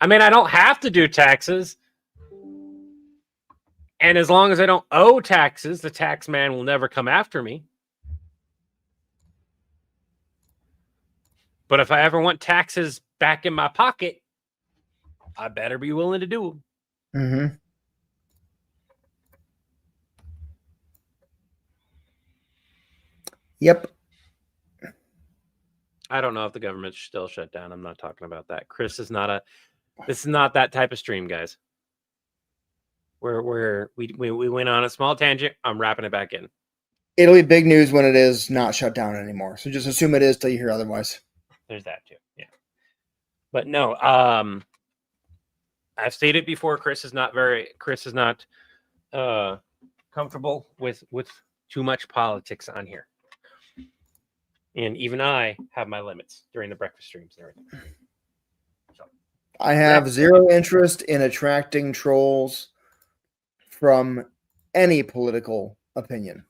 I mean, I don't have to do taxes. And as long as I don't owe taxes, the tax man will never come after me. But if I ever want taxes back in my pocket, I better be willing to do them. Mm-hmm. Yep. I don't know if the government's still shut down. I'm not talking about that. This is not that type of stream, guys. We went on a small tangent. I'm wrapping it back in. It'll be big news when it is not shut down anymore. So just assume it is till you hear otherwise. There's that too. Yeah. But no, I've stated before, Chris is not comfortable with too much politics on here. And even I have my limits during the breakfast streams and everything. So I have zero interest in attracting trolls from any political opinion.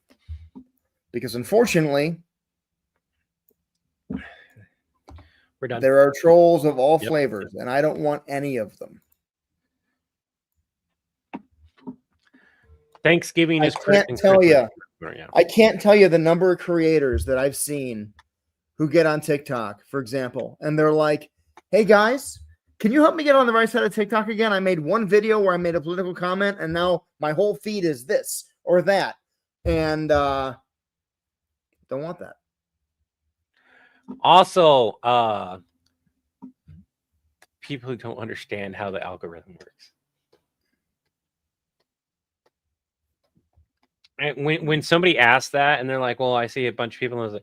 Because unfortunately, we're done. There are trolls of all flavors, and I don't want any of them. Thanksgiving is I can't tell you the number of creators that I've seen who get on TikTok, for example, and they're like, hey guys, can you help me get on the right side of TikTok again? I made one video where I made a political comment, and now my whole feed is this or that. And don't want that. Also, people who don't understand how the algorithm works. And when somebody asks that and they're like, well, I see a bunch of people, and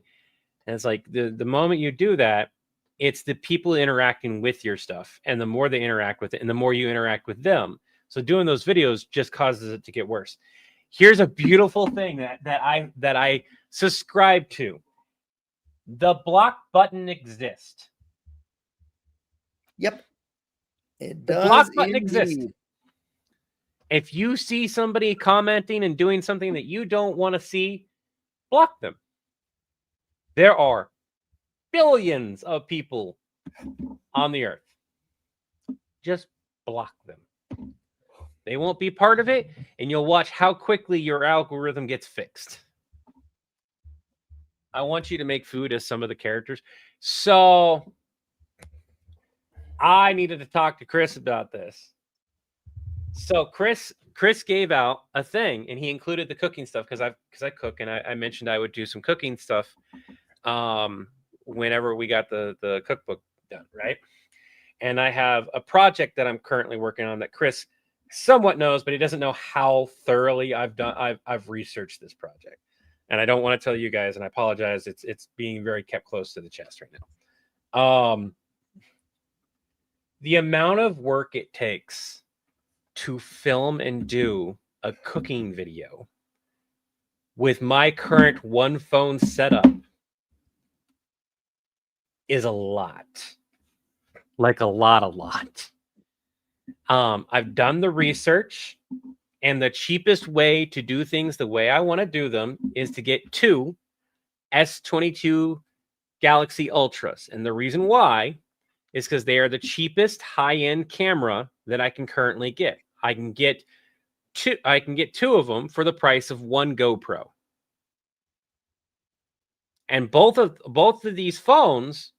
it's like the moment you do that, it's the people interacting with your stuff. And the more they interact with it and the more you interact with them. So doing those videos just causes it to get worse. Here's a beautiful thing that I subscribe to. The block button exists. Yep. It does. The block button exists. If you see somebody commenting and doing something that you don't want to see, block them. There are billions of people on the earth. Just block them. They won't be part of it, and you'll watch how quickly your algorithm gets fixed. I want you to make food as some of the characters. So I needed to talk to Chris about this. So Chris gave out a thing, and he included the cooking stuff because I cook, and I mentioned I would do some cooking stuff whenever we got the cookbook done, right? And I have a project that I'm currently working on that Chris somewhat knows, but he doesn't know how thoroughly I've researched this project. And I don't want to tell you guys, and I apologize. It's being very kept close to the chest right now. The amount of work it takes to film and do a cooking video with my current one phone setup is a lot. Like a lot. I've done the research, and the cheapest way to do things the way I want to do them is to get two S22 Galaxy Ultras. And the reason why is because they are the cheapest high-end camera that I can currently get. I can get two of them for the price of one GoPro. And both of these phones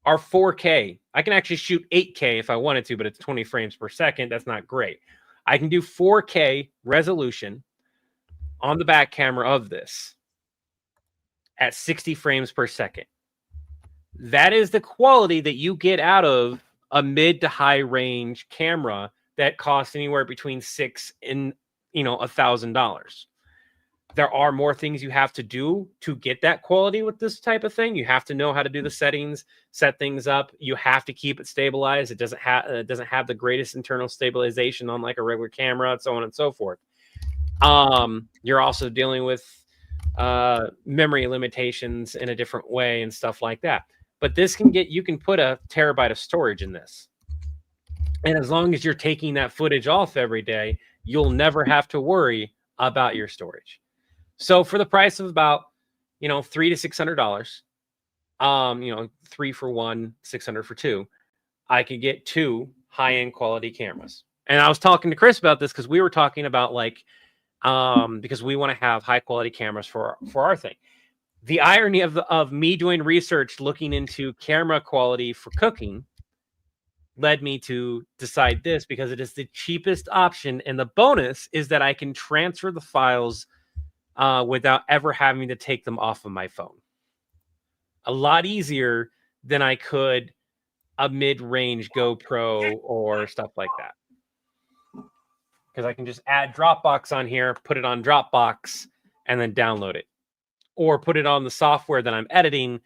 are 4K. I can actually shoot 8K if I wanted to, but it's 20 frames per second. That's not great. I can do 4K resolution on the back camera of this at 60 frames per second. That is the quality that you get out of a mid to high range camera that costs anywhere between $600 and $1,000. There are more things you have to do to get that quality with this type of thing. You have to know how to do the settings, set things up. You have to keep it stabilized. It doesn't have the greatest internal stabilization on like a regular camera, and so on and so forth. You're also dealing with memory limitations in a different way and stuff like that. But this you can put a terabyte of storage in this. And as long as you're taking that footage off every day, you'll never have to worry about your storage. So for the price of about, $300 to $600, 3 for 1, 600 for 2, I could get 2 high-end quality cameras. And I was talking to Chris about this because we were talking about because we want to have high quality cameras for our thing. The irony of me doing research looking into camera quality for cooking led me to decide this because it is the cheapest option. And the bonus is that I can transfer the files without ever having to take them off of my phone. A lot easier than I could a mid-range GoPro or stuff like that. Because I can just add Dropbox on here, put it on Dropbox, and then download it. Or put it on the software that I'm editing,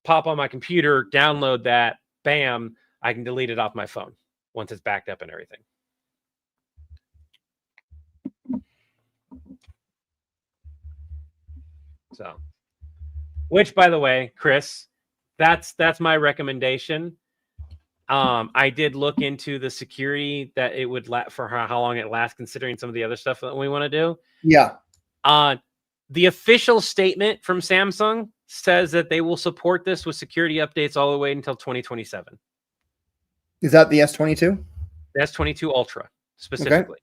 pop on my computer, download that, bam, I can delete it off my phone once it's backed up and everything. So, which, by the way, Chris, that's my recommendation. I did look into the security that it would last for how long it lasts, considering some of the other stuff that we want to do. Yeah. The official statement from Samsung says that they will support this with security updates all the way until 2027. Is that the S22? The S22 Ultra specifically. Okay.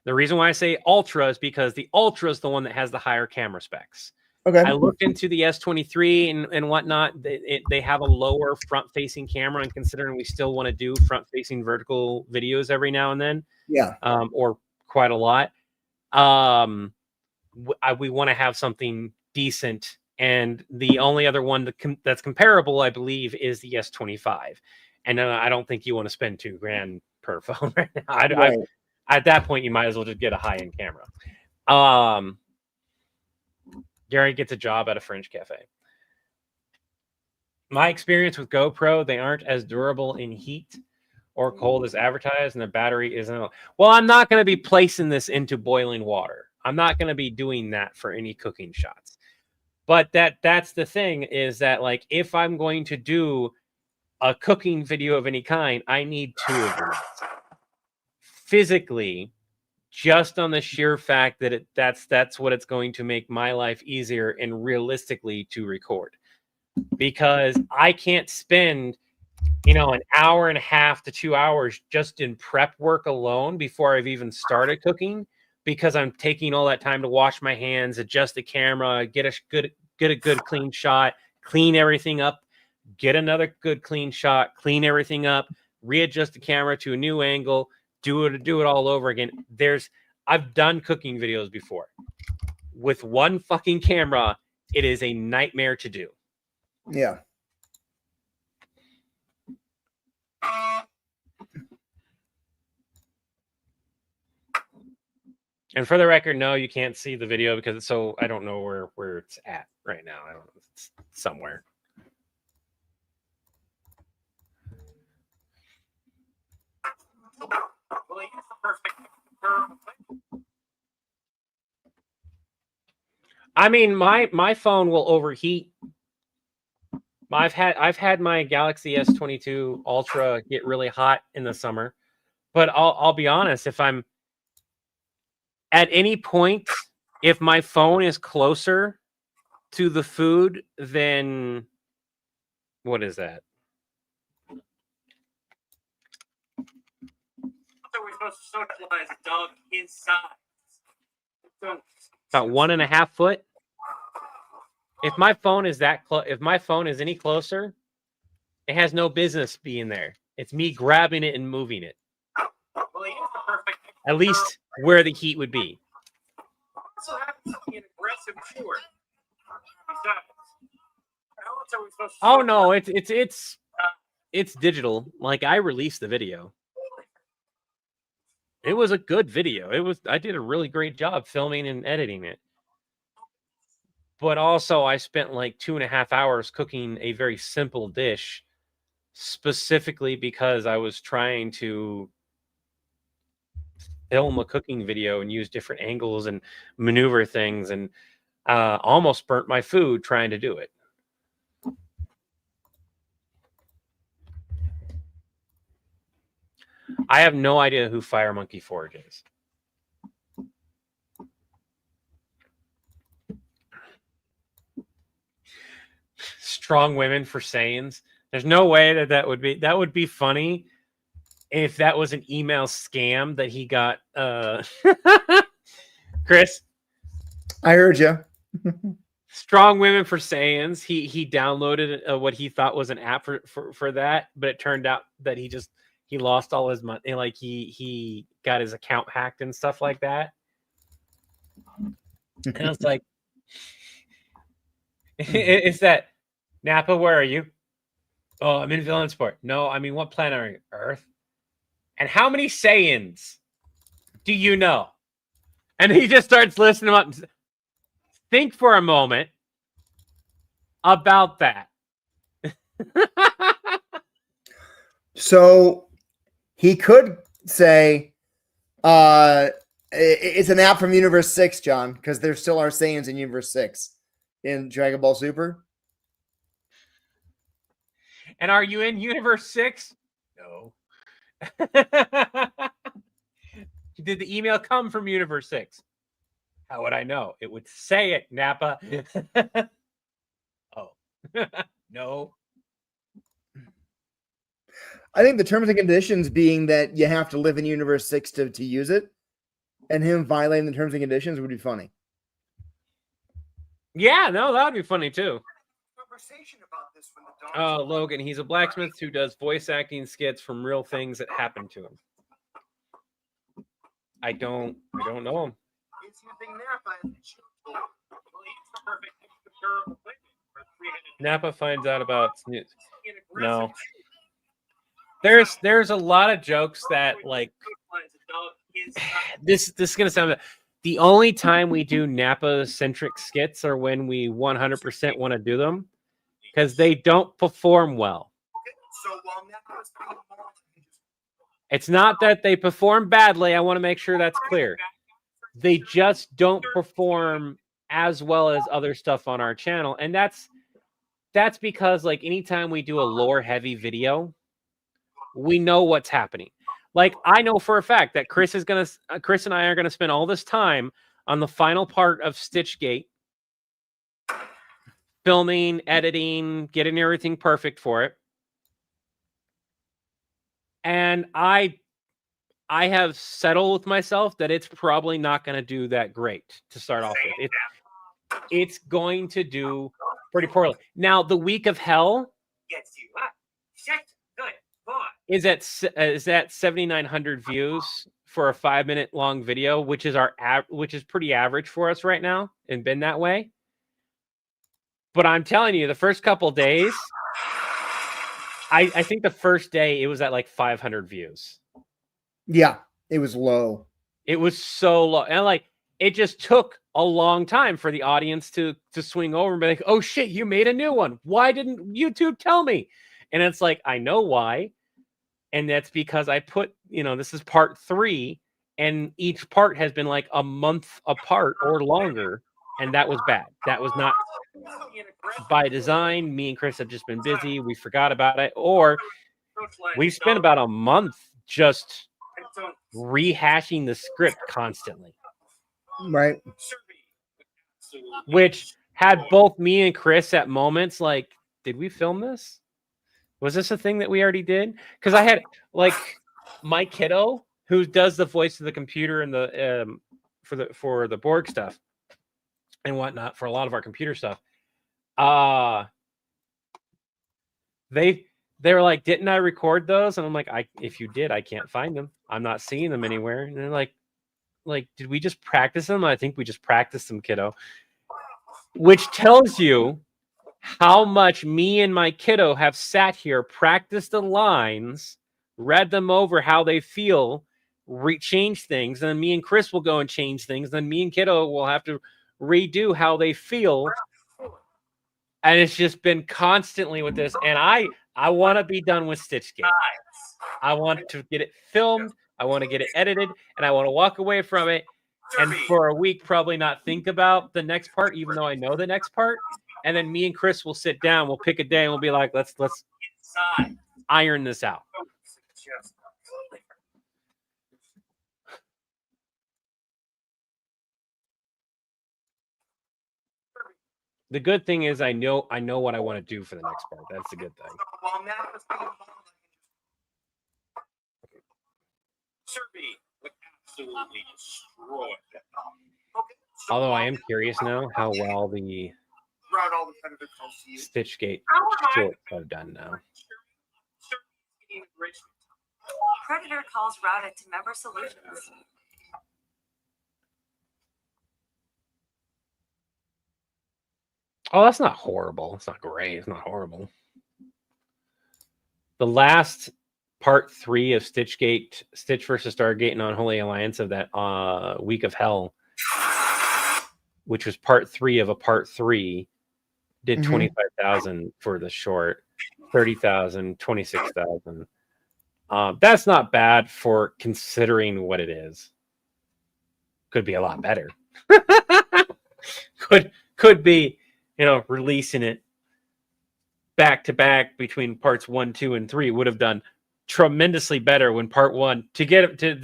The reason why I say Ultra is because the Ultra is the one that has the higher camera specs. Okay. I looked into the S23 and whatnot. They have a lower front-facing camera, and considering we still want to do front-facing vertical videos every now and then, yeah, or quite a lot, we want to have something decent. And the only other one that's comparable, I believe, is the S25. And I don't think you want to spend $2,000 per phone right now. Right. At that point, you might as well just get a high-end camera. Gary gets a job at a French cafe. My experience with GoPro, they aren't as durable in heat or cold as advertised, and the battery isn't. Well, I'm not going to be placing this into boiling water. I'm not going to be doing that for any cooking shots. But that's the thing, is that like if I'm going to do a cooking video of any kind, I need 2 of them. Physically, just on the sheer fact that that's what it's going to make my life easier and realistically to record. Because I can't spend, an hour and a half to 2 hours just in prep work alone before I've even started cooking, because I'm taking all that time to wash my hands, adjust the camera, get a good clean shot, clean everything up, get another good clean shot, clean everything up, readjust the camera to a new angle, do it all over again. I've done cooking videos before. With one fucking camera, it is a nightmare to do. Yeah. And for the record, no, you can't see the video because I don't know where it's at right now. I don't know. It's somewhere. I mean, my phone will overheat. I've had my Galaxy S22 Ultra get really hot in the summer, but I'll be honest, if I'm at any point, if my phone is closer to the food, then what is that? supposed to socialize a dog his size. So, About 1.5 foot. If my phone is that close, if my phone is any closer, it has no business being there. It's me grabbing it and moving it. well, he is the perfect. At least where the heat would be. Also happens to be an aggressive chewer. Besides, how else are we supposed to? Oh no, it's digital. Like I released the video. It was a good video. I did a really great job filming and editing it. But also I spent like 2.5 hours cooking a very simple dish specifically because I was trying to film a cooking video and use different angles and maneuver things and almost burnt my food trying to do it. I have no idea who Fire Monkey Forge is. Strong women for Saiyans. There's no way that would be funny if that was an email scam that he got. Chris, I heard you. Strong Women for Saiyans. He downloaded what he thought was an app for that, but it turned out that he lost all his money. Like he got his account hacked and stuff like that. And I was like, it's that Napa, where are you? Oh, I'm in Villainsport. No, I mean, what planet are you? Earth. And how many Saiyans do you know? And he just starts listening up. Think for a moment about that. So he could say it's an app from Universe 6, John, because there still are Saiyans in Universe 6 in Dragon Ball Super. And are you in Universe 6? No. Did the email come from Universe 6? How would I know? It would say it, Nappa. Oh. No. I think the terms and conditions being that you have to live in Universe 6 to use it, and him violating the terms and conditions would be funny. Yeah, no, that would be funny too. Conversation about this when the dog. Logan, he's a blacksmith who does voice acting skits from real things that happened to him. I don't know him. He's using Napa as a chew tool. Well, he's the perfect extra playmate for a three-headed Napa finds out about an aggressive No. chewer. There's a lot of jokes that like Socialize a dog his size. this is gonna sound. The only time we do Napa centric skits are when we 100% want to do them because they don't perform well. So while Napa is being more It's not that they perform badly. I want to make sure that's clear. They just don't perform as well as other stuff on our channel, and that's because like anytime we do a lore heavy video, we know what's happening. Like I know for a fact that Chris and I are gonna spend all this time on the final part of Stitchgate, filming, editing, getting everything perfect for it. And I have settled with myself that it's probably not going to do that great to start off with. It's going to do pretty poorly. Now, the Week of Hell Gets you up. Shut. Good. Boy. is at 7,900 views for a 5-minute long video, which is which is pretty average for us right now, and been that way. But I'm telling you, the first couple days, I think the first day it was at like 500 views. Yeah, it was low. It was so low, and like it just took a long time for the audience to swing over and be like, "Oh shit, you made a new one. Why didn't YouTube tell me?" And it's like, I know why. And that's because I put, this is part 3, and each part has been like a month apart or longer. And that was bad. That was not by design. Me and Chris have just been busy. We forgot about it. Or we spent about a month just rehashing the script constantly, Right. which had both me and Chris at moments like, did we film this? Was this a thing that we already did? Because I had like my kiddo, who does the voice of the computer and the for the Borg stuff and whatnot for a lot of our computer stuff. They were like, didn't I record those? And I'm like, if you did, I can't find them. I'm not seeing them anywhere. And they're like, did we just practice them? I think we just practiced them, kiddo. Which tells you how much me and my kiddo have sat here, practiced the lines, read them over how they feel, change things. And then me and Chris will go and change things. Then me and kiddo will have to redo how they feel. And it's just been constantly with this. And I want to be done with Stitchgate. I want to get it filmed. I want to get it edited. And I want to walk away from it. And for a week, probably not think about the next part, even though I know the next part. And then me and Chris will sit down. We'll pick a day and we'll be like, let's iron this out. The good thing is I know what I want to do for the next part. That's the good thing. Kirby would absolutely destroy that. Although I am curious now how well the Route all the Predator calls to you. Stitchgate shorts have done now. Predator calls routed to member solutions. Oh, that's not horrible. It's not great. It's not horrible. The last part 3 of Stitchgate, Stitch versus Stargate and Unholy Alliance of that Week of Hell, which was part 3 of a part 3, did 25,000 for the short, 30,000, 26,000. That's not bad for considering what it is. Could be a lot better. could be, releasing it back to back between parts 1, 2, and 3 would have done tremendously better when part 1 to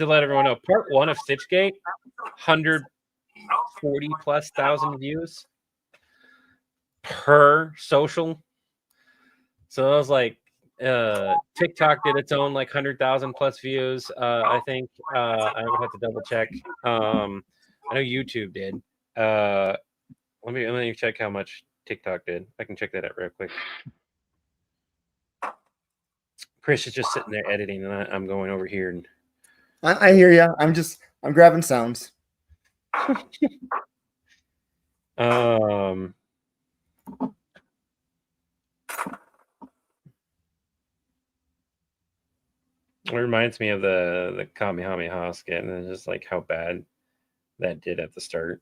let everyone know part 1 of Stitchgate 140 plus thousand views per social. So I was like, TikTok did its own like 100,000 plus views. I think I would have to double check. I know YouTube did. Let me check how much TikTok did. I can check that out real quick. Chris is just sitting there editing, and I'm going over here. And I hear you. I'm grabbing sounds. It reminds me of the Kamehameha skit, and it's just like how bad that did at the start.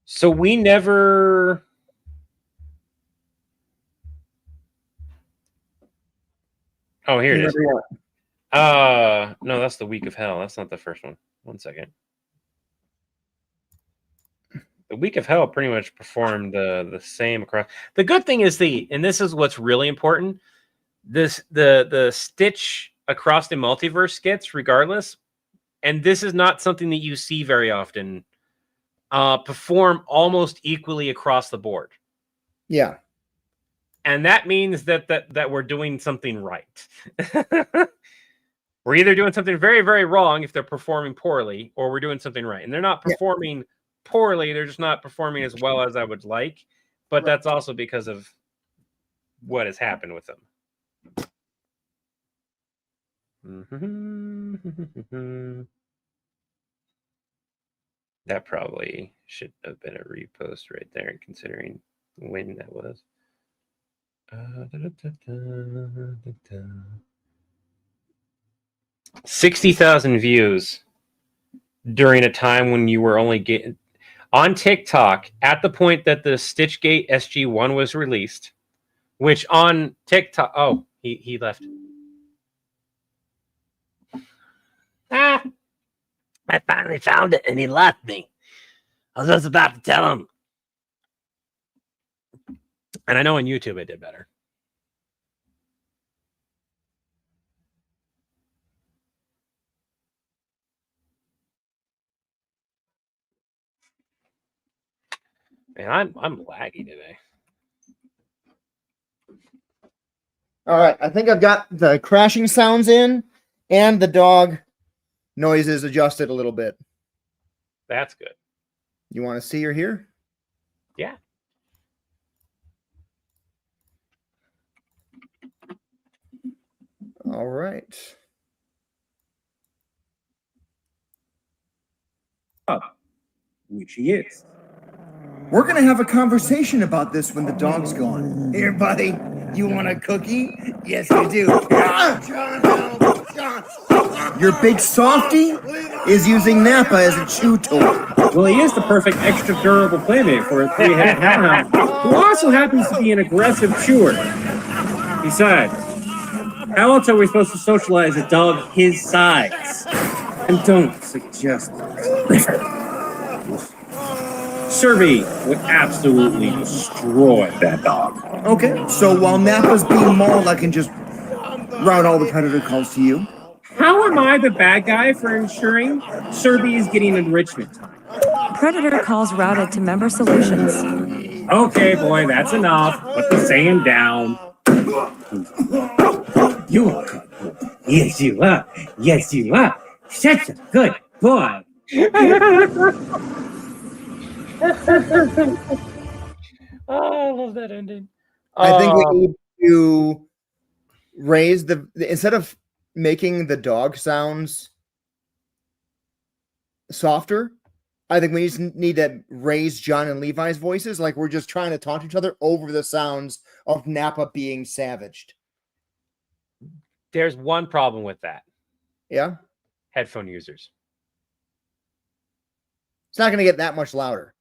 So we never. Oh, here it is. No, that's the Week of Hell. That's not the first one. 1 second. The Week of Hell pretty much performed the same across. The good thing is and this is what's really important. The Stitch across the multiverse skits, regardless, and this is not something that you see very often, perform almost equally across the board. Yeah. And that means that we're doing something right. We're either doing something very, very wrong if they're performing poorly, or we're doing something right. And they're not performing poorly. They're just not performing as well as I would like. But that's also because of what has happened with them. That probably should have been a repost right there, considering when that was. 60,000 views during a time when you were only getting on TikTok at the point that the Stitchgate SG1 was released, which on TikTok, oh, he left. I finally found it and he left me. I was just about to tell him. And I know on YouTube it did better. Man, I'm laggy today. All right, I think I've got the crashing sounds in and the dog noises adjusted a little bit. That's good. You want to see or hear? Yeah. All right. Which he is. We're gonna have a conversation about this when the dog's gone. Here, buddy. You want a cookie? Yes, you do. Your big softy is using Napa as a chew toy. Well, he is the perfect extra durable playmate for a three-headed hellhound, who also happens to be an aggressive chewer. Besides, how else are we supposed to socialize a dog his size? And don't suggest Serby would absolutely destroy that dog. Okay, so while Napa's being mauled, I can just route all the predator calls to you. How am I the bad guy for ensuring Serby is getting enrichment time? Predator calls routed to member solutions. Okay, boy, that's enough. Put the sand down. You are good boy. Yes, you are. Yes, you are. Such a good boy. Oh, I love that ending. I think we need to raise the instead of making the dog sounds softer, I think we just need to raise John and Levi's voices like we're just trying to talk to each other over the sounds of Napa being savaged. There's one problem with that. Yeah? Headphone users. It's not going to get that much louder.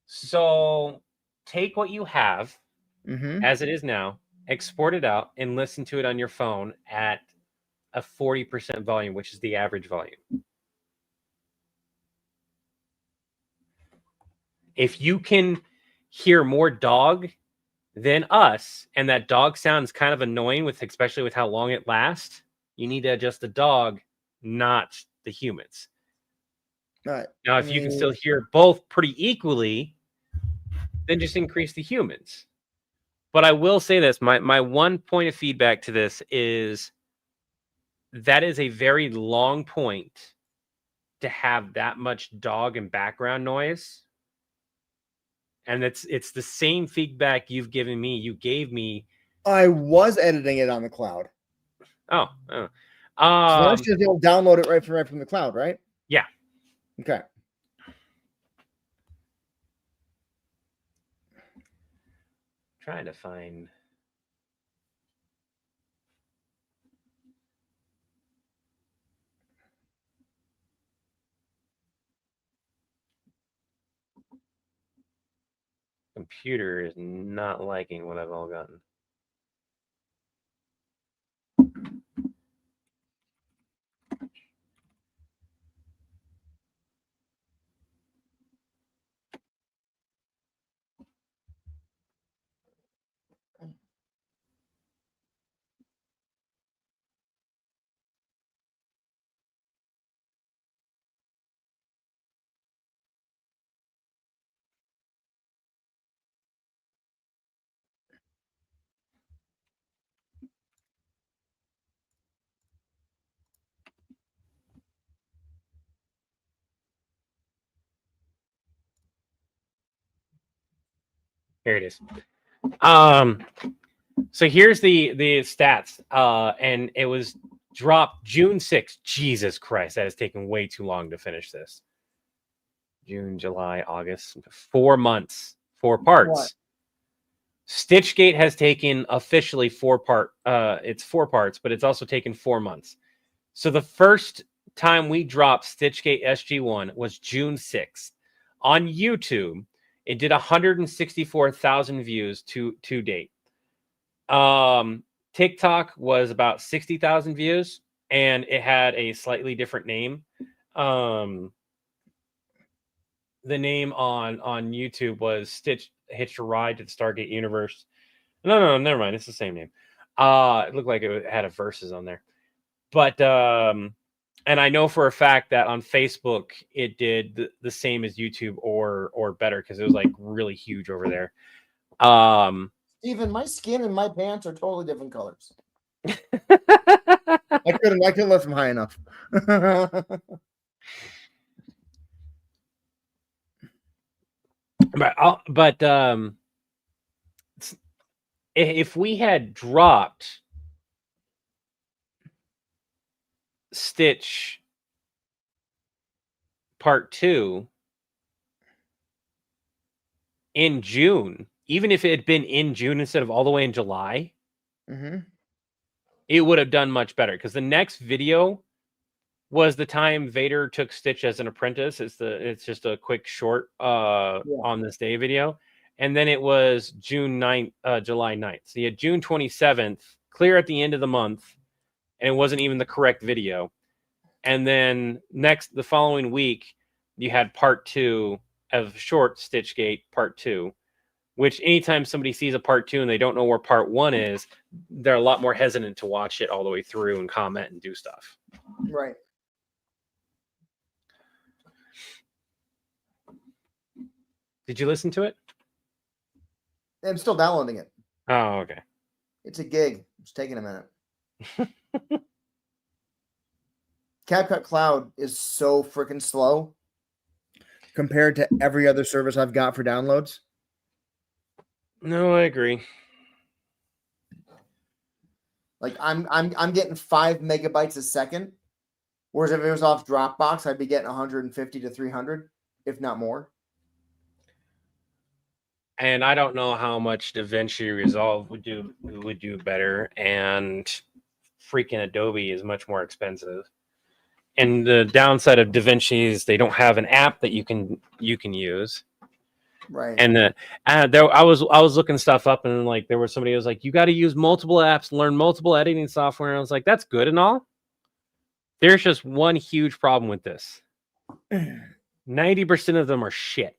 So take what you have Mm-hmm. as it is now, export it out, and listen to it on your phone at a 40% volume, which is the average volume. If you can hear more dog than us, and that dog sounds kind of annoying with, especially with how long it lasts, you need to adjust the dog, not the humans. All right. Now, if you can still hear both pretty equally, then just increase the humans. But I will say this, my one point of feedback to this is that is a very long point to have that much dog and background noise. And it's the same feedback you've given me. You gave me. I was editing it on the cloud. Oh. So let's just download it right from the cloud, right? Yeah. Okay. Trying to find. Computer is not liking what I've all gotten. Here it is. So here's the stats. And it was dropped June 6th. Jesus Christ, that has taken way too long to finish this. June, July, August, 4 months, 4 parts. What? Stitchgate has taken officially 4 parts, but it's also taken 4 months. So the first time we dropped Stitchgate SG1 was June 6th. On YouTube, it did 164,000 views to date. TikTok was about 60,000 views, and it had a slightly different name. The name on YouTube was Stitch Hitched a Ride to the Stargate Universe. No, never mind. It's the same name. It looked like it had a verses on there. But And I know for a fact that on Facebook it did the same as YouTube or better because it was like really huge over there. Steven, my skin and my pants are totally different colors. but I couldn't lift them high enough. if we had dropped Stitch Part 2 in June, even if it had been in June instead of all the way in July, it would have done much better because the next video was the time Vader took Stitch as an apprentice. It's just a quick short on this day video. And then it was June 9th, July 9th. So you had June 27th, clear at the end of the month, and it wasn't even the correct video. And then the following week, you had part 2 of short Stitchgate part 2, which anytime somebody sees a part 2 and they don't know where part 1 is, they're a lot more hesitant to watch it all the way through and comment and do stuff. Right. Did you listen to it? I'm still downloading it. Oh, okay. It's a gig. It's taking a minute. CapCut Cloud is so freaking slow compared to every other service I've got for downloads. No, I agree. Like I'm getting 5 megabytes a second, whereas if it was off Dropbox, I'd be getting 150 to 300, if not more. And I don't know how much DaVinci Resolve would do better, and freaking Adobe is much more expensive. And the downside of DaVinci is they don't have an app that you can use. Right. And I was looking stuff up, and like there was somebody who was like, you got to use multiple apps, learn multiple editing software. And I was like, that's good and all. There's just one huge problem with this. 90% of them are shit.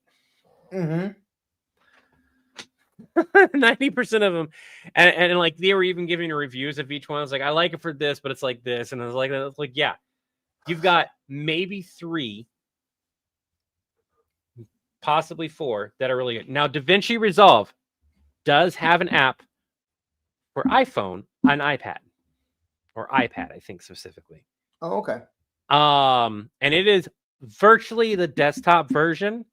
90% of them, and like they were even giving reviews of each one. I was like, I like it for this, but it's like this, and I was like, yeah, you've got maybe 3, possibly 4 that are really good. Now, DaVinci Resolve does have an app for iPhone and iPad, or iPad, I think specifically. Oh, okay. And it is virtually the desktop version,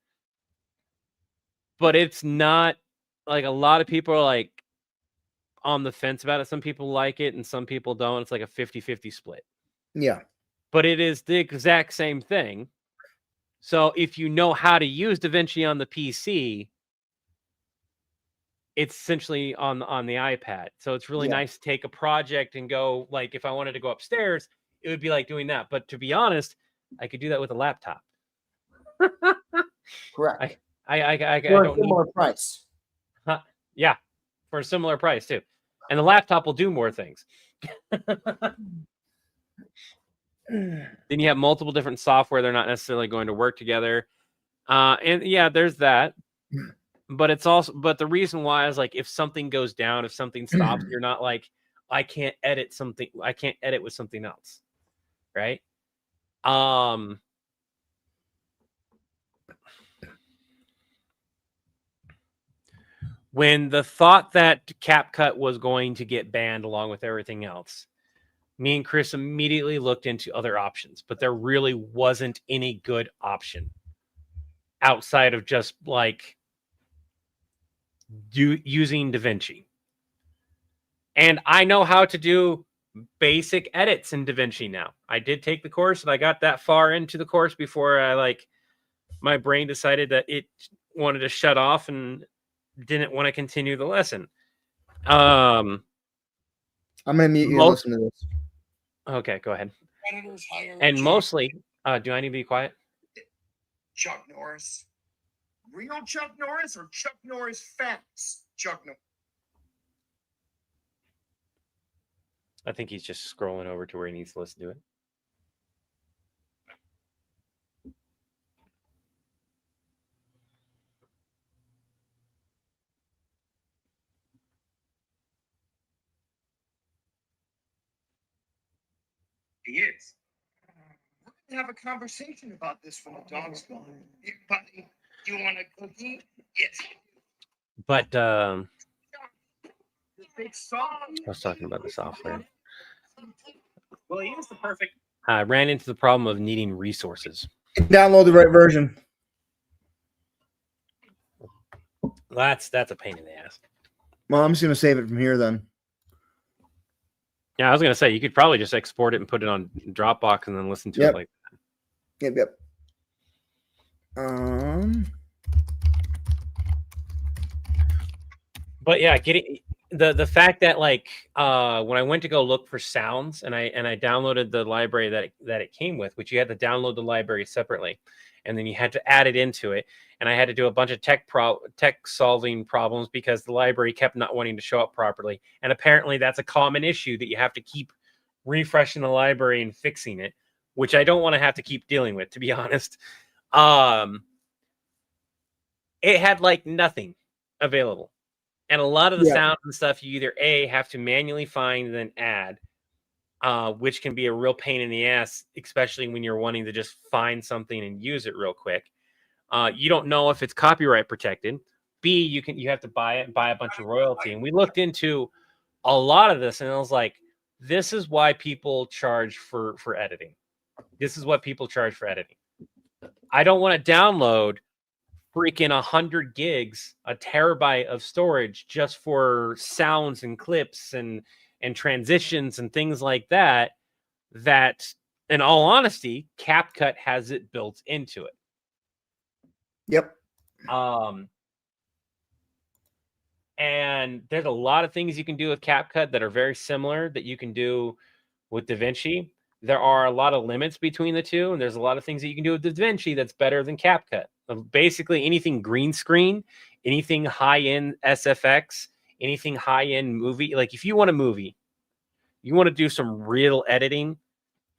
but it's not. Like a lot of people are like on the fence about it. Some people like it and some people don't. It's like a 50-50 split. Yeah. But it is the exact same thing. So if you know how to use DaVinci on the PC, it's essentially on the iPad. So it's really nice to take a project and go, like, if I wanted to go upstairs, it would be like doing that. But to be honest, I could do that with a laptop. Correct. I for don't a similar price. Yeah, for a similar price too. And the laptop will do more things. Then you have multiple different software. They're not necessarily going to work together. And yeah, there's that. But it's also, but the reason why is like, if something goes down, if something stops, you're not like, I can't edit something. I can't edit with something else. Right. When the thought that CapCut was going to get banned along with everything else, me and Chris immediately looked into other options, but there really wasn't any good option outside of just like using DaVinci. And I know how to do basic edits in DaVinci now. I did take the course and I got that far into the course before my brain decided that it wanted to shut off and didn't want to continue the lesson. I'm gonna mute you and listen to this. Okay, go ahead. Predators hire And Chuck, mostly, do I need to be quiet? Chuck Norris. Real Chuck Norris or Chuck Norris facts? Chuck Norris. I think he's just scrolling over to where he needs to listen to it. He is. Have a conversation about this when the dog's gone. Here, buddy, you want a cookie? Yes. But The big soft. I was talking about the software. Well, he is the perfect. I ran into the problem of needing resources. Download the right version. That's a pain in the ass. Well, I'm just gonna save it from here then. Yeah, I was gonna say you could probably just export it and put it on Dropbox and then listen to Yep. it like. Yep. But yeah, getting the fact that like when I went to go look for sounds and I downloaded the library that it came with, which you had to download the library separately, and then you had to add it into it, and I had to do a bunch of tech solving problems because the library kept not wanting to show up properly, and apparently that's a common issue that you have to keep refreshing the library and fixing it, which I don't want to have to keep dealing with, to be honest. It had like nothing available. And a lot of the sounds and stuff you either A, have to manually find and then add, which can be a real pain in the ass, especially when you're wanting to just find something and use it real quick. You don't know if it's copyright protected. B, you have to buy it and buy a bunch of royalty. And we looked into a lot of this, and I was like, this is why people charge for editing. This is what people charge for editing. I don't want to download freaking 100 gigs, a terabyte of storage just for sounds and clips and transitions and things like that. That, in all honesty, CapCut has it built into it. Yep. And there's a lot of things you can do with CapCut that are very similar that you can do with DaVinci. There are a lot of limits between the two, and there's a lot of things that you can do with DaVinci that's better than CapCut. Basically, anything green screen, anything high-end SFX, anything high-end movie. Like if you want a movie, you want to do some real editing,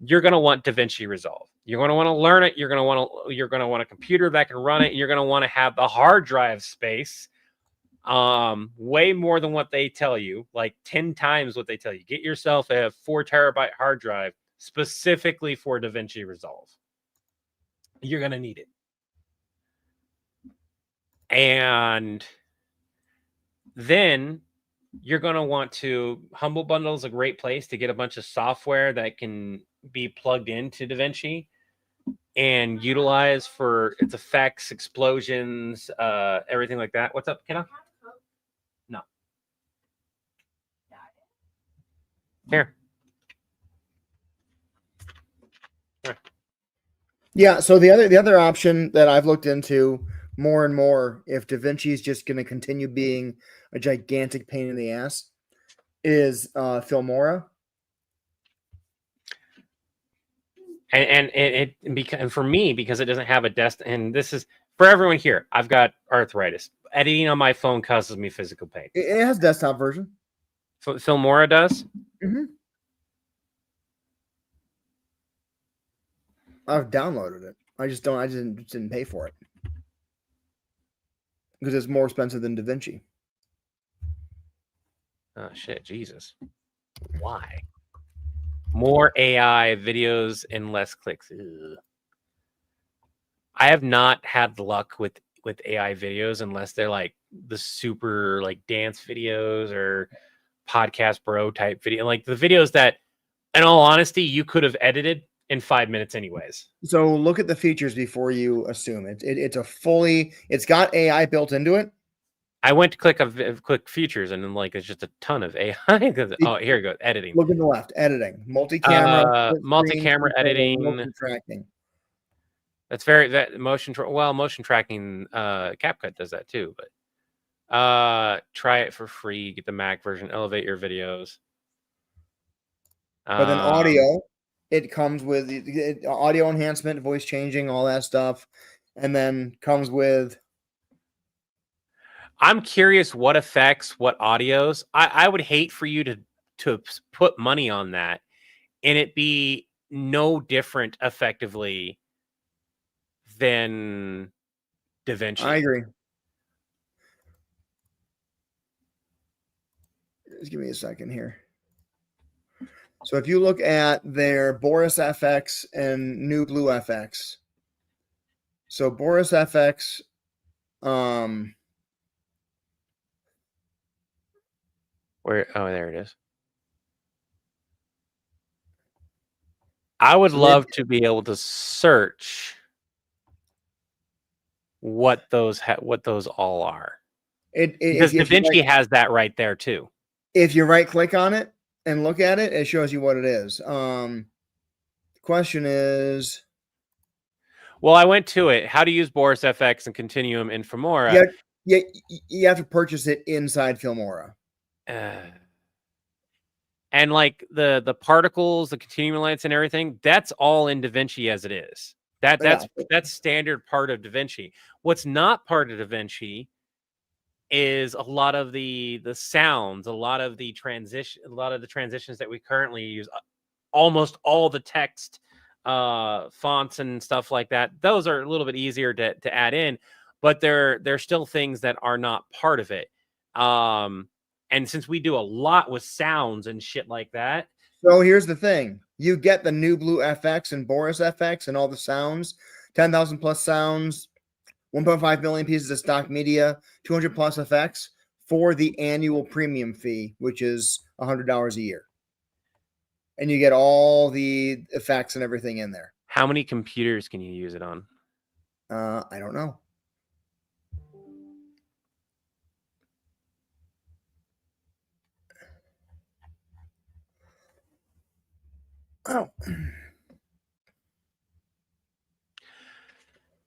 you're going to want DaVinci Resolve. You're going to want to learn it. You're going to want a computer that can run it. And you're going to want to have the hard drive space, way more than what they tell you, like 10 times what they tell you. Get yourself a 4 terabyte hard drive specifically for DaVinci Resolve. You're going to need it. And then you're going to want to, Humble Bundle is a great place to get a bunch of software that can be plugged into DaVinci and utilize for its effects, explosions, everything like that. What's up, Kenna? No. Here. Yeah. So the other option that I've looked into more and more, if DaVinci is just going to continue being a gigantic pain in the ass, is Filmora. And for me, because it doesn't have a desk, and this is for everyone here, I've got arthritis. Editing on my phone causes me physical pain. It has desktop version. Filmora does. Mm-hmm. I've downloaded it. I just didn't pay for it because it's more expensive than DaVinci. Oh shit, Jesus! Why? More AI videos and less clicks. Ugh. I have not had luck with AI videos unless they're like the super like dance videos or podcast bro type video, like the videos that, in all honesty, you could have edited in 5 minutes anyways. So look at the features before you assume it. It's got AI built into it. I went to click features and then like it's just a ton of AI. Oh, here we go. Editing. Look at the left. Editing. Multi-camera. Multi-camera editing. Motion tracking. That's motion tracking. CapCut does that too, but try it for free. Get the Mac version. Elevate your videos. But then audio, it comes with audio enhancement, voice changing, all that stuff, and then comes with. I'm curious what effects, what audios. I would hate for you to put money on that and it be no different effectively than DaVinci. I agree. Just give me a second here. So if you look at their Boris FX and New Blue FX, so Boris FX, Where? Oh, there it is. I would So love to be able to search what those all are, because DaVinci has that right there too. If you right click on it and look at it, it shows you what it is. The question is, well, I went to it. How to use Boris FX and Continuum in Filmora. Yeah, you have to purchase it inside Filmora. And like the particles, the continuum lights, and everything, that's all in DaVinci as it is. That's standard part of DaVinci. What's not part of DaVinci is a lot of the sounds, a lot of the transitions that we currently use, almost all the text, fonts and stuff like that. Those are a little bit easier to add in, but they're still things that are not part of it. And since we do a lot with sounds and shit like that. So here's the thing. You get the New Blue FX and Boris FX and all the sounds, 10,000 plus sounds, 1.5 million pieces of stock media, 200 plus effects for the annual premium fee, which is $100 a year. And you get all the effects and everything in there. How many computers can you use it on? I don't know. Oh.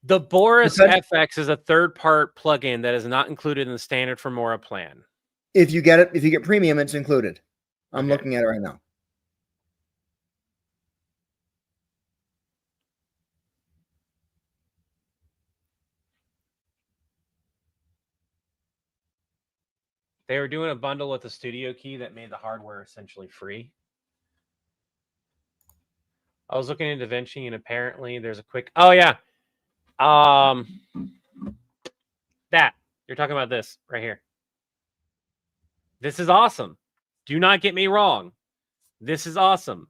The Boris FX is a third-part plugin that is not included in the standard Filmora plan. If you get premium, it's included. I'm looking at it right now. They were doing a bundle with the Studio Key that made the hardware essentially free. I was looking into DaVinci, and apparently there's a quick... Oh, yeah. That. You're talking about this right here. This is awesome. Do not get me wrong. This is awesome.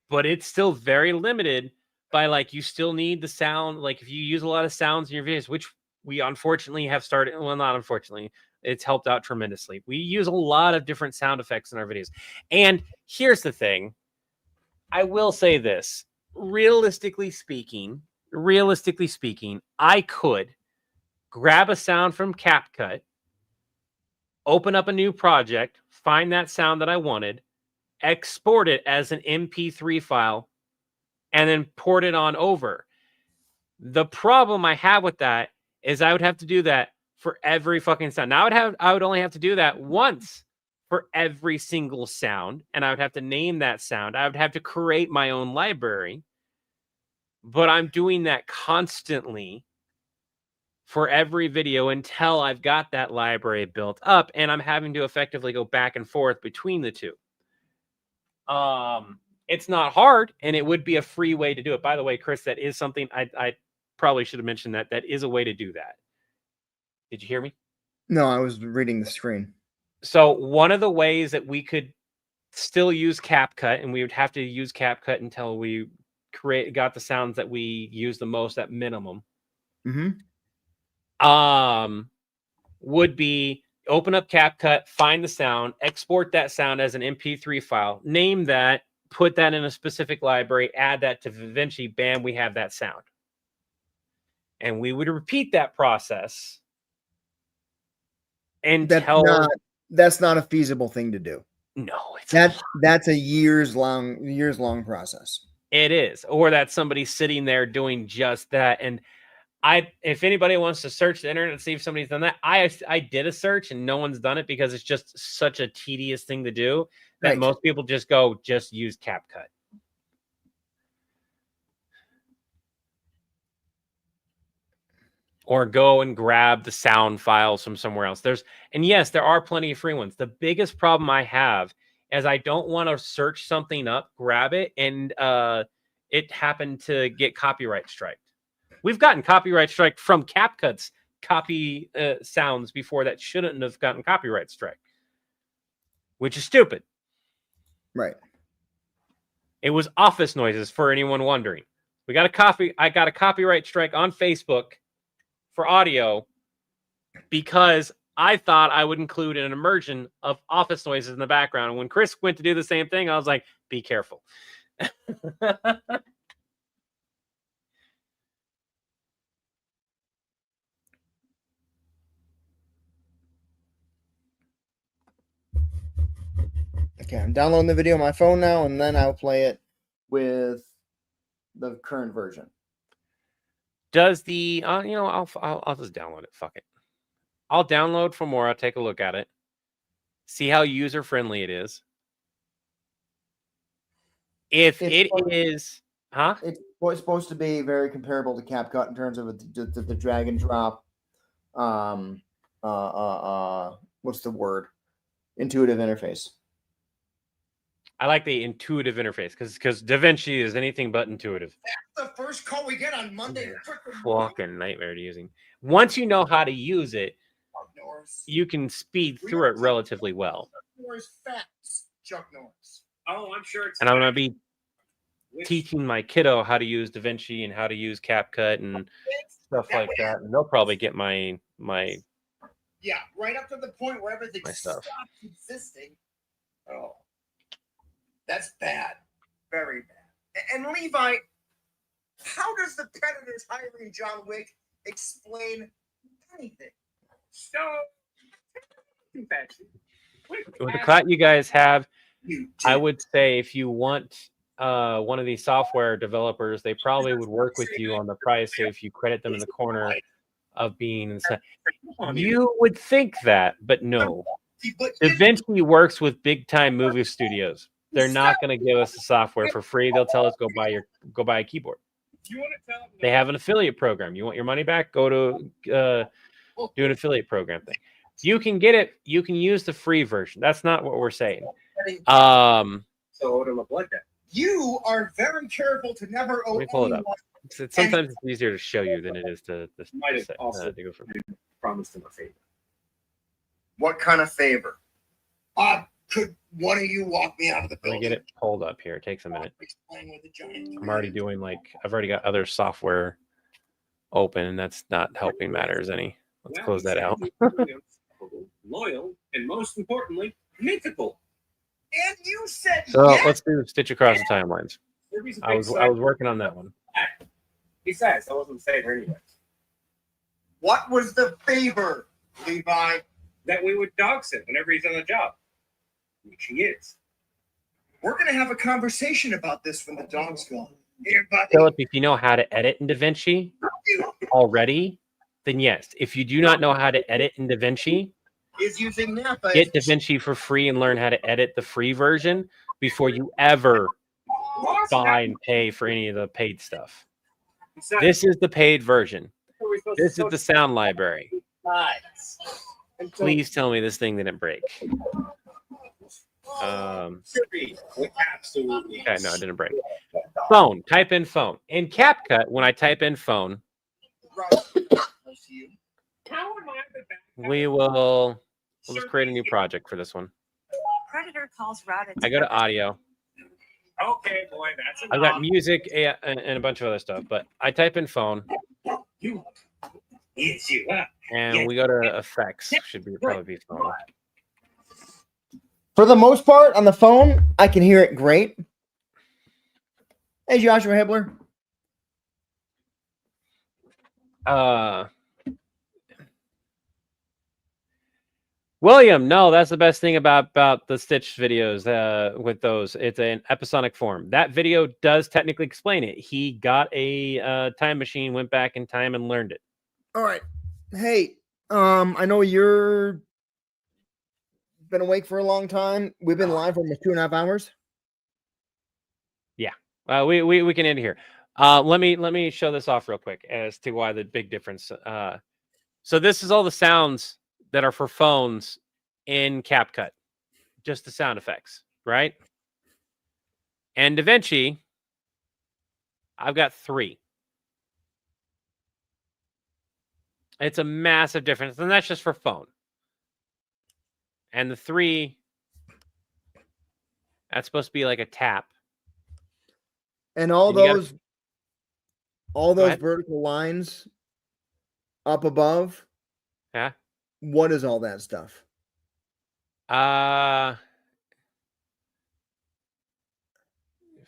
But it's still very limited by, like, you still need the sound. Like, if you use a lot of sounds in your videos, which we unfortunately have started... Well, not unfortunately. It's helped out tremendously. We use a lot of different sound effects in our videos. And here's the thing. I will say this. Realistically speaking, I could grab a sound from CapCut, open up a new project, find that sound that I wanted, export it as an MP3 file, and then port it on over. The problem I have with that is I would have to do that for every fucking sound. Now I would only have to do that once for every single sound, and I would have to name that sound. I would have to create my own library, but I'm doing that constantly for every video until I've got that library built up, and I'm having to effectively go back and forth between the two. It's not hard, and it would be a free way to do it. By the way, Chris, that is something I probably should have mentioned that. That is a way to do that. Did you hear me? No, I was reading the screen. So one of the ways that we could still use CapCut, and we would have to use CapCut until we got the sounds that we use the most at minimum. Would be open up CapCut, find the sound, export that sound as an MP3 file, name that, put that in a specific library, add that to DaVinci, bam, we have that sound. And we would repeat that process until... That's not a feasible thing to do. No, that's a years long process. It is, or that somebody's sitting there doing just that. And if anybody wants to search the internet and see if somebody's done that, I did a search and no one's done it because it's just such a tedious thing to do that most people just use CapCut. Or go and grab the sound files from somewhere else. And yes, there are plenty of free ones. The biggest problem I have is I don't want to search something up, grab it, and it happened to get copyright striked. We've gotten copyright strike from CapCut's copy sounds before that shouldn't have gotten copyright strike, which is stupid. Right. It was office noises for anyone wondering. I got a copyright strike on Facebook for audio because I thought I would include an immersion of office noises in the background. And when Chris went to do the same thing, I was like, be careful. Okay, I'm downloading the video on my phone now, and then I'll play it with the current version. Does the I'll just download it. Fuck it. I'll download Filmora, take a look at it, see how user friendly it is. If it is, huh? It's supposed to be very comparable to CapCut in terms of the drag and drop. What's the word? Intuitive interface. I like the intuitive interface because DaVinci is anything but intuitive. That's the first call we get on Monday. Fucking nightmare to using. Once you know how to use it, you can speed through it relatively well. Norris facts, Chuck Norris. Oh, I'm sure it's. And I'm gonna be teaching my kiddo how to use DaVinci and how to use CapCut and stuff like that, and they'll probably get my Yeah, right up to the point where everything My stuff. stops existing. Oh, that's bad, very bad. And Levi, how does the Predators hiring John Wick explain anything? So, confession. with the cut you guys have. You I did. would say if you want one of these software developers, they probably would work with you on the price if you credit them in the corner of being inside. You would think that, but no. But DaVinci works with big time movie studios. They're not going to give us the software for free. They'll tell us go buy a keyboard. You want to tell them They have an affiliate program. You want your money back? Go to do an affiliate program thing. You can get it. You can use the free version. That's not what we're saying. so owed him a blood debt. you are very careful to never owe Let me pull it up. anyone. Sometimes it's easier to show you than it is to Might have also to go from. promised him a favor. What kind of favor? Could one of you walk me out of the Let me building? get it pulled up here. It takes a minute. Playing with a giant I'm already doing I've already got other software open, and that's not helping matters any. Let's Well, close that he out. said he was loyal, and most importantly, mythical. And you said So yes. let's do Stitch Across the Timelines. He's a I big was side. working on that one. Besides, I wasn't saying her anyways. What was the favor, Levi? That we would dox him whenever he's on the job, which he is. We're gonna have a conversation about this when the dog's gone. Here, buddy. Philip, if you know how to edit in DaVinci already, then yes. If you do not know how to edit in DaVinci, Is using Napa. get DaVinci for free and learn how to edit the free version before you ever buy and pay for any of the paid stuff. Besides, This is the paid version. how are we supposed This to is the sound library. socialize? And so- Please tell me this thing didn't break. Should be. Absolutely. Okay, no, it didn't break. Phone. Type in phone. In CapCut, when I type in phone, Right. How am I the bad we'll just create a new project for this one. Predator calls routed to I go to audio. Okay, boy, that's enough. I've got music and a bunch of other stuff, but I type in phone You. It's you. Huh? and we go to effects. Should be probably be phone. For the most part, on the phone, I can hear it great. Hey, Joshua Hibbler. William, no, that's the best thing about the Stitch videos with those. It's an episodic form. That video does technically explain it. He got a time machine, went back in time, and learned it. All right. Hey, I know you're been awake for a long time. We've been live for almost 2.5 hours. We can end here. Let me show this off real quick as to why the big difference. So this is all the sounds that are for phones in CapCut, just the sound effects, right? And DaVinci, I've got 3. It's a massive difference, and that's just for phone. And the 3, that's supposed to be like a tap. And all And you gotta- those, all Go those ahead. vertical lines up above. Yeah. What is all that stuff?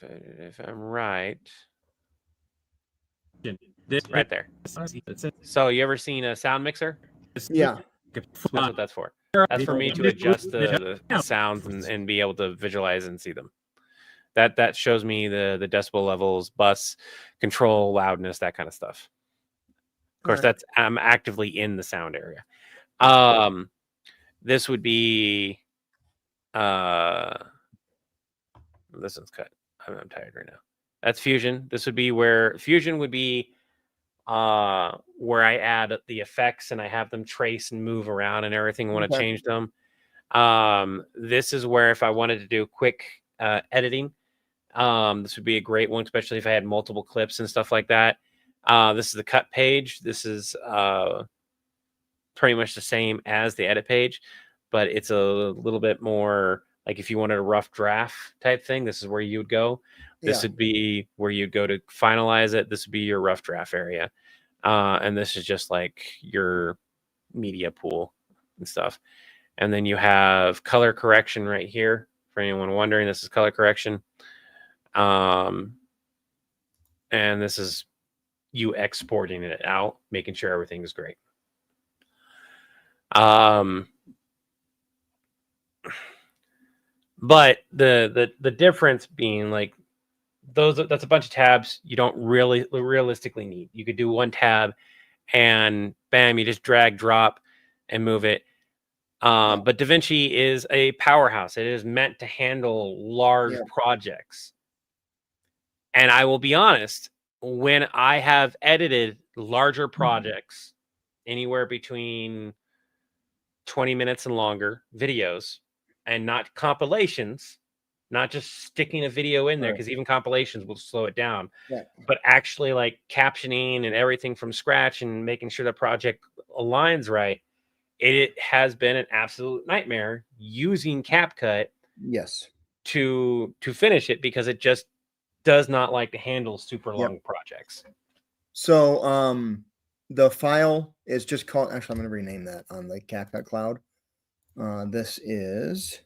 If I'm right, This right there. So you ever seen a sound mixer? Yeah. That's what that's for. That's for me to adjust the sounds and be able to visualize and see them. That shows me the decibel levels, bus control, loudness, that kind of stuff. Of course, Alright. I'm actively in the sound area. This would be this one's cut. I'm tired right now. That's Fusion. This would be where Fusion would be where I add the effects and I have them trace and move around and everything. I want to Okay. change them. This is where if I wanted to do quick editing, this would be a great one, especially if I had multiple clips and stuff like that. This is the cut page. This is pretty much the same as the edit page, but it's a little bit more like if you wanted a rough draft type thing, this is where you would go. This Yeah. would be where you'd go to finalize it. This would be your rough draft area. And this is just like your media pool and stuff. And then you have color correction right here. For anyone wondering, this is color correction. And this is you exporting it out, making sure everything is great. But the difference being like that's a bunch of tabs you don't really realistically need. You could do one tab and bam, you just drag, drop, and move it. But DaVinci is a powerhouse. It is meant to handle large projects. And I will be honest, when I have edited larger projects, anywhere between 20 minutes and longer videos, and not compilations, not just sticking a video in there, because even compilations will slow it down, but actually like captioning and everything from scratch and making sure the project aligns right, it has been an absolute nightmare using CapCut to finish it, because it just does not like to handle super long projects. So the file is just called, actually I'm going to rename that on the CapCut Cloud. This is,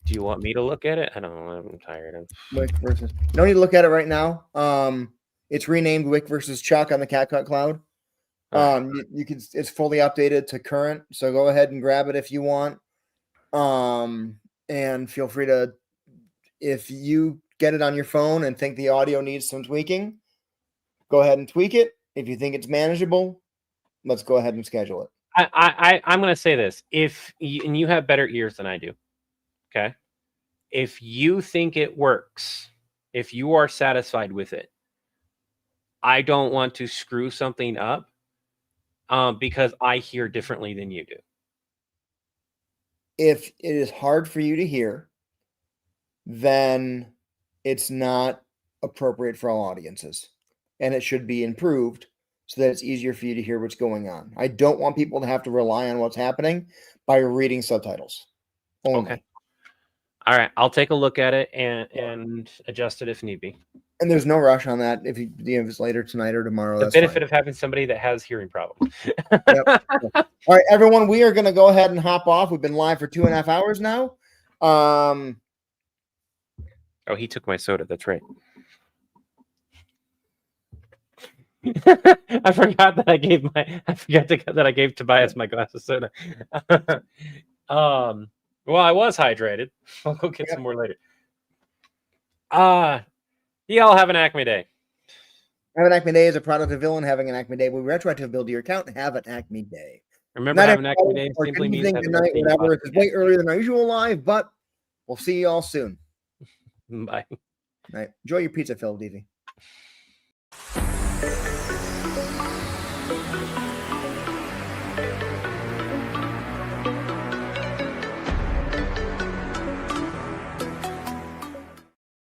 do you want me to look at it? I don't know. I'm tired of Wick versus, you don't need to look at it right now. It's renamed Wick versus Chuck on the CapCut Cloud. You can, it's fully updated to current, so go ahead and grab it if you want. And feel free to, if you get it on your phone and think the audio needs some tweaking, go ahead and tweak it. If you think it's manageable, let's go ahead and schedule it. I'm going to say this. If you, and you have better ears than I do, okay? If you think it works, if you are satisfied with it, I don't want to screw something up because I hear differently than you do. If it is hard for you to hear, then it's not appropriate for all audiences, and it should be improved so that it's easier for you to hear what's going on. I don't want people to have to rely on what's happening by reading subtitles only. Okay. All right. I'll take a look at it and adjust it if need be. And there's no rush on that. If it's later tonight or tomorrow, The that's benefit fine. of having somebody that has hearing problems. All right, everyone, we are going to go ahead and hop off. We've been live for 2.5 hours now. Oh, he took my soda. That's right. I forgot that I gave Tobias my glass of soda. Well, I was hydrated. I'll go get some more later. Y'all have an Acme Day. Have an Acme Day is a product of Villain. Having an Acme Day will retroactive build to your account and have an Acme Day. Remember, having an Acme Day or simply means evening, having tonight, a whatever. It's way earlier than our usual live, but we'll see you all soon. Bye. All right. Enjoy your pizza, Phil Devey.